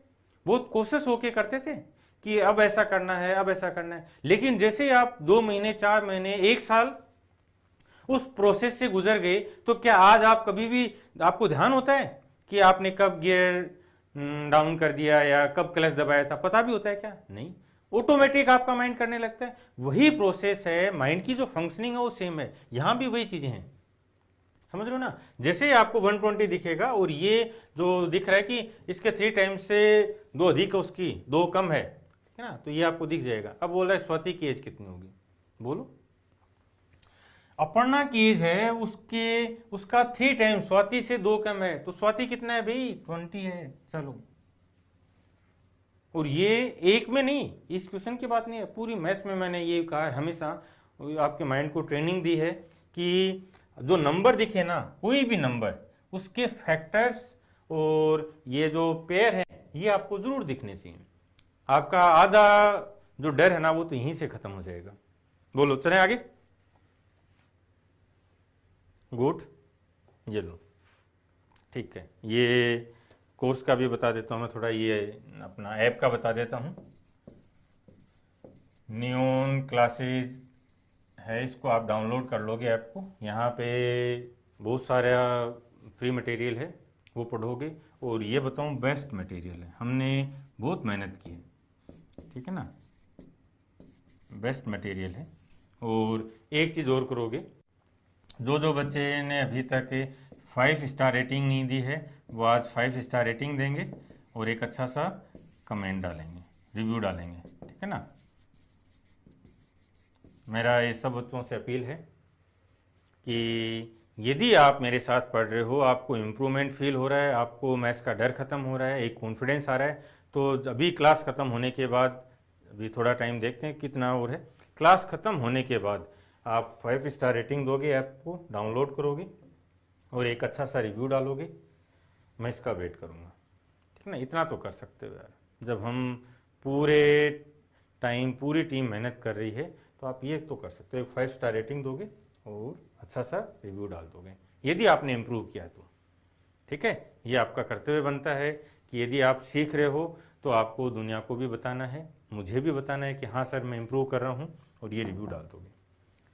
बहुत कोशिश होके करते थे कि अब ऐसा करना है, अब ऐसा करना है। लेकिन जैसे आप 2 महीने, 4 महीने, 1 साल उस प्रोसेस से गुजर गए, तो क्या आज आप कभी भी आपको ध्यान होता है कि आपने कब गियर डाउन कर दिया या कब क्लच दबाया था, पता भी होता है क्या, नहीं। ऑटोमेटिक आपका माइंड करने लगता है। वही प्रोसेस है, माइंड की जो फंक्शनिंग है वो सेम है, यहां भी वही चीजें हैं, समझ रहे हो ना। जैसे आपको 120 दिखेगा और ये जो दिख रहा है कि इसके 3 टाइम्स से 2 अधिक है, उसकी 2 कम है ना, तो ये आपको दिख जाएगा। अब बोल रहा है स्वाति की एज कितनी होगी, बोलो। अपर्णा की एज है उसका 3 टाइम्स स्वाति से 2 कम है, तो स्वाति कितना है भाई, 20 है, चलो। और ये एक में नहीं, इस क्वेश्चन की बात नहीं है, पूरी मैथ्स में मैंने ये कहा है, हमेशा आपके माइंड को ट्रेनिंग दी है कि जो नंबर दिखे ना, कोई भी नंबर, उसके फैक्टर्स और ये जो पेयर है ये आपको जरूर दिखने चाहिए। आपका आधा जो डर है ना वो तो यहीं से खत्म हो जाएगा। बोलो, चलें आगे। गुड, ये लो, ठीक है। ये कोर्स का भी बता देता हूँ मैं थोड़ा, ये अपना ऐप का बता देता हूँ। नियॉन क्लासेज है, इसको आप डाउनलोड कर लोगे ऐप को। यहाँ पे बहुत सारा फ्री मटेरियल है, वो पढ़ोगे। और ये बताऊँ, बेस्ट मटेरियल है, हमने बहुत मेहनत की है, ठीक है ना, बेस्ट मटेरियल है। और एक चीज़ और करोगे, जो जो बच्चे ने अभी तक 5 स्टार रेटिंग नहीं दी है वो आज 5 स्टार रेटिंग देंगे और एक अच्छा सा कमेंट डालेंगे, रिव्यू डालेंगे, ठीक है ना। मेरा ये सब बच्चों से अपील है कि यदि आप मेरे साथ पढ़ रहे हो, आपको इम्प्रूवमेंट फील हो रहा है, आपको मैथ्स का डर खत्म हो रहा है, एक कॉन्फिडेंस आ रहा है, तो अभी क्लास ख़त्म होने के बाद, अभी थोड़ा टाइम देखते हैं कितना और है, क्लास ख़त्म होने के बाद आप 5 स्टार रेटिंग दोगे, ऐप को डाउनलोड करोगे और एक अच्छा सा रिव्यू डालोगे, मैं इसका वेट करूँगा, ठीक ना। इतना तो कर सकते हो यार, जब हम पूरे टाइम पूरी टीम मेहनत कर रही है तो आप ये तो कर सकते हो, एक 5 स्टार रेटिंग दोगे और अच्छा सा रिव्यू डाल दोगे यदि आपने इम्प्रूव किया तो, ठीक है। ये आपका कर्तव्य बनता है कि यदि आप सीख रहे हो तो आपको दुनिया को भी बताना है, मुझे भी बताना है कि हाँ सर मैं इम्प्रूव कर रहा हूँ, और ये रिव्यू डाल दोगे,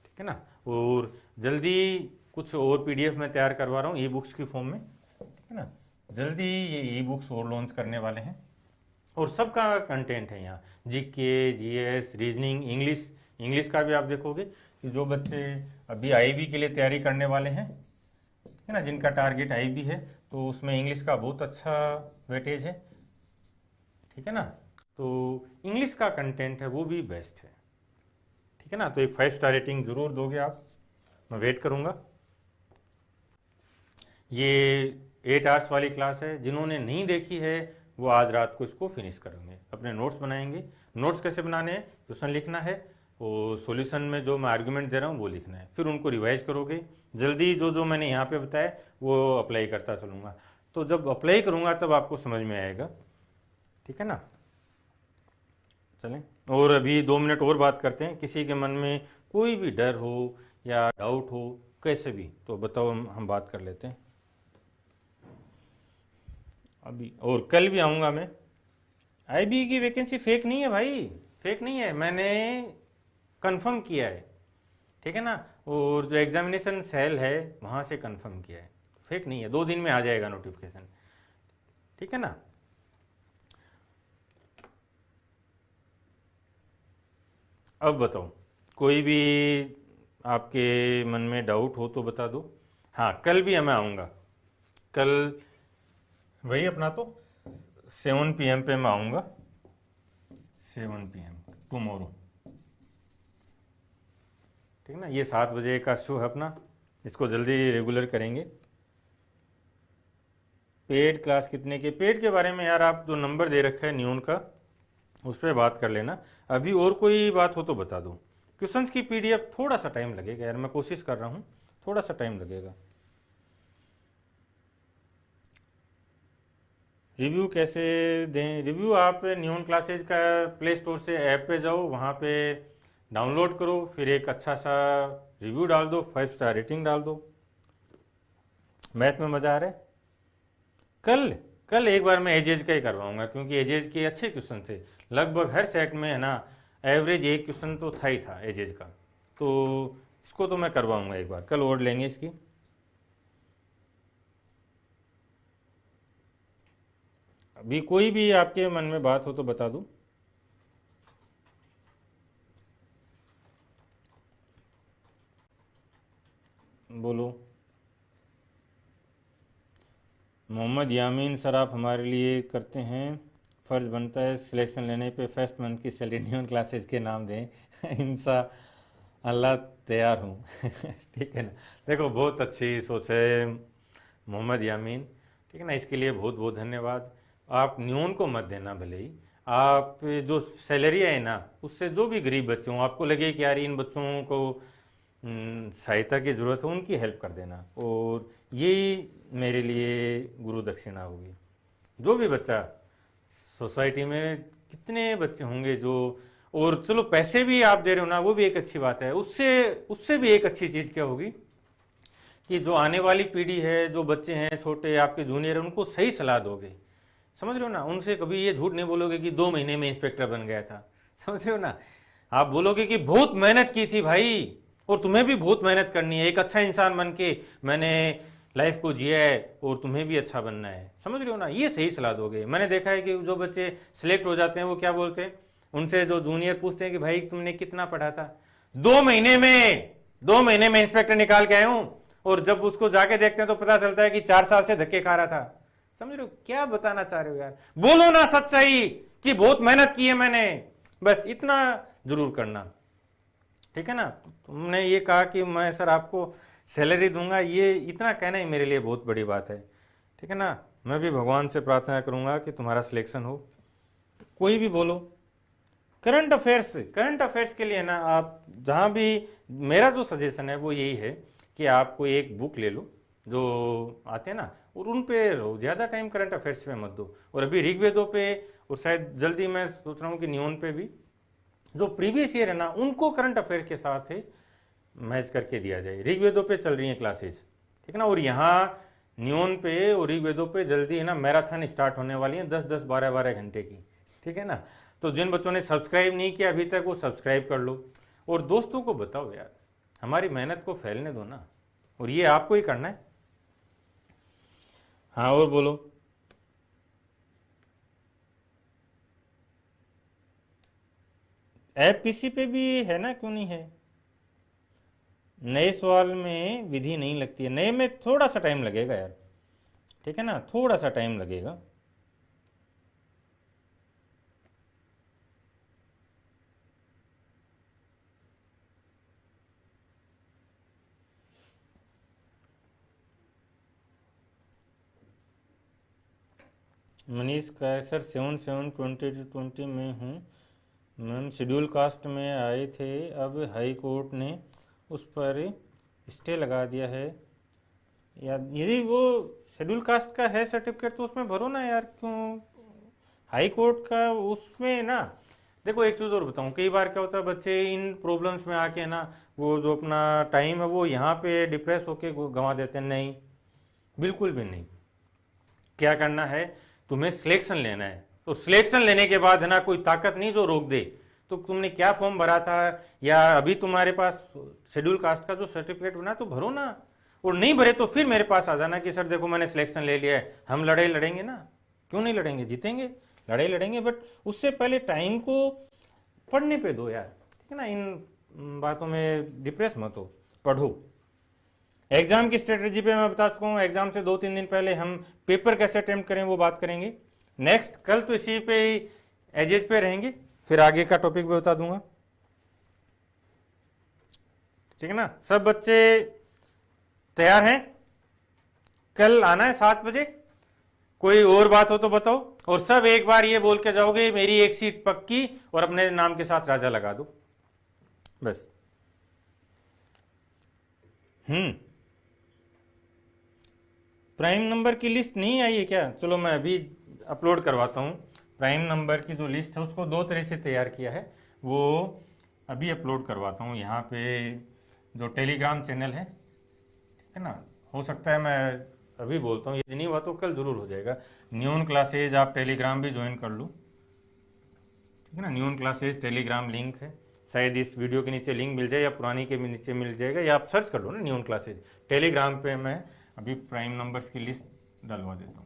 ठीक है ना। और जल्दी कुछ और पीडीएफ में तैयार करवा रहा हूँ ई बुक्स की फॉर्म में, ठीक है ना। जल्दी ये ई बुक्स और लॉन्च करने वाले हैं और सबका कंटेंट है यहाँ, जीके, जीएस, रीजनिंग, इंग्लिश का भी आप देखोगे कि जो बच्चे अभी आईबी के लिए तैयारी करने वाले हैं, ठीक है ना, जिनका टारगेट आईबी है, तो उसमें इंग्लिश का बहुत अच्छा वेटेज है, ठीक है ना। तो इंग्लिश का कंटेंट है वो भी बेस्ट है, ठीक है ना। तो एक 5 स्टार रेटिंग ज़रूर दोगे आप, मैं वेट करूँगा। ये 8 आवर्स वाली क्लास है, जिन्होंने नहीं देखी है वो आज रात को इसको फिनिश करेंगे, अपने नोट्स बनाएंगे। नोट्स कैसे बनाने हैं, क्वेश्चन लिखना है और सॉल्यूशन में जो मैं आर्गुमेंट दे रहा हूँ वो लिखना है, फिर उनको रिवाइज करोगे। जल्दी जो जो मैंने यहाँ पे बताया वो अप्लाई करता चलूँगा, तो जब अप्लाई करूँगा तब आपको समझ में आएगा, ठीक है ना। चलें, और अभी 2 मिनट और बात करते हैं। किसी के मन में कोई भी डर हो या डाउट हो कैसे भी, तो बताओ, हम बात कर लेते हैं अभी। और कल भी आऊँगा मैं। आईबी की वैकेंसी फेक नहीं है भाई, फेक नहीं है, मैंने कंफर्म किया है, ठीक है ना। और जो एग्जामिनेशन सेल है वहाँ से कंफर्म किया है, फेक नहीं है, 2 दिन में आ जाएगा नोटिफिकेशन, ठीक है ना। अब बताओ, कोई भी आपके मन में डाउट हो तो बता दो। हाँ, कल भी मैं आऊँगा, कल वही अपना तो 7 PM पे मैं आऊँगा, 7 PM टुमारो, ठीक है ना। ये 7 बजे का शो है अपना, इसको जल्दी रेगुलर करेंगे। पेड क्लास कितने के, पेड के बारे में यार आप जो नंबर दे रखा है न्यून का उस पर बात कर लेना। अभी और कोई बात हो तो बता दो। क्वेश्चंस की पीडीएफ थोड़ा सा टाइम लगेगा यार, मैं कोशिश कर रहा हूँ, थोड़ा सा टाइम लगेगा। रिव्यू कैसे दें, रिव्यू आप न्यून क्लासेज का प्ले स्टोर से ऐप पे जाओ, वहाँ पे डाउनलोड करो, फिर एक अच्छा सा रिव्यू डाल दो, 5 स्टार रेटिंग डाल दो। मैथ में मज़ा आ रहा है। कल एक बार मैं एजेज का ही करवाऊंगा, क्योंकि एजेज के अच्छे क्वेश्चन थे, लगभग हर सेट में है ना, एवरेज एक क्वेश्चन तो था ही था एजेज का, तो इसको तो मैं करवाऊंगा एक बार, कल और लेंगे इसकी। अभी कोई भी आपके मन में बात हो तो बता दूं। बोलो। मोहम्मद यामीन सर, आप हमारे लिए करते हैं, फ़र्ज़ बनता है सिलेक्शन लेने पे फर्स्ट मंथ की सैलरी न्यून क्लासेज के नाम दें। इंशा अल्लाह तैयार हूँ। ठीक है ना। देखो, बहुत अच्छी सोच है मोहम्मद यामीन, ठीक है ना, इसके लिए बहुत बहुत धन्यवाद। आप न्यून को मत देना, भले ही आप जो सैलरी है ना उससे जो भी गरीब बच्चे हों, आपको लगे कि यार इन बच्चों को सहायता की ज़रूरत है, उनकी हेल्प कर देना, और यही मेरे लिए गुरु दक्षिणा होगी। जो भी बच्चा, सोसाइटी में कितने बच्चे होंगे जो, और चलो पैसे भी आप दे रहे हो ना, वो भी एक अच्छी बात है, उससे भी एक अच्छी चीज़ क्या होगी कि जो आने वाली पीढ़ी है, जो बच्चे हैं छोटे आपके जूनियर, उनको सही सलाह दोगे, समझ रहे हो ना। उनसे कभी ये झूठ नहीं बोलोगे कि 2 महीने में इंस्पेक्टर बन गया था, समझ रहे हो ना। आप बोलोगे कि बहुत मेहनत की थी भाई, और तुम्हें भी बहुत मेहनत करनी है, एक अच्छा इंसान बन के मैंने लाइफ को जिया है और तुम्हें भी अच्छा बनना है, समझ रहे हो ना। ये सही सलाह दोगे। मैंने देखा है कि जो बच्चे सिलेक्ट हो जाते हैं वो क्या बोलते हैं, उनसे जो जूनियर पूछते हैं कि भाई तुमने कितना पढ़ा था, 2 महीने में इंस्पेक्टर निकाल के आया हूं, और जब उसको जाके देखते हैं तो पता चलता है कि 4 साल से धक्के खा रहा था। समझ रहे हो क्या बताना चाह रहे हो यार? बोलो ना सच्चाई कि बहुत मेहनत की है मैंने, बस इतना जरूर करना, ठीक है ना। तुमने ये कहा कि मैं सर आपको सैलरी दूंगा, ये इतना कहना ही मेरे लिए बहुत बड़ी बात है, ठीक है ना। मैं भी भगवान से प्रार्थना करूंगा कि तुम्हारा सिलेक्शन हो। कोई भी बोलो, करंट अफेयर्स के लिए ना, आप जहां भी, मेरा जो सजेशन है वो यही है कि आपको एक बुक ले लो जो आते हैं ना, और उन पे रहो, ज़्यादा टाइम करंट अफेयर्स पे मत दो। और अभी ऋग्वेदों पे, और शायद जल्दी मैं सोच रहा हूँ कि न्यून पे भी जो प्रीवियस ईयर है ना, उनको करंट अफेयर के साथ ही मैच करके दिया जाए। ऋग्वेदों पे चल रही हैं क्लासेज, ठीक है ना। और यहाँ न्यून पे और ऋग्वेदों पे जल्दी है ना मैराथन स्टार्ट होने वाली है, 10-10, 12-12 घंटे की, ठीक है ना। तो जिन बच्चों ने सब्सक्राइब नहीं किया अभी तक, वो सब्सक्राइब कर लो, और दोस्तों को बताओ यार, हमारी मेहनत को फैलने दो ना, और ये आपको ही करना है। हाँ और बोलो। ऐप पीसी पे भी है ना, क्यों नहीं है? नए सवाल में विधि नहीं लगती है, नए में थोड़ा सा टाइम लगेगा यार, ठीक है ना, थोड़ा सा टाइम लगेगा। मनीष का है सर 7/7/2020 में हूँ मैम, शेड्यूल कास्ट में आए थे, अब हाई कोर्ट ने उस पर स्टे लगा दिया है। या यदि वो शेड्यूल कास्ट का है सर्टिफिकेट तो उसमें भरो ना यार, क्यों हाई कोर्ट का उसमें ना। देखो एक चीज़ और बताऊँ, कई बार क्या होता है बच्चे इन प्रॉब्लम्स में आके ना, वो जो अपना टाइम है वो यहाँ पे डिप्रेस होके गंवा देते हैं। नहीं, बिल्कुल भी नहीं। क्या करना है, तुम्हें सिलेक्शन लेना है, तो सिलेक्शन लेने के बाद है ना, कोई ताकत नहीं जो रोक दे। तो तुमने क्या फॉर्म भरा था, या अभी तुम्हारे पास शेड्यूल कास्ट का जो सर्टिफिकेट बना तो भरो ना, और नहीं भरे तो फिर मेरे पास आ जाना कि सर देखो मैंने सिलेक्शन ले लिया है। हम लड़ाई लड़ेंगे ना, क्यों नहीं लड़ेंगे, जीतेंगे, लड़ाई लड़ेंगे। बट उससे पहले टाइम को पढ़ने पे दो यार, ठीक है ना। इन बातों में डिप्रेस मत हो, पढ़ो। एग्जाम की स्ट्रेटेजी पे मैं बता चुका हूँ, एग्जाम से 2-3 दिन पहले हम पेपर कैसे अटेम्प्ट करें वो बात करेंगे। नेक्स्ट कल तो इसी पे एजेस पे रहेंगे, फिर आगे का टॉपिक भी बता दूंगा, ठीक है ना। सब बच्चे तैयार हैं? कल आना है 7 बजे। कोई और बात हो तो बताओ, और सब एक बार ये बोल के जाओगे मेरी एक सीट पक्की, और अपने नाम के साथ राजा लगा दो, बस। प्राइम नंबर की लिस्ट नहीं आई है क्या? चलो मैं अभी अपलोड करवाता हूँ। प्राइम नंबर की जो लिस्ट है उसको 2 तरह से तैयार किया है, वो अभी अपलोड करवाता हूँ यहाँ पे, जो टेलीग्राम चैनल है, ठीक है ना। हो सकता है मैं अभी बोलता हूँ, यदि नहीं हुआ तो कल ज़रूर हो जाएगा। न्यून क्लासेज, आप टेलीग्राम भी ज्वाइन कर लो, ठीक है ना। न्यून क्लासेज टेलीग्राम लिंक है, शायद इस वीडियो के नीचे लिंक मिल जाए, या पुरानी के नीचे मिल जाएगा, या आप सर्च कर लो ना न्यून क्लासेज टेलीग्राम पे। मैं अभी प्राइम नंबर्स की लिस्ट डलवा देता हूँ।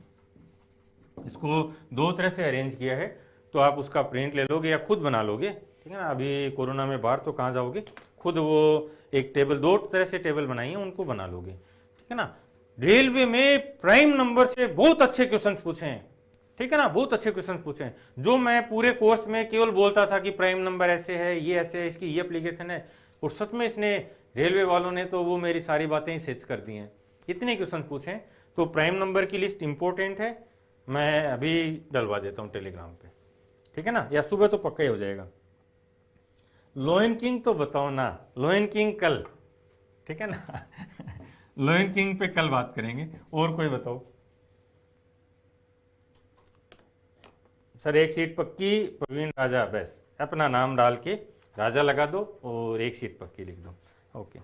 इसको 2 तरह से अरेंज किया है, तो आप उसका प्रिंट ले लोगे या खुद बना लोगे, ठीक है ना। अभी कोरोना में बाहर तो कहाँ जाओगे, खुद वो एक टेबल, 2 तरह से टेबल बनाई है, उनको बना लोगे, ठीक है ना। रेलवे में प्राइम नंबर से बहुत अच्छे क्वेश्चन पूछे हैं, ठीक है ना, बहुत अच्छे क्वेश्चन पूछे हैं, जो मैं पूरे कोर्स में केवल बोलता था कि प्राइम नंबर ऐसे है, ये ऐसे है, इसकी ये एप्लीकेशन है, और सच में इसने, रेलवे वालों ने तो वो मेरी सारी बातें ही सेच कर दी हैं, इतने क्वेश्चन पूछे हैं। तो प्राइम नंबर की लिस्ट इंपॉर्टेंट है, मैं अभी डलवा देता हूँ टेलीग्राम पे, ठीक है ना, या सुबह तो पक्का ही हो जाएगा। लोयन किंग तो बताओ ना, लोयन किंग कल, ठीक है ना। लोयन किंग पे कल बात करेंगे। और कोई बताओ सर? एक सीट पक्की, प्रवीण राजा, बस अपना नाम डाल के राजा लगा दो और एक सीट पक्की लिख दो, ओके।